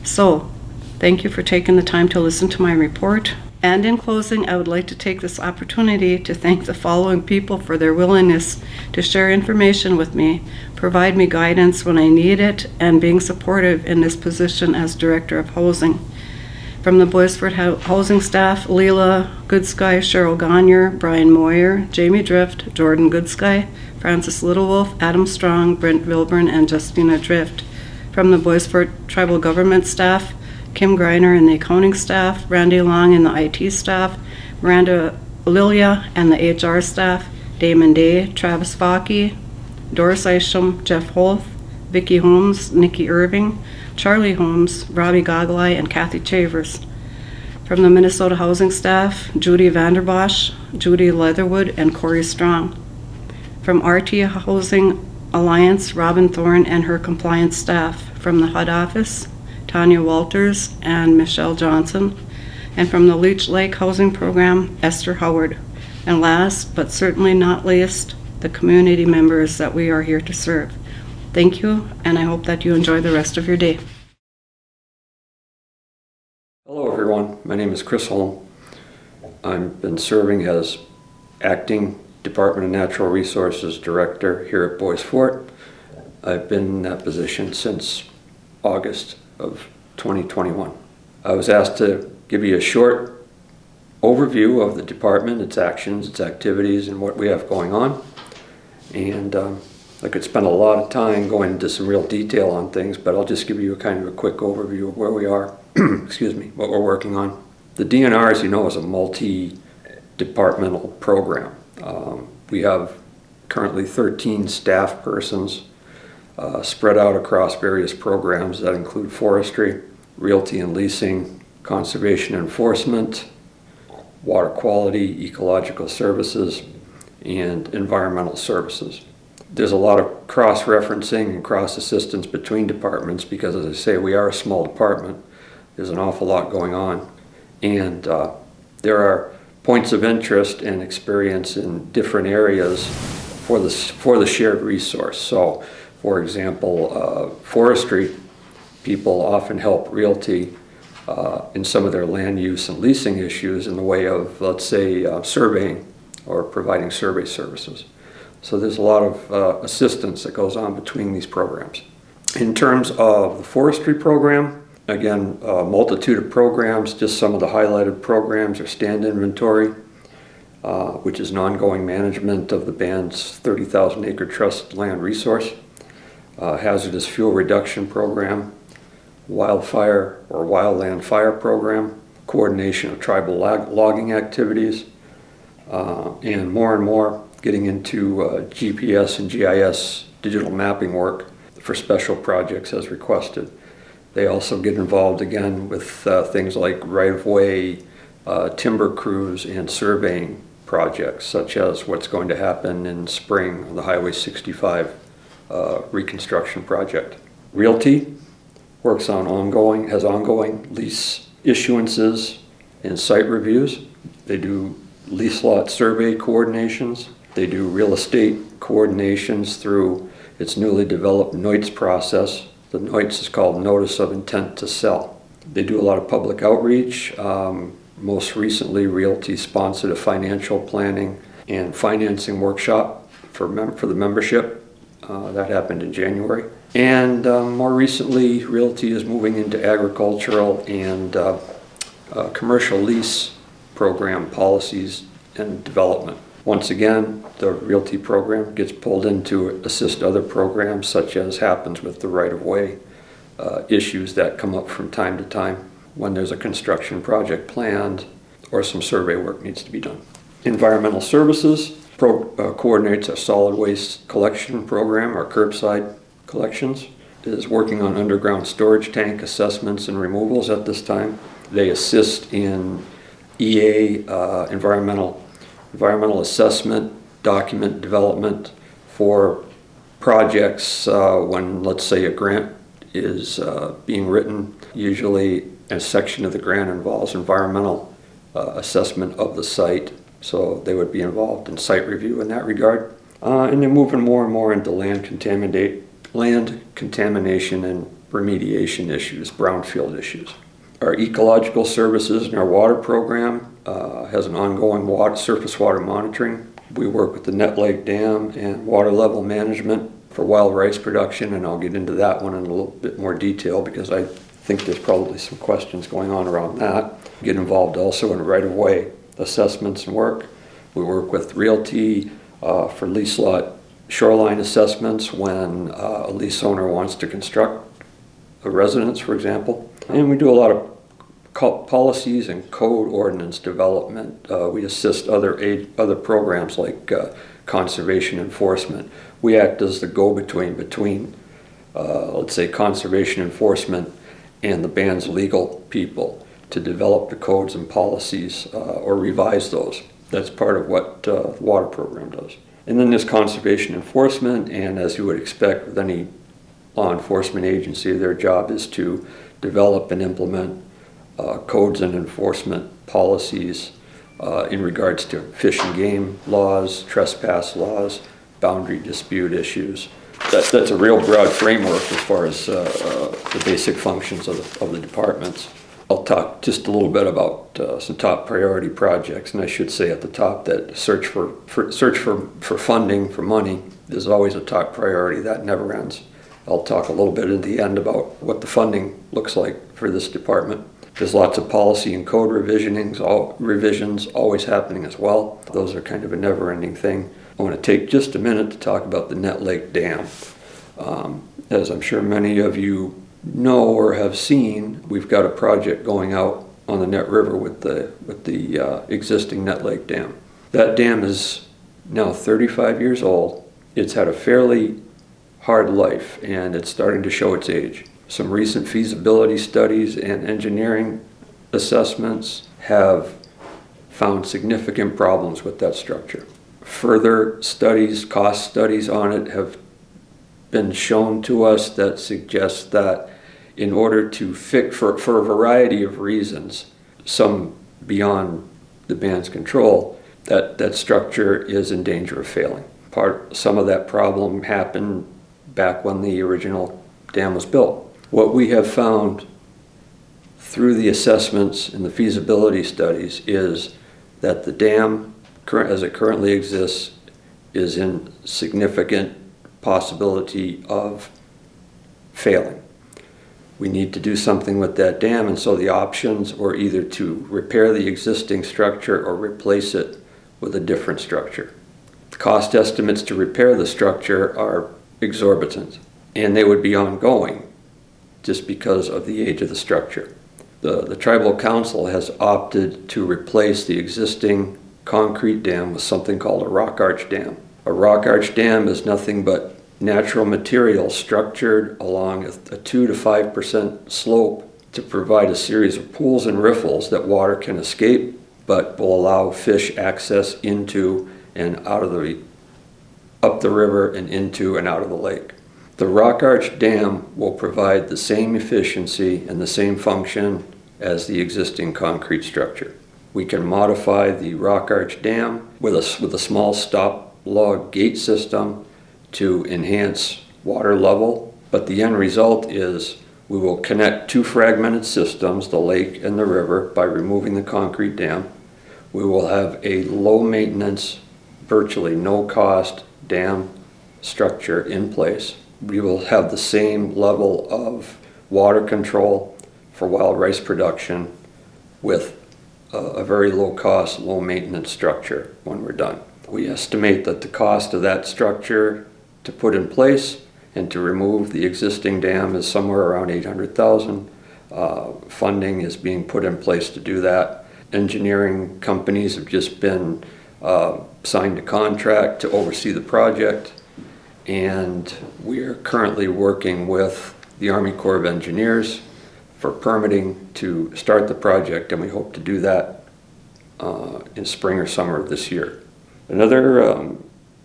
So, thank you for taking the time to listen to my report. And in closing, I would like to take this opportunity to thank the following people for their willingness to share information with me, provide me guidance when I need it, and being supportive in this position as Director of Housing. From the Bois Forte housing staff, Leela Goodsky, Cheryl Gagner, Brian Moyer, Jamie Drift, Jordan Goodsky, Francis Littlewolf, Adam Strong, Brent Vilburn, and Justina Drift. From the Bois Forte tribal government staff, Kim Greiner and the accounting staff, Randy Long and the IT staff, Miranda Lilia and the HR staff, Damon Day, Travis Fockey, Doris Isham, Jeff Holth, Vicki Holmes, Nikki Irving, Charlie Holmes, Robbie Goglai, and Kathy Chavers. From the Minnesota housing staff, Judy Vanderbosch, Judy Leatherwood, and Corey Strong. From RT Housing Alliance, Robin Thorne and her compliance staff. From the HUD office, Tanya Walters and Michelle Johnson, and from the Leech Lake Housing Program, Esther Howard. And last, but certainly not least, the community members that we are here to serve. Thank you, and I hope that you enjoy the rest of your day. Hello everyone, my name is Chris Holm. I've been serving as Acting Department of Natural Resources Director here at Bois Forte. I've been in that position since August of 2021. I was asked to give you a short overview of the department, its actions, its activities, and what we have going on. And I could spend a lot of time going into some real detail on things, but I'll just give you a kind of a quick overview of where we are, excuse me, what we're working on. The DNR, as you know, is a multi-departmental program. We have currently 13 staff persons spread out across various programs that include forestry, realty and leasing, conservation enforcement, water quality, ecological services, and environmental services. There's a lot of cross-referencing and cross-assistance between departments because, as I say, we are a small department. There's an awful lot going on, and there are points of interest and experience in different areas for the shared resource. So, for example, forestry people often help realty in some of their land use and leasing issues in the way of, let's say, surveying or providing survey services. So there's a lot of assistance that goes on between these programs. In terms of the forestry program, Again, a multitude of programs. Just some of the highlighted programs are stand inventory, which is an ongoing management of the band's 30,000 acre trust land resource, hazardous fuel reduction program, wildfire or wildland fire program, coordination of tribal logging activities, and more getting into GPS and GIS digital mapping work for special projects as requested. They also get involved again with things like right-of-way, timber crews, and surveying projects, such as what's going to happen in spring on the Highway 65 reconstruction project. Realty works on has ongoing lease issuances and site reviews. They do lease lot survey coordinations. They do real estate coordinations through its newly developed NOITS process. The NOITS is called Notice of Intent to Sell. They do a lot of public outreach. Most recently, Realty sponsored a financial planning and financing workshop for the membership. That happened in January. And more recently, Realty is moving into agricultural and commercial lease program policies and development. Once again, the Realty program gets pulled in to assist other programs, such as happens with the right-of-way issues that come up from time to time when there's a construction project planned or some survey work needs to be done. Environmental Services coordinates a solid waste collection program, our curbside collections. It is working on underground storage tank assessments and removals at this time. They assist in EA, environmental assessment, document development for projects when, let's say, a grant is being written. Usually a section of the grant involves environmental assessment of the site, so they would be involved in site review in that regard. And they're moving more and more into land contamination and remediation issues, brownfield issues. Our ecological services and our water program has an ongoing surface water monitoring. We work with the Net Lake Dam and water level management for wild rice production, and I'll get into that one in a little bit more detail because I think there's probably some questions going on around that. We get involved also in right-of-way assessments and work. We work with Realty for lease lot shoreline assessments when a lease owner wants to construct a residence, for example. And we do a lot of policies and code ordinance development. We assist other programs like conservation enforcement. We act as the go-between between, let's say, conservation enforcement and the band's legal people to develop the codes and policies or revise those. That's part of what the water program does. And then there's conservation enforcement, and as you would expect with any law enforcement agency, their job is to develop and implement codes and enforcement policies in regards to fish and game laws, trespass laws, boundary dispute issues. That's a real broad framework as far as the basic functions of the departments. I'll talk just a little bit about some top priority projects, and I should say at the top that search for funding, for money, is always a top priority. That never ends. I'll talk a little bit at the end about what the funding looks like for this department. There's lots of policy and code revisions always happening as well. Those are kind of a never-ending thing. I want to take just a minute to talk about the Net Lake Dam. As I'm sure many of you know or have seen, we've got a project going out on the Net River with the existing Net Lake Dam. That dam is now 35 years old. It's had a fairly hard life, and it's starting to show its age. Some recent feasibility studies and engineering assessments have found significant problems with that structure. Further studies, cost studies on it have been shown to us that suggest that in order to fix, for a variety of reasons, some beyond the band's control, that structure is in danger of failing. Some of that problem happened back when the original dam was built. What we have found through the assessments and the feasibility studies is that the dam, as it currently exists, is in significant possibility of failing. We need to do something with that dam, and so the options were either to repair the existing structure or replace it with a different structure. The cost estimates to repair the structure are exorbitant, and they would be ongoing just because of the age of the structure. The Tribal Council has opted to replace the existing concrete dam with something called a rock arch dam. A rock arch dam is nothing but natural material structured along a 2 to 5% slope to provide a series of pools and riffles that water can escape, but will allow fish access into and out of up the river and into and out of the lake. The rock arch dam will provide the same efficiency and the same function as the existing concrete structure. We can modify the rock arch dam with a small stop log gate system to enhance water level, but the end result is we will connect two fragmented systems, the lake and the river, by removing the concrete dam. We will have a low maintenance, virtually no cost dam structure in place. We will have the same level of water control for wild rice production with a very low cost, low maintenance structure when we're done. We estimate that the cost of that structure to put in place and to remove the existing dam is somewhere around $800,000. Funding is being put in place to do that. Engineering companies have just been signed a contract to oversee the project, and we are currently working with the Army Corps of Engineers for permitting to start the project, and we hope to do that in spring or summer of this year. Another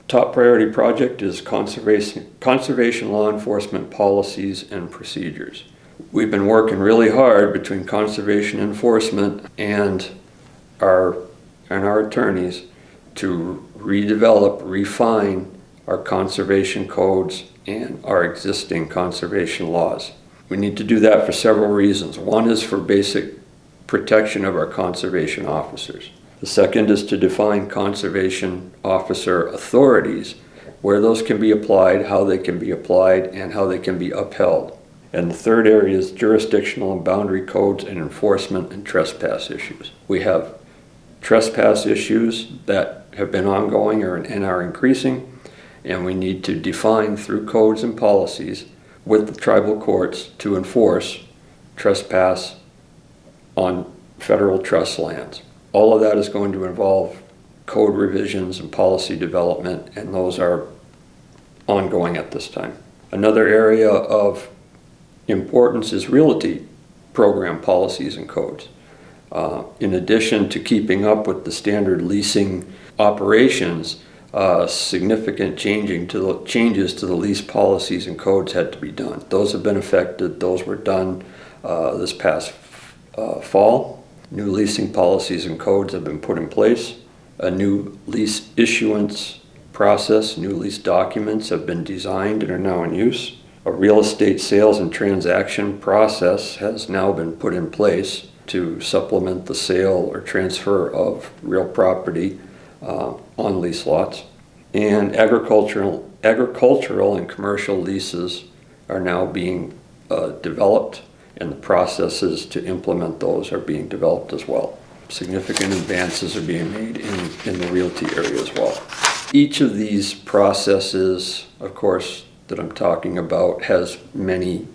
top priority project is conservation law enforcement policies and procedures. We've been working really hard between conservation enforcement and our attorneys to redevelop, refine our conservation codes and our existing conservation laws. We need to do that for several reasons. One is for basic protection of our conservation officers. The second is to define conservation officer authorities, where those can be applied, how they can be applied, and how they can be upheld. And the third area is jurisdictional and boundary codes and enforcement and trespass issues. We have trespass issues that have been ongoing and are increasing, and we need to define through codes and policies with the tribal courts to enforce trespass on federal trust lands. All of that is going to involve code revisions and policy development, and those are ongoing at this time. Another area of importance is realty program policies and codes. In addition to keeping up with the standard leasing operations, significant changes to the lease policies and codes had to be done. Those have been affected. Those were done this past fall. New leasing policies and codes have been put in place. A new lease issuance process, new lease documents have been designed and are now in use. A real estate sales and transaction process has now been put in place to supplement the sale or transfer of real property on lease lots. And agricultural and commercial leases are now being developed, and the processes to implement those are being developed as well. Significant advances are being made in the realty area as well. Each of these processes, of course, that I'm talking about has many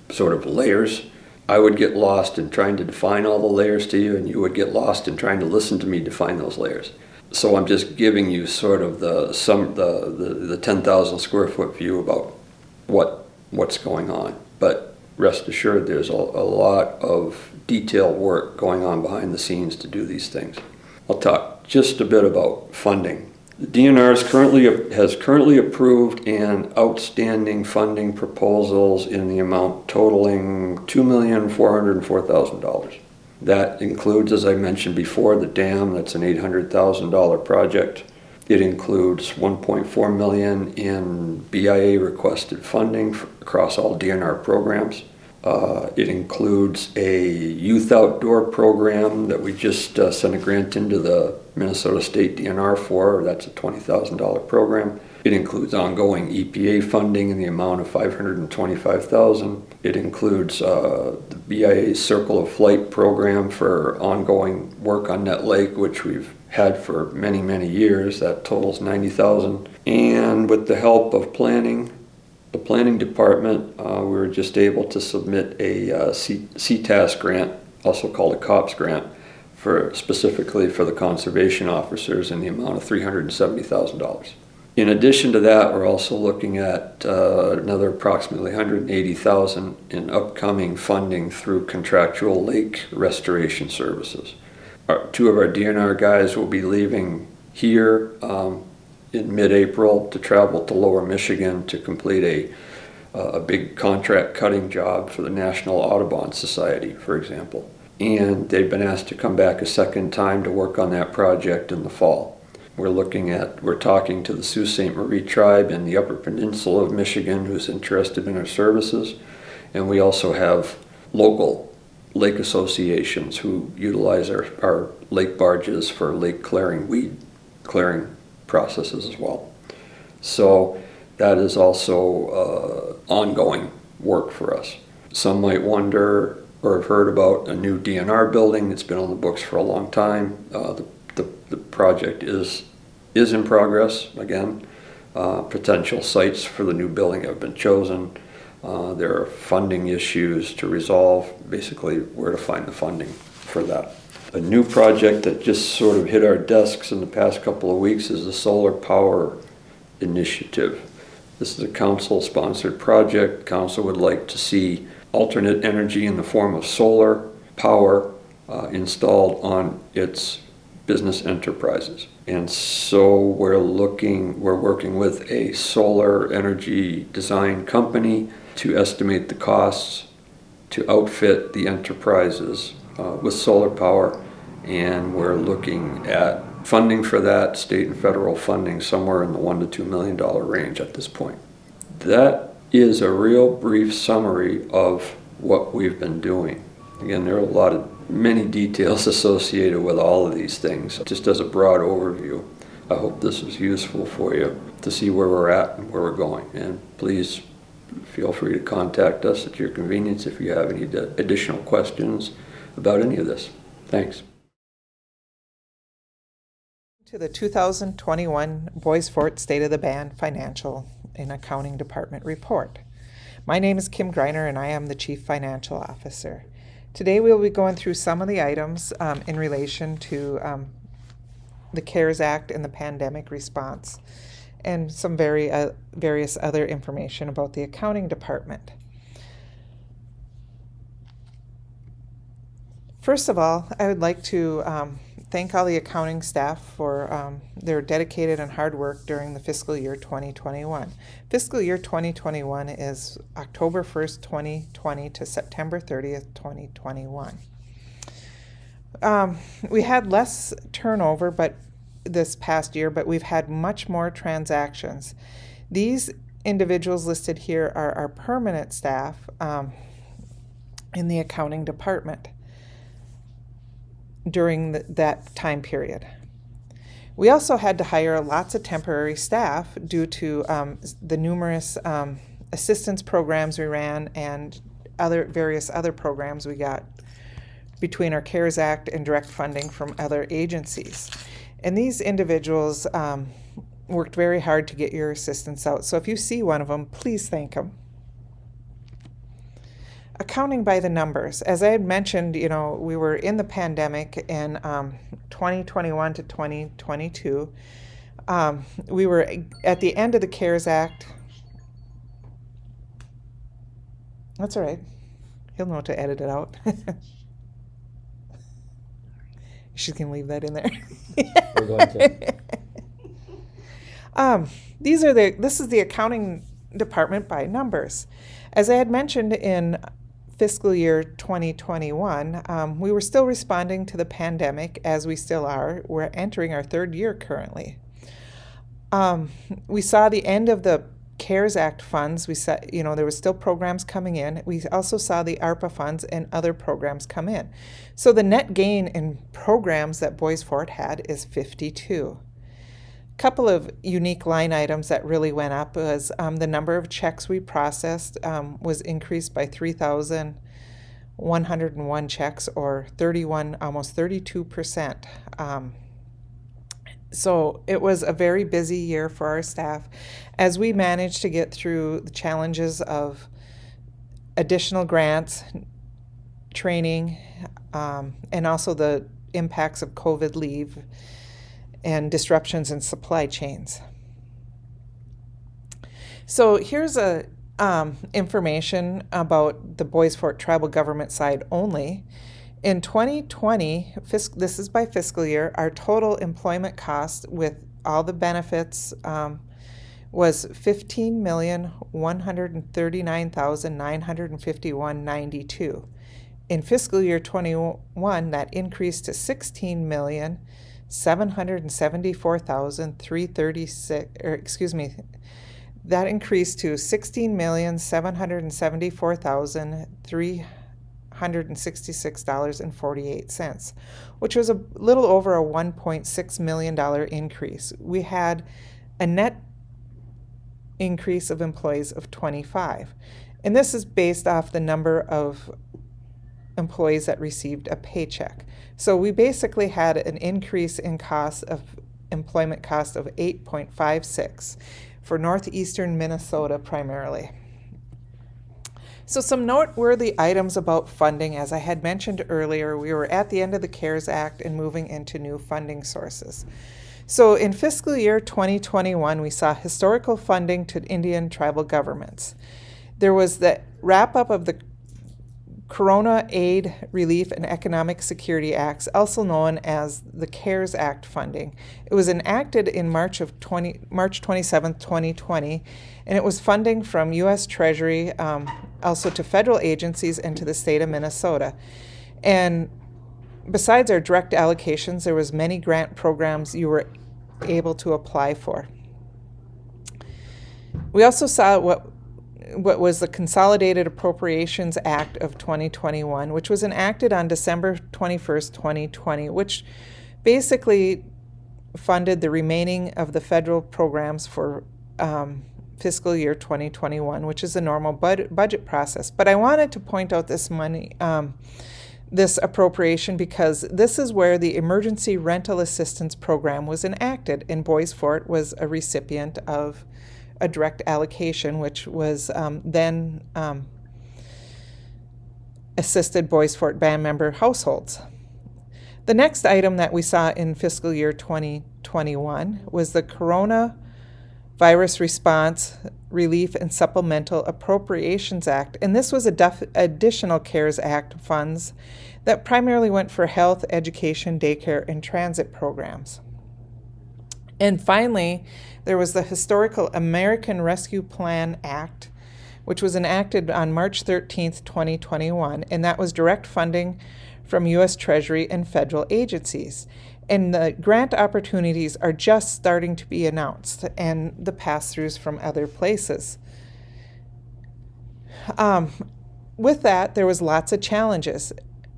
sort of layers. I would get lost in trying to define all the layers to you, and you would get lost in trying to listen to me define those layers. So I'm just giving you sort of the 10,000 square foot view about what's going on. But rest assured, there's a lot of detailed work going on behind the scenes to do these things. I'll talk just a bit about funding. The DNR has currently approved and outstanding funding proposals in the amount totaling $2,404,000. That includes, as I mentioned before, the dam. That's an $800,000 project. It includes $1.4 million in BIA requested funding across all DNR programs. It includes a youth outdoor program that we just sent a grant into the Minnesota State DNR for. That's a $20,000 program. It includes ongoing EPA funding in the amount of $525,000. It includes the BIA's Circle of Flight program for ongoing work on Nett Lake, which we've had for many, many years. That totals $90,000. And with the help of the planning department, we were just able to submit a CTAS grant, also called a COPS grant, specifically for the conservation officers in the amount of $370,000. In addition to that, we're also looking at another approximately $180,000 in upcoming funding through contractual lake restoration services. Two of our DNR guys will be leaving here in mid-April to travel to Lower Michigan to complete a big contract cutting job for the National Audubon Society, for example. And they've been asked to come back a second time to work on that project in the fall. We're talking to the Sault Ste. Marie tribe in the Upper Peninsula of Michigan who's interested in our services. And we also have local lake associations who utilize our lake barges for lake clearing, weed clearing processes as well. So that is also ongoing work for us. Some might wonder or have heard about a new DNR building that's been on the books for a long time. The project is in progress again. Potential sites for the new building have been chosen. There are funding issues to resolve, basically where to find the funding for that. A new project that just sort of hit our desks in the past couple of weeks is the Solar Power Initiative. This is a council-sponsored project. Council would like to see alternate energy in the form of solar power installed on its business enterprises. And so we're working with a solar energy design company to estimate the costs to outfit the enterprises with solar power, and we're looking at funding for that, state and federal funding, somewhere in the $1 to $2 million range at this point. That is a real brief summary of what we've been doing. Again, there are many details associated with all of these things. Just as a broad overview, I hope this is useful for you to see where we're at and where we're going. And please feel free to contact us at your convenience if you have any additional questions about any of this. Thanks. To the 2021 Bois Forte State of the Band Financial and Accounting Department report. My name is Kim Greiner and I am the Chief Financial Officer. Today we'll be going through some of the items in relation to the CARES Act and the pandemic response, and some various other information about the accounting department. First of all, I would like to thank all the accounting staff for their dedicated and hard work during the fiscal year 2021. Fiscal year 2021 is October 1st, 2020 to September 30th, 2021. We had less turnover this past year, but we've had much more transactions. These individuals listed here are our permanent staff in the accounting department during that time period. We also had to hire lots of temporary staff due to the numerous assistance programs we ran and various other programs we got between our CARES Act and direct funding from other agencies. And these individuals worked very hard to get your assistance out. So if you see one of them, please thank them. Accounting by the numbers. As I had mentioned, we were in the pandemic in 2021 to 2022. We were at the end of the CARES Act. That's all right. He'll know to edit it out. She can leave that in there. We're going to. This is the accounting department by numbers. As I had mentioned in fiscal year 2021, we were still responding to the pandemic, as we still are. We're entering our third year currently. We saw the end of the CARES Act funds. We saw, there were still programs coming in. We also saw the ARPA funds and other programs come in. So the net gain in programs that Bois Forte had is 52. couple of unique line items that really went up was the number of checks we processed was increased by 3,101 checks, or 31, almost 32%. So it was a very busy year for our staff as we managed to get through the challenges of additional grants, training, and also the impacts of COVID leave and disruptions in supply chains. So here's a information about the Bois Forte tribal government side only. In 2020, this is by fiscal year, our total employment cost with all the benefits was $15,139,951.92. In fiscal year 21, that increased to $16,774,336, that increased to $16,774,366.48, which was a little over a $1.6 million increase. We had a net increase of employees of 25. And this is based off the number of employees that received a paycheck. So we basically had an increase in employment cost of 8.56 for northeastern Minnesota primarily. So some noteworthy items about funding. As I had mentioned earlier, we were at the end of the CARES Act and moving into new funding sources. So in fiscal year 2021, we saw historical funding to Indian tribal governments. There was the wrap-up of the Corona Aid, Relief, and Economic Security Acts, also known as the CARES Act funding. It was enacted in March 27, 2020, and it was funding from U.S. Treasury, also to federal agencies and to the state of Minnesota. And besides our direct allocations, there was many grant programs you were able to apply for. We also saw what was the Consolidated Appropriations Act of 2021, which was enacted on December 21st, 2020, which basically funded the remaining of the federal programs for fiscal year 2021, which is a normal budget process. But I wanted to point out this money, this appropriation, because this is where the Emergency Rental Assistance Program was enacted, and Bois Forte was a recipient of a direct allocation, which was then assisted Bois Forte band member households. The next item that we saw in fiscal year 2021 was the Coronavirus Response, Relief, and Supplemental Appropriations Act, and this was additional CARES Act funds that primarily went for health, education, daycare, and transit programs. And finally, there was the historical American Rescue Plan Act, which was enacted on March 13th, 2021, and that was direct funding from U.S. Treasury and federal agencies. And the grant opportunities are just starting to be announced, and the pass-throughs from other places. With that, there was lots of challenges.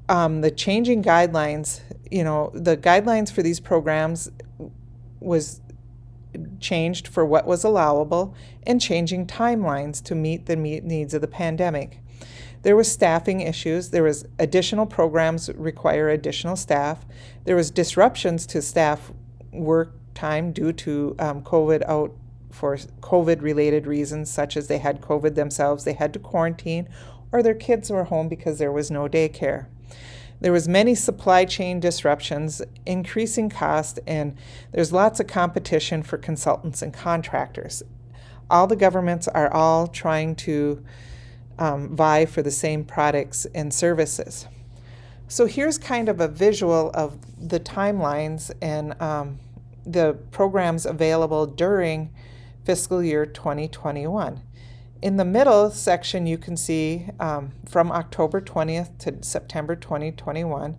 The changing guidelines, the guidelines for these programs was changed for what was allowable, and changing timelines to meet the needs of the pandemic. There was staffing issues. There was additional programs require additional staff. There was disruptions to staff work time due to COVID out for COVID-related reasons, such as they had COVID themselves, they had to quarantine, or their kids were home because there was no daycare. There was many supply chain disruptions, increasing cost, and there's lots of competition for consultants and contractors. All the governments are all trying to vie for the same products and services. So here's kind of a visual of the timelines and the programs available during fiscal year 2021. In the middle section, you can see from October 20th to September 2021,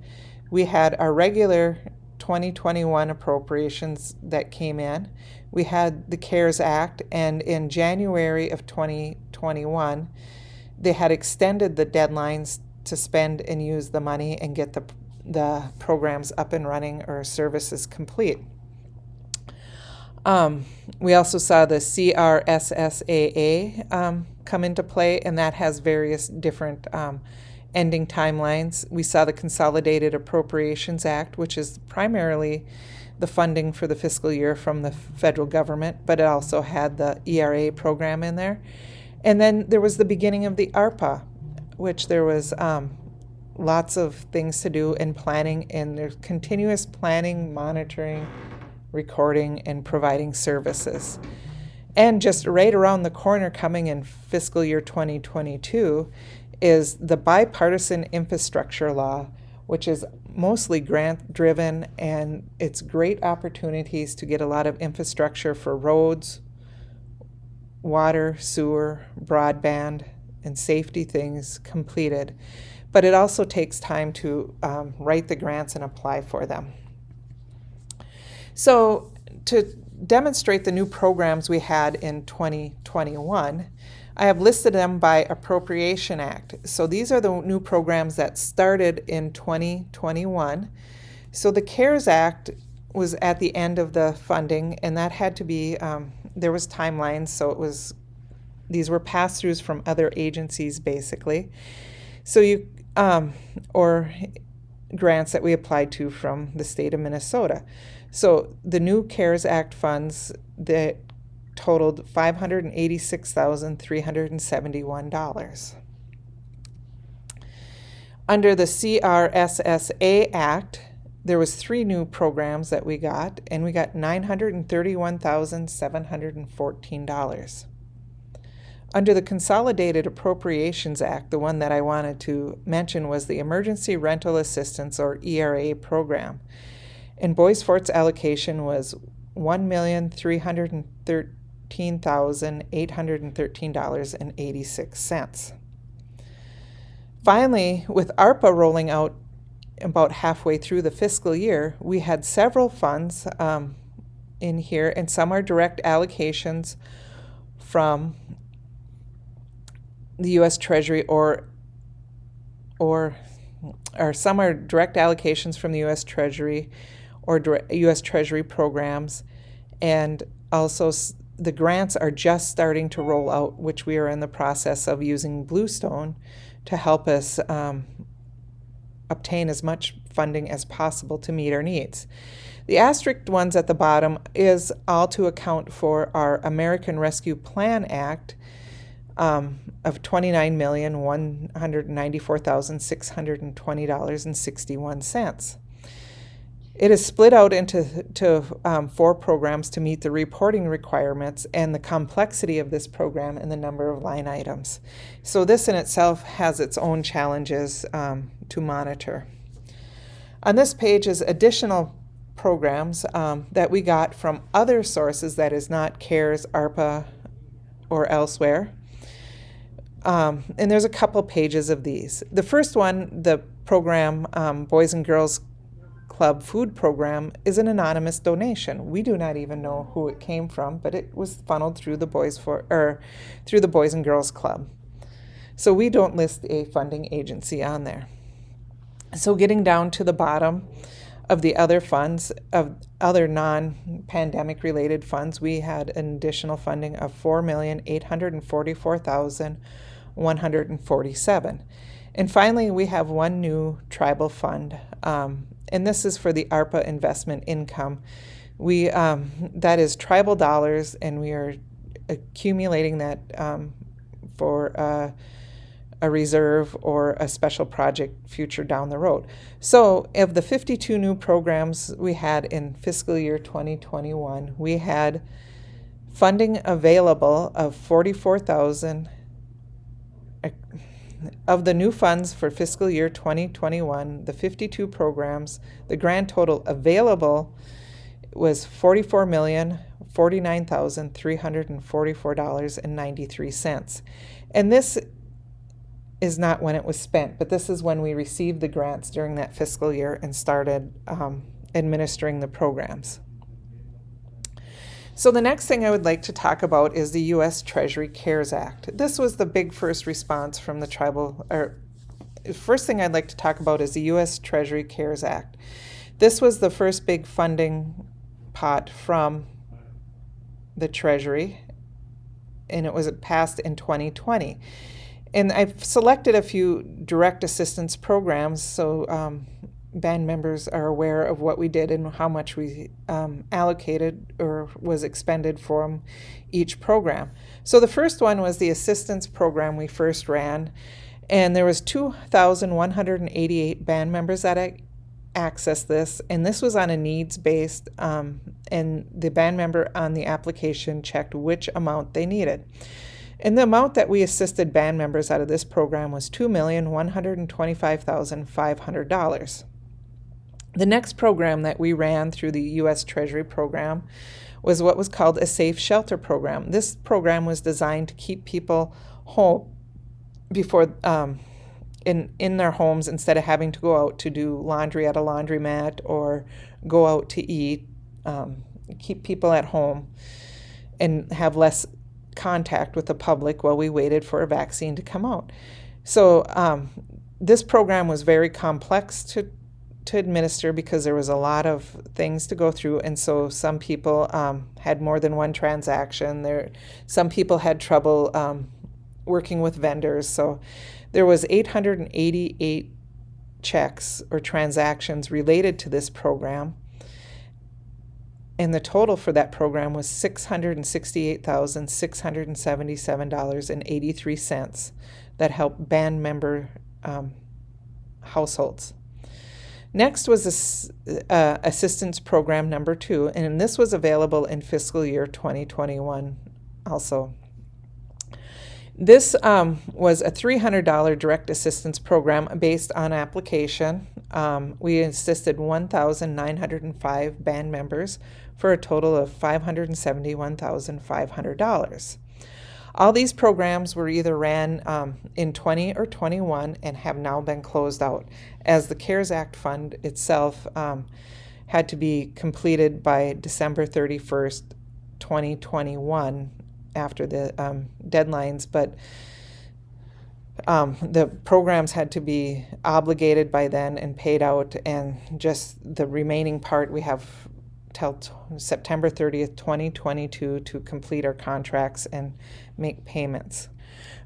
we had our regular 2021 appropriations that came in. We had the CARES Act, and in January of 2021, they had extended the deadlines to spend and use the money and get the programs up and running or services complete. We also saw the CRSSAA come into play, and that has various different ending timelines. We saw the Consolidated Appropriations Act, which is primarily the funding for the fiscal year from the federal government, but it also had the ERA program in there. And then there was the beginning of the ARPA, which there was lots of things to do in planning, and there's continuous planning, monitoring, recording, and providing services. And just right around the corner coming in fiscal year 2022 is the bipartisan infrastructure law, which is mostly grant driven, and it's great opportunities to get a lot of infrastructure for roads, water, sewer, broadband, and safety things completed. But it also takes time to write the grants and apply for them. So to demonstrate the new programs we had in 2021, I have listed them by Appropriation Act. So these are the new programs that started in 2021. So the CARES Act was at the end of the funding, and that had to be, there was timelines, so it was, these were pass-throughs from other agencies basically. So you, or grants that we applied to from the state of Minnesota. So the new CARES Act funds that totaled $586,371. Under the CRSSA Act, there was 3 new programs that we got, and we got $931,714. Under the Consolidated Appropriations Act, the one that I wanted to mention was the Emergency Rental Assistance, or ERA program. And Bois Fort's allocation was $1,313,813.86. Finally, with ARPA rolling out about halfway through the fiscal year, we had several funds in here, and some are direct allocations from the U.S. Treasury or some are direct allocations from the U.S. Treasury or U.S. Treasury programs, and also the grants are just starting to roll out, which we are in the process of using Bluestone to help us obtain as much funding as possible to meet our needs. The asterisk ones at the bottom is all to account for our American Rescue Plan Act of $29,194,620.61. It is split out into 4 programs to meet the reporting requirements and the complexity of this program and the number of line items. So this in itself has its own challenges to monitor. On this page is additional programs that we got from other sources that is not CARES, ARPA, or elsewhere. And there's a couple pages of these. The first one, the program Boys and Girls Club food program, is an anonymous donation. We do not even know who it came from, but it was funneled through the Boys and Girls Club. So we don't list a funding agency on there. So getting down to the bottom of the other funds, of other non-pandemic related funds, we had an additional funding of $4,844,147. And finally, we have one new tribal fund, and this is for the ARPA investment income. We that is tribal dollars, and we are accumulating that for a reserve or a special project future down the road. So of the 52 new programs we had in fiscal year 2021, we had funding available of 44,000. Of the new funds for fiscal year 2021, the 52 programs, the grand total available was $44,049,344.93. And this is not when it was spent, but this is when we received the grants during that fiscal year and started administering the programs. So the next thing I would like to talk about is the U.S. Treasury CARES Act. This was the big first response from the tribal, or first thing I'd like to talk about is the U.S. Treasury CARES Act. This was the first big funding pot from the Treasury, and it was passed in 2020. And I've selected a few direct assistance programs so band members are aware of what we did and how much we allocated or was expended from each program. So the first one was the assistance program we first ran, and there was 2,188 band members that accessed this, and this was on a needs-based, and the band member on the application checked which amount they needed. And the amount that we assisted band members out of this program was $2,125,500. The next program that we ran through the U.S. Treasury program was what was called a Safe Shelter program. This program was designed to keep people home before in their homes instead of having to go out to do laundry at a laundromat or go out to eat, keep people at home and have less contact with the public while we waited for a vaccine to come out. So this program was very complex to administer because there was a lot of things to go through, and so some people had more than one transaction. Some people had trouble working with vendors, so there was 888 checks or transactions related to this program. And the total for that program was $668,677.83 that helped band member households. Next was this, assistance program number 2, and this was available in fiscal year 2021 also. This was a $300 direct assistance program based on application. We assisted 1,905 band members for a total of $571,500. All these programs were either ran in 20 or 21 and have now been closed out, as the CARES Act fund itself had to be completed by December 31st, 2021 after the deadlines, but the programs had to be obligated by then and paid out, and just the remaining part we have till September 30th, 2022 to complete our contracts and make payments.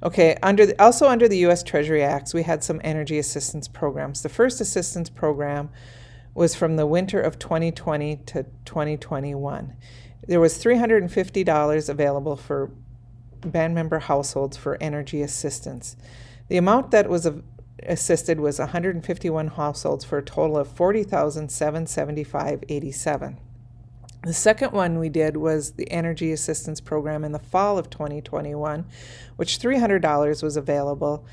Okay, also under the U.S. Treasury Acts, we had some energy assistance programs. The first assistance program was from the winter of 2020 to 2021. There was $350 available for band member households for energy assistance. The amount that was assisted was 151 households for a total of $40,775.87. The second one we did was the Energy Assistance Program in the fall of 2021, which $300 was available,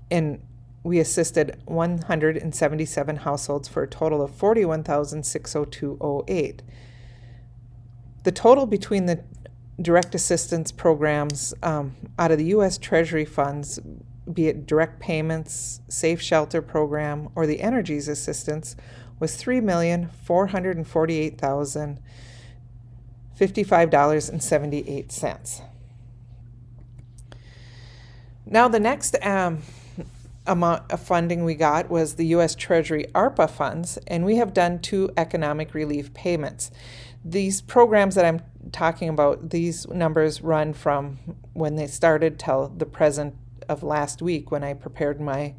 and we assisted 177 households for a total of $41,602.08. The total between the direct assistance programs out of the U.S. Treasury funds, be it direct payments, Safe Shelter program, or the Energy Assistance, was $3,448,055.78. Now the next amount of funding we got was the U.S. Treasury ARPA funds, and we have done 2 economic relief payments. These programs that I'm talking about, these numbers run from when they started till the present of last week when I prepared my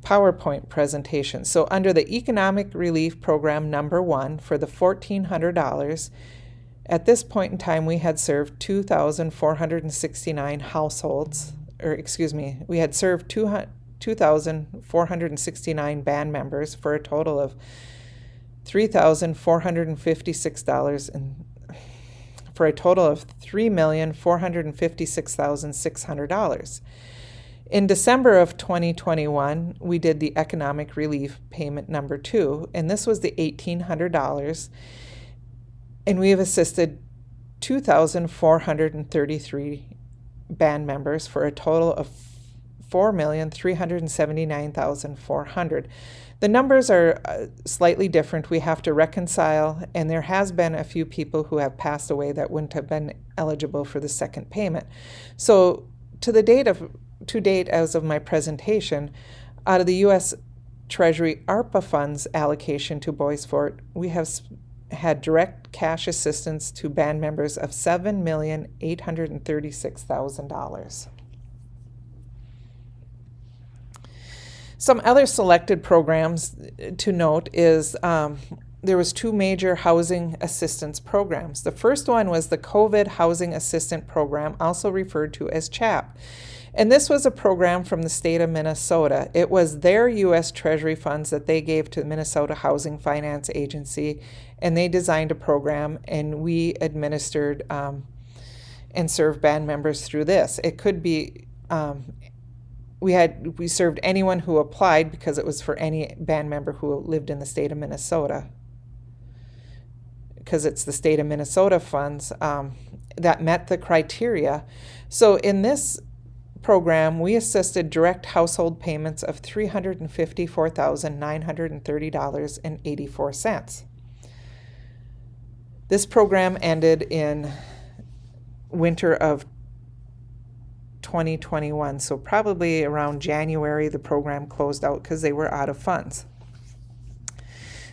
PowerPoint presentation. So under the Economic Relief Program number 1 for the $1,400, at this point in time we had served 2,469 households, we had served 2,469 band members for a total of $3,456 and for a total of $3,456,600. In December of 2021, we did the economic relief payment number 2, and this was the $1,800, and we have assisted 2,433 band members for a total of $4,379,400. The numbers are slightly different. We have to reconcile, and there has been a few people who have passed away that wouldn't have been eligible for the second payment. So to date as of my presentation, out of the U.S. Treasury ARPA funds allocation to Boys Fort, we have had direct cash assistance to band members of $7,836,000. Some other selected programs to note is there was 2 major housing assistance programs. The first one was the COVID Housing Assistant Program, also referred to as CHAP. And this was a program from the state of Minnesota. It was their U.S. Treasury funds that they gave to the Minnesota Housing Finance Agency, and they designed a program, and we administered and served band members through this. It could be we served anyone who applied because it was for any band member who lived in the state of Minnesota, because it's the state of Minnesota funds that met the criteria. So in this program, we assisted direct household payments of $354,930.84. This program ended in winter of 2021, so probably around January the program closed out because they were out of funds.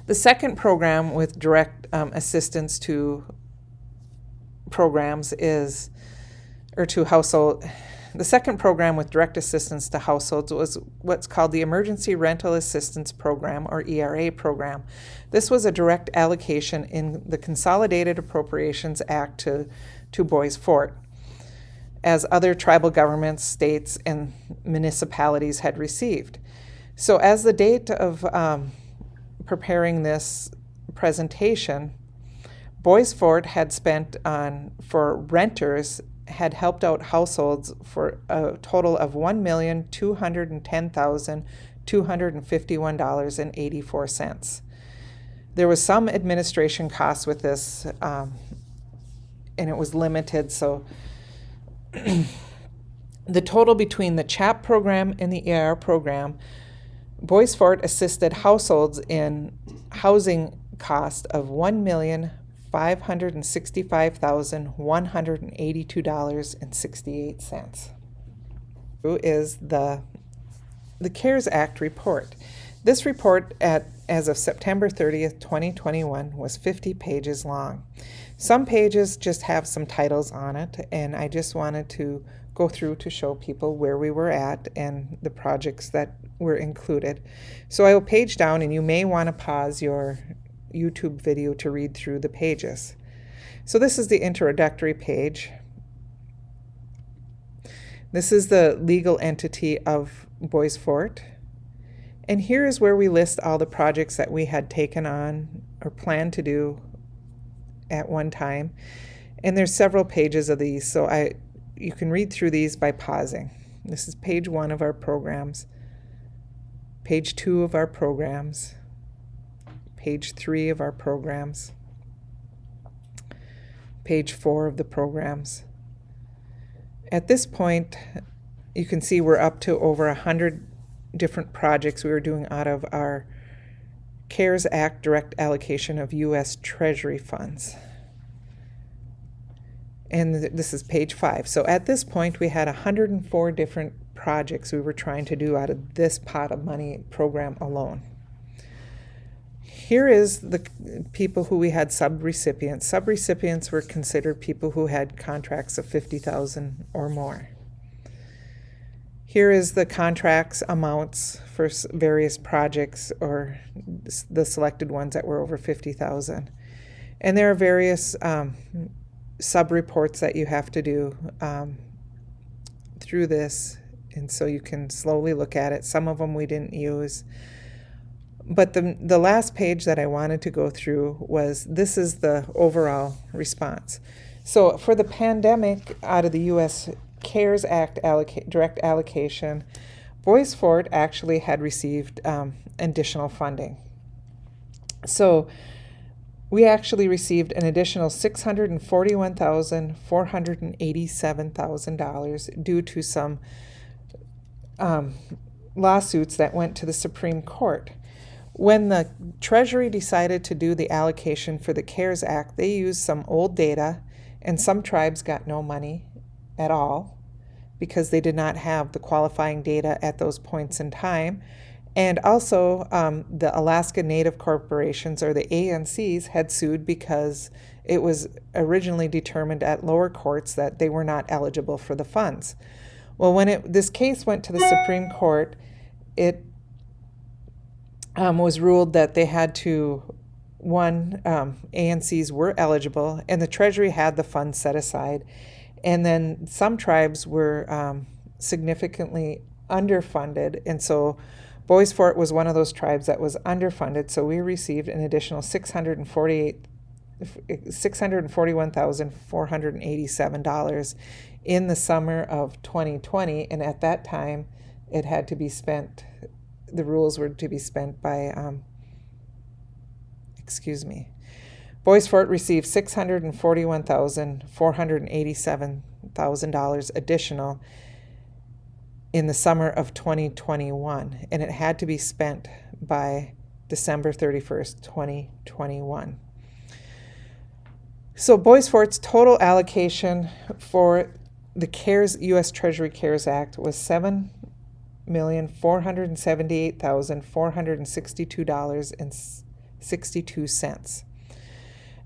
The second program with direct assistance to programs is, or to household, the second program with direct assistance to households was what's called the Emergency Rental Assistance Program, or ERA program. This was a direct allocation in the Consolidated Appropriations Act to Bois Forte, as other tribal governments, states, and municipalities had received. So as the date of preparing this presentation, Bois Forte had spent for renters, had helped out households for a total of $1,210,251.84. There was some administration costs with this, and it was limited, so the total between the CHAP program and the ER program, Bois Forte assisted households in housing cost of $1,565,182.68. Is the CARES Act report. This report as of September 30th, 2021 was 50 pages long. Some pages just have some titles on it, and I just wanted to go through to show people where we were at and the projects that were included. So I will page down, and you may want to pause your YouTube video to read through the pages. So this is the introductory page. This is the legal entity of Bois Forte. And here is where we list all the projects that we had taken on or planned to do at one time. And there's several pages of these, so you can read through these by pausing. This is page 1 of our programs, page 2 of our programs, page 3 of our programs, page 4 of the programs. At this point, you can see we're up to over 100 different projects we were doing out of our CARES Act direct allocation of U.S. Treasury funds. And this is page 5. So at this point, we had 104 different projects we were trying to do out of this pot of money program alone. Here is the people who we had sub-recipients. Sub-recipients were considered people who had contracts of $50,000 or more. Here is the contracts amounts for various projects, or the selected ones that were over $50,000. And there are various sub-reports that you have to do through this, and so you can slowly look at it. Some of them we didn't use. But the last page that I wanted to go through was, this is the overall response. So for the pandemic, out of the U.S. CARES Act direct allocation, Bois Forte actually had received additional funding. So we actually received an additional $641,487,000 due to some lawsuits that went to the Supreme Court. When the Treasury decided to do the allocation for the CARES Act, they used some old data, and some tribes got no money at all because they did not have the qualifying data at those points in time. And also, the Alaska Native Corporations, or the ANCs, had sued because it was originally determined at lower courts that they were not eligible for the funds. Well, when this case went to the Supreme Court, it was ruled that they had to, ANCs were eligible, and the Treasury had the funds set aside. And then some tribes were significantly underfunded, and so Bois Forte was one of those tribes that was underfunded, so we received an additional $641,487 in the summer of 2020, and at that time it had to be spent, the rules were to be spent by, Bois Forte received $641,487 additional in the summer of 2021, and it had to be spent by December 31st, 2021. So Bois Forte's total allocation for the U.S. Treasury CARES Act was $7,478,462.62.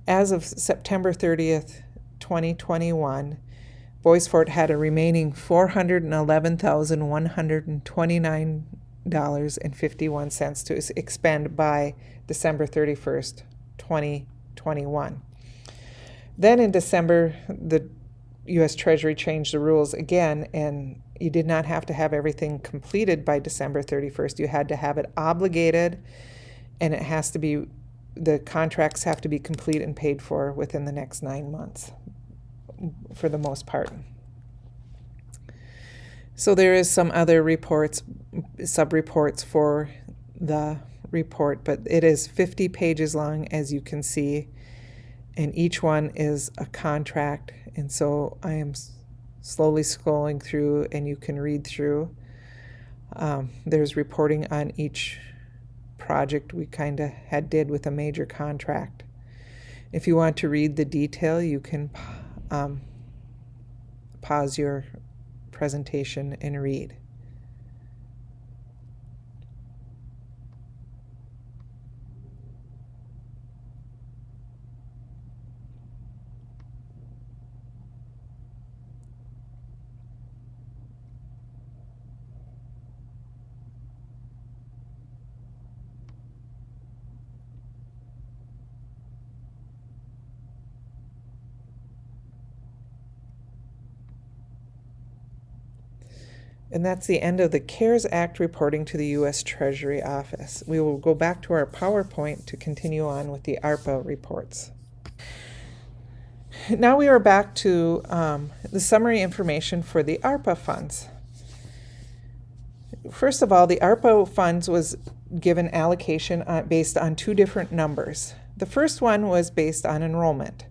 As of September 30th, 2021, Bois Forte had a remaining $411,129.51 to expend by December 31st, 2021. Then in December, the U.S. Treasury changed the rules again, and you did not have to have everything completed by December 31st. You had to have it obligated, and the contracts have to be complete and paid for within the next 9 months, for the most part. So there is some other reports, sub-reports for the report, but it is 50 pages long, as you can see, and each one is a contract. And so I am slowly scrolling through, and you can read through. There's reporting on each project we kind of did with a major contract. If you want to read the detail, you can pause your presentation and read. And that's the end of the CARES Act reporting to the U.S. Treasury Office. We will go back to our PowerPoint to continue on with the ARPA reports. Now we are back to the summary information for the ARPA funds. First of all, the ARPA funds was given allocation based on two different numbers. The first one was based on enrollment.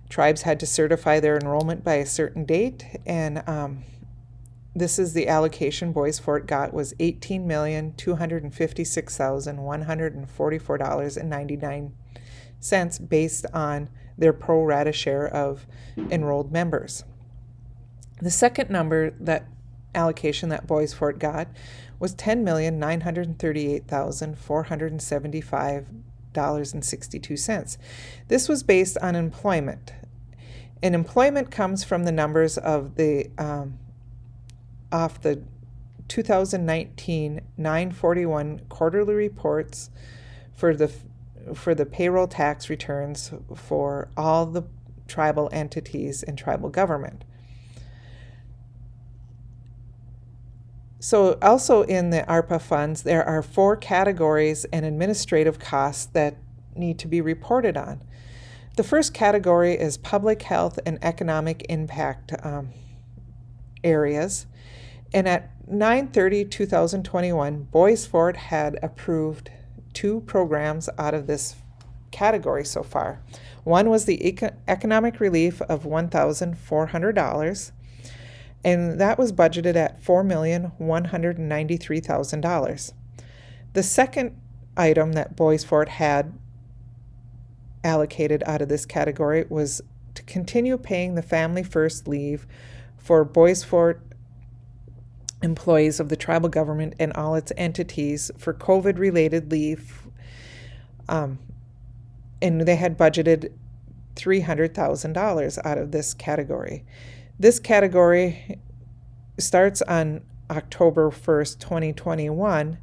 Tribes had to certify their enrollment by a certain date, and this is the allocation Bois Forte got, was $18,256,144.99 based on their pro rata share of enrolled members. The second number, that allocation that Bois Forte got, was $10,938,475.62. This was based on employment. And employment comes from the numbers of the off the 2019 941 quarterly reports for the payroll tax returns for all the tribal entities and tribal government. So also in the ARPA funds, there are 4 categories and administrative costs that need to be reported on. The first category is public health and economic impact areas. And at 9/30/2021, Bois Forte had approved 2 programs out of this category so far. One was the economic relief of $1,400, and that was budgeted at $4,193,000. The second item that Bois Forte had allocated out of this category was to continue paying the Family First leave for Bois Forte employees of the tribal government and all its entities for COVID-related leave, and they had budgeted $300,000 out of this category. This category starts on October 1st, 2021,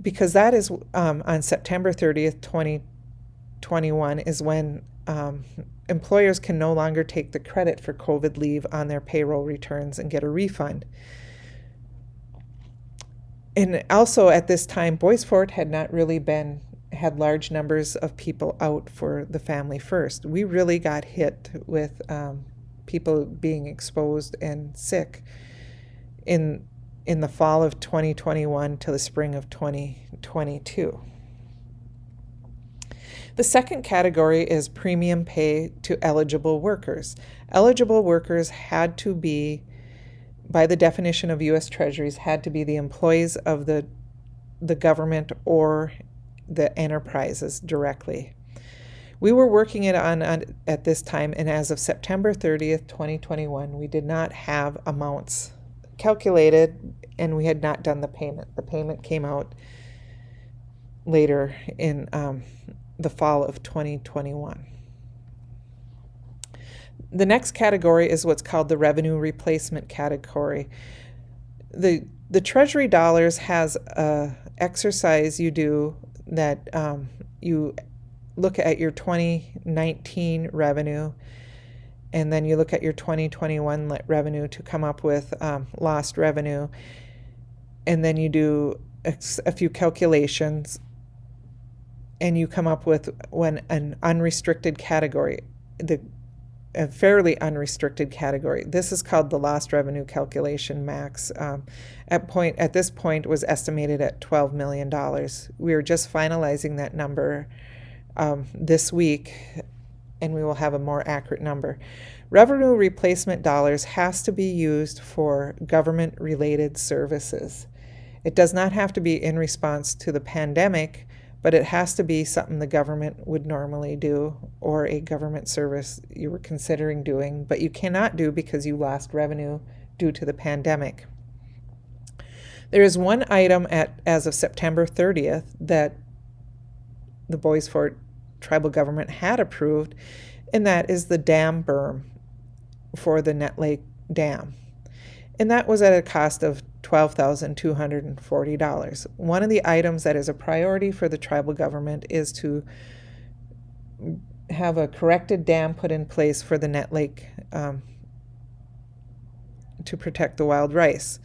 because that is on September 30th, 2021 is when employers can no longer take the credit for COVID leave on their payroll returns and get a refund. And also at this time, Bois Forte had not really had large numbers of people out for the Family First. We really got hit with people being exposed and sick in the fall of 2021 to the spring of 2022. The second category is premium pay to eligible workers. Eligible workers had to be, by the definition of U.S. Treasuries, had to be the employees of the government or the enterprises directly. We were working it on at this time, and as of September 30th, 2021, we did not have amounts calculated, and we had not done the payment. The payment came out later in the fall of 2021. The next category is what's called the revenue replacement category. The Treasury dollars has a exercise you do that you look at your 2019 revenue, and then you look at your 2021 revenue to come up with lost revenue, and then you do a few calculations, and you come up with when an unrestricted category, a fairly unrestricted category. This is called the lost revenue calculation max. At this point was estimated at $12 million. We are just finalizing that number this week, and we will have a more accurate number. Revenue replacement dollars has to be used for government-related services. It does not have to be in response to the pandemic, but it has to be something the government would normally do, or a government service you were considering doing, but you cannot do because you lost revenue due to the pandemic. There is one item as of September 30th that the Bois Forte tribal government had approved, and that is the dam berm for the Net Lake Dam. And that was at a cost of $12,240. One of the items that is a priority for the tribal government is to have a corrected dam put in place for the Net Lake to protect the wild rice.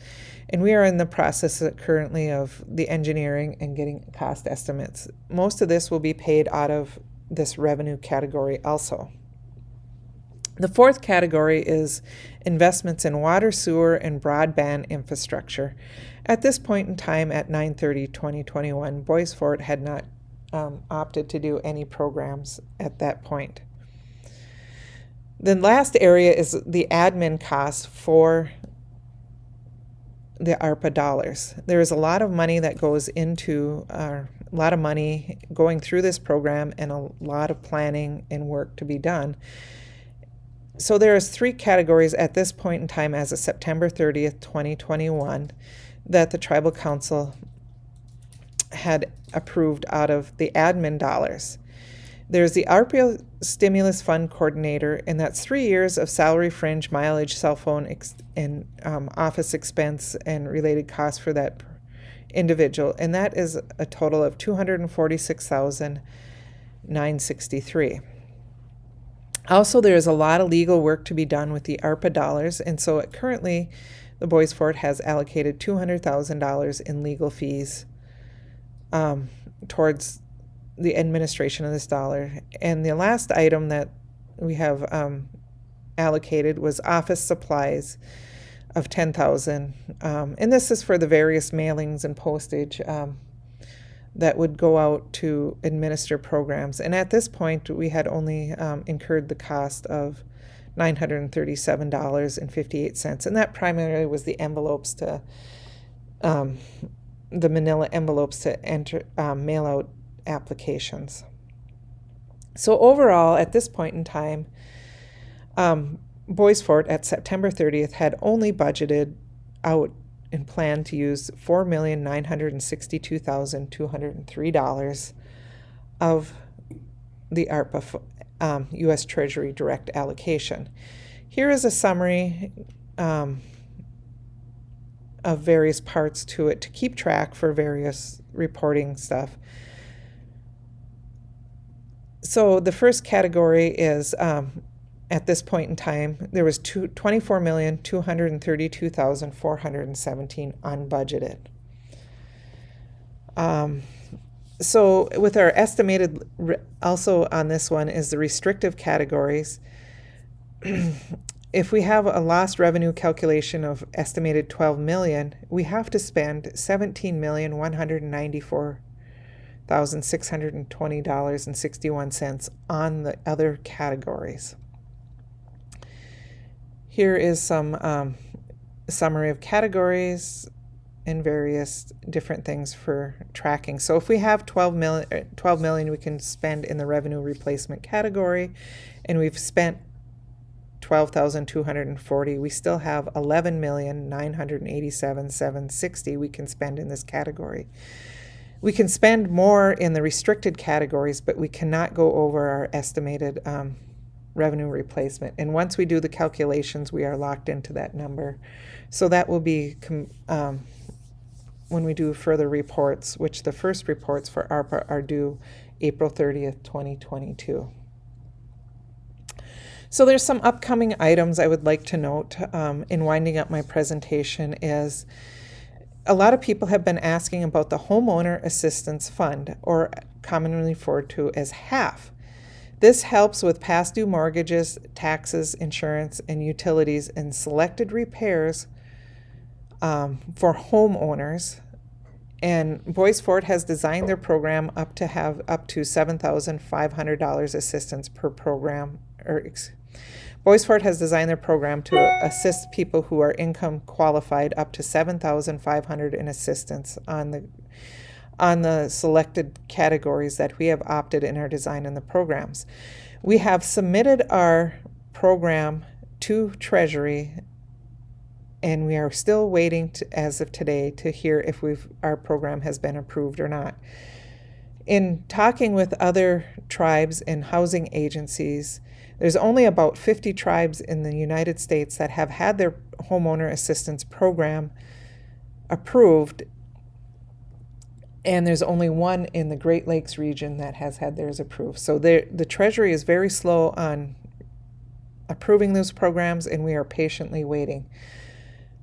And we are in the process currently of the engineering and getting cost estimates. Most of this will be paid out of this revenue category also. The fourth category is investments in water, sewer, and broadband infrastructure. At this point in time, at 9/30/2021, Bois Forte had not opted to do any programs at that point. The last area is the admin costs for the ARPA dollars. There is a lot of money that goes into, a lot of money going through this program, and a lot of planning and work to be done. So there is three categories at this point in time as of September 30th, 2021, that the Tribal Council had approved out of the admin dollars. There's the ARPA Stimulus Fund Coordinator, and that's 3 years of salary, fringe, mileage, cell phone, and office expense and related costs for that individual. And that is a total of $246,963. Also, there is a lot of legal work to be done with the ARPA dollars, and so currently the Bois Forte has allocated $200,000 in legal fees towards the administration of this dollar. And the last item that we have allocated was office supplies of $10,000, and this is for the various mailings and postage that would go out to administer programs. And at this point, we had only incurred the cost of $937.58, and that primarily was the envelopes to the manila envelopes to mail out applications. So overall, at this point in time, Bois Forte at September 30th had only budgeted out and plan to use $4,962,203 of the ARPA U.S. Treasury direct allocation. Here is a summary of various parts to it to keep track for various reporting stuff. So the first category is, at this point in time, there was $24,232,417 unbudgeted. So with our estimated, also on this one is the restrictive categories. If we have a lost revenue calculation of estimated 12 million, we have to spend $17,194,620.61 on the other categories. Here is some summary of categories and various different things for tracking. So if we have 12 million we can spend in the revenue replacement category, and we've spent 12,240, we still have 11,987,760 we can spend in this category. We can spend more in the restricted categories, but we cannot go over our estimated revenue replacement. And once we do the calculations, we are locked into that number. So that will be when we do further reports, which the first reports for ARPA are due April 30th, 2022. So there's some upcoming items I would like to note in winding up my presentation is a lot of people have been asking about the Homeowner Assistance Fund, or commonly referred to as HAF. This helps with past due mortgages, taxes, insurance, and utilities and selected repairs for homeowners. And Bois Forte has designed their program to have up to $7,500 assistance per program. Bois Forte has designed their program to assist people who are income qualified up to $7,500 in assistance on the selected categories that we have opted in our design in the programs. We have submitted our program to Treasury, and we are still waiting as of today to hear if our program has been approved or not. In talking with other tribes and housing agencies, there's only about 50 tribes in the United States that have had their homeowner assistance program approved, and there's only one in the Great Lakes region that has had theirs approved. So the Treasury is very slow on approving those programs, and we are patiently waiting.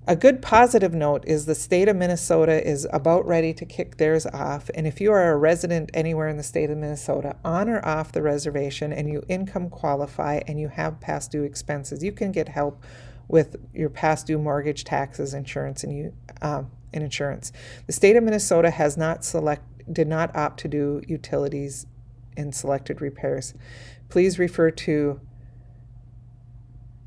A good positive note is the state of Minnesota is about ready to kick theirs off. And if you are a resident anywhere in the state of Minnesota, on or off the reservation, and you income qualify and you have past due expenses, you can get help with your past due mortgage, taxes, insurance, and insurance. The state of Minnesota did not opt to do utilities and selected repairs. Please refer to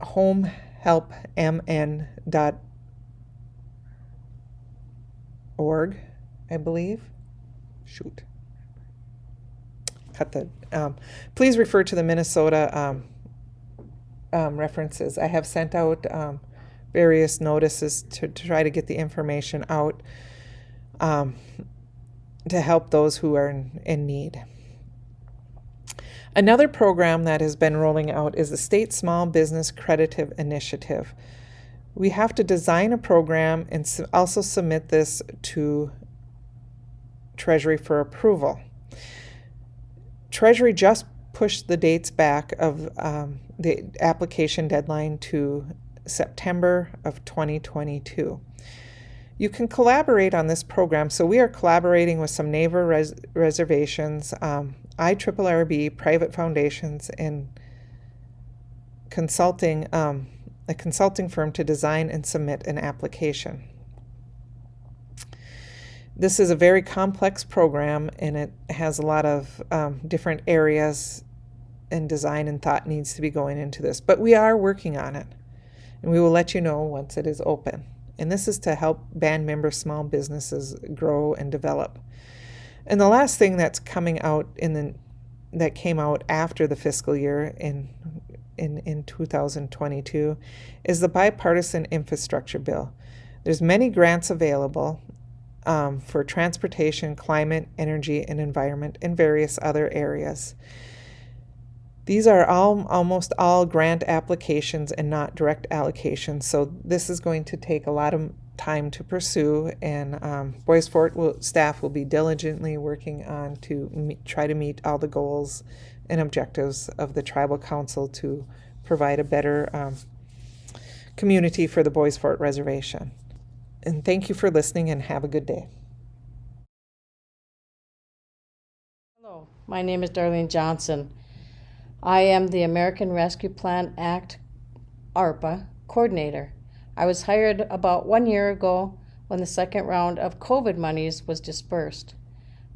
homehelpmn.org, I believe. Please refer to the Minnesota references. I have sent out various notices to try to get the information out to help those who are in need. Another program that has been rolling out is the State Small Business Credit Initiative. We have to design a program and also submit this to Treasury for approval. Treasury just pushed the dates back of the application deadline to September of 2022. You can collaborate on this program. So we are collaborating with some neighbor reservations, IRRB, private foundations, and consulting, a consulting firm to design and submit an application. This is a very complex program, and it has a lot of different areas and design and thought needs to be going into this. But we are working on it, and we will let you know once it is open. And this is to help band member small businesses grow and develop. And the last thing that's coming out that came out after the fiscal year in 2022 is the bipartisan infrastructure bill. There's many grants available for transportation, climate, energy, and environment, and various other areas. These are almost all grant applications and not direct allocations, so this is going to take a lot of time to pursue, and Bois Forte staff will be diligently working on to try to meet all the goals and objectives of the Tribal Council to provide a better community for the Bois Forte Reservation. And thank you for listening, and have a good day. Hello, my name is Darlene Johnson. I am the American Rescue Plan Act, ARPA, coordinator. I was hired about 1 year ago when the second round of COVID monies was dispersed.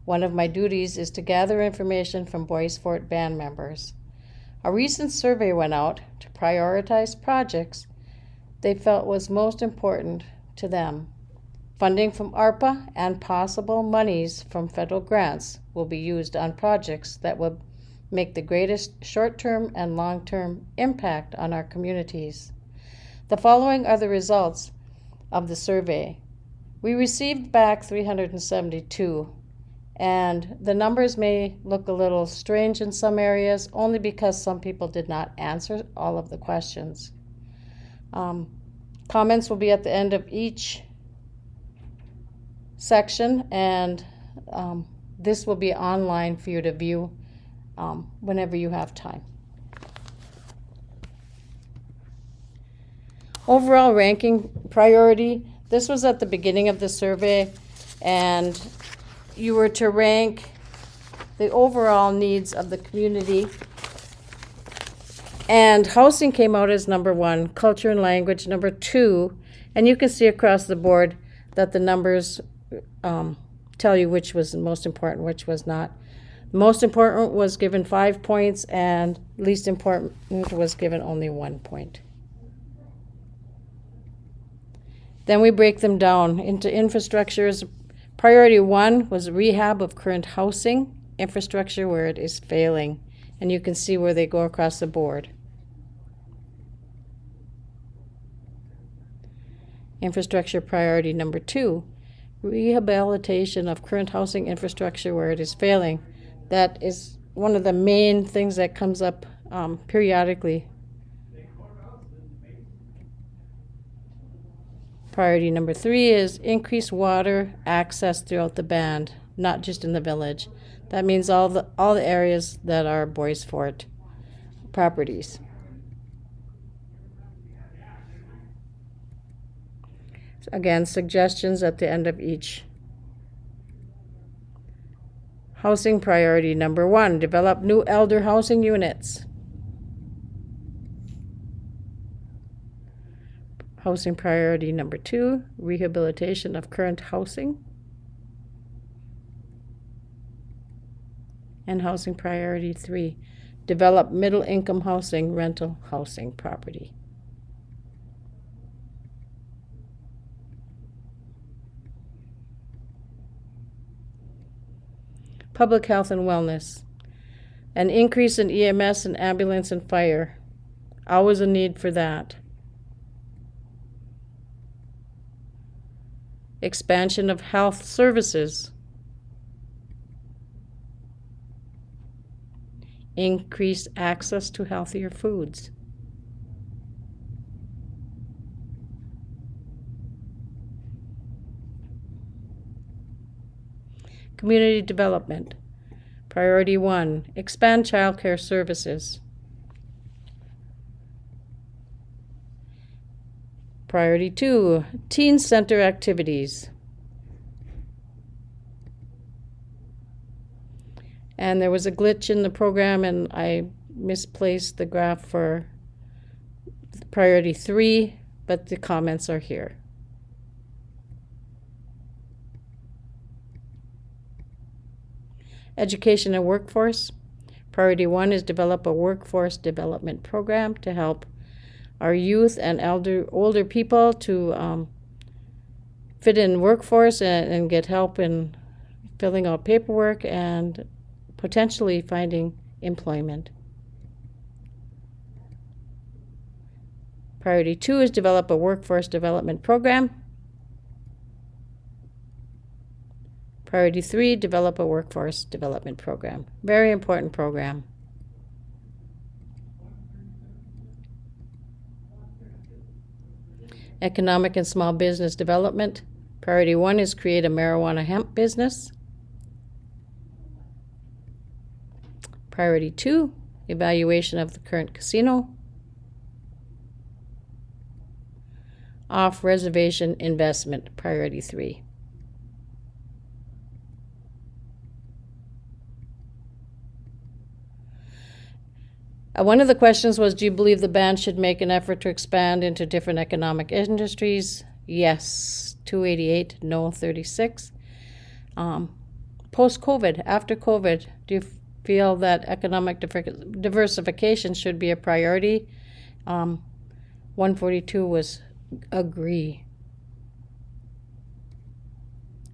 One of my duties is to gather information from Bois Forte band members. A recent survey went out to prioritize projects they felt was most important to them. Funding from ARPA and possible monies from federal grants will be used on projects that will make the greatest short-term and long-term impact on our communities. The following are the results of the survey. We received back 372, and the numbers may look a little strange in some areas, only because some people did not answer all of the questions. Comments will be at the end of each section, and this will be online for you to view whenever you have time. Overall ranking priority, this was at the beginning of the survey, and you were to rank the overall needs of the community. And housing came out as number 1, culture and language number 2, and you can see across the board that the numbers tell you which was most important, which was not. Most important was given 5 points, and least important was given only 1 point. Then we break them down into infrastructures. Priority 1 was rehab of current housing, infrastructure where it is failing, and you can see where they go across the board. Infrastructure priority number 2, rehabilitation of current housing infrastructure where it is failing. That is one of the main things that comes up periodically. Priority number 3 is increase water access throughout the band, not just in the village. That means all the areas that are Bois Forte properties. Again, suggestions at the end of each. Housing priority number 1, develop new elder housing units. Housing priority number 2, rehabilitation of current housing. And housing priority 3, develop middle income housing, rental housing property. Public health and wellness, an increase in EMS and ambulance and fire. Always a need for that. Expansion of health services. Increased access to healthier foods. Community development. Priority 1, expand child care services. Priority 2, teen center activities. And there was a glitch in the program, and I misplaced the graph for priority 3, but the comments are here. Education and workforce. Priority 1 is develop a workforce development program to help our youth and older people to fit in workforce and get help in filling out paperwork and potentially finding employment. Priority 2 is develop a workforce development program Priority 3, develop a workforce development program. Very important program. Economic and small business development. Priority 1 is create a marijuana hemp business. Priority 2, evaluation of the current casino. Off-reservation investment, priority 3. One of the questions was, do you believe the band should make an effort to expand into different economic industries? Yes, 288, no, 36. Post-COVID, after COVID, do you feel that economic diversification should be a priority? 142 was agree.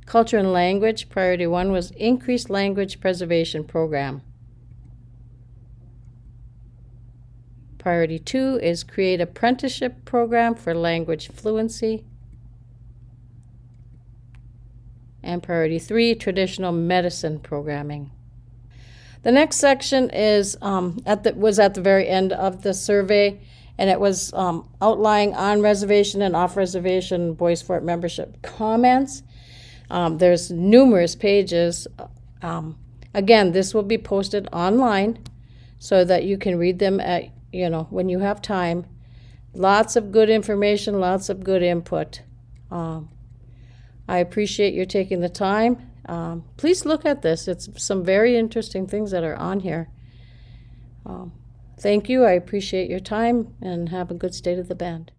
Culture and language, priority 1 was increased language preservation program. Priority 2 is create apprenticeship program for language fluency. And priority 3, traditional medicine programming. The next section is was at the very end of the survey, and it was outlining on-reservation and off-reservation Bois Forte membership comments. There's numerous pages. Again, this will be posted online so that you can read them at when you have time. Lots of good information, lots of good input. I appreciate your taking the time. Please look at this. It's some very interesting things that are on here. Thank you. I appreciate your time, and have a good State of the Band.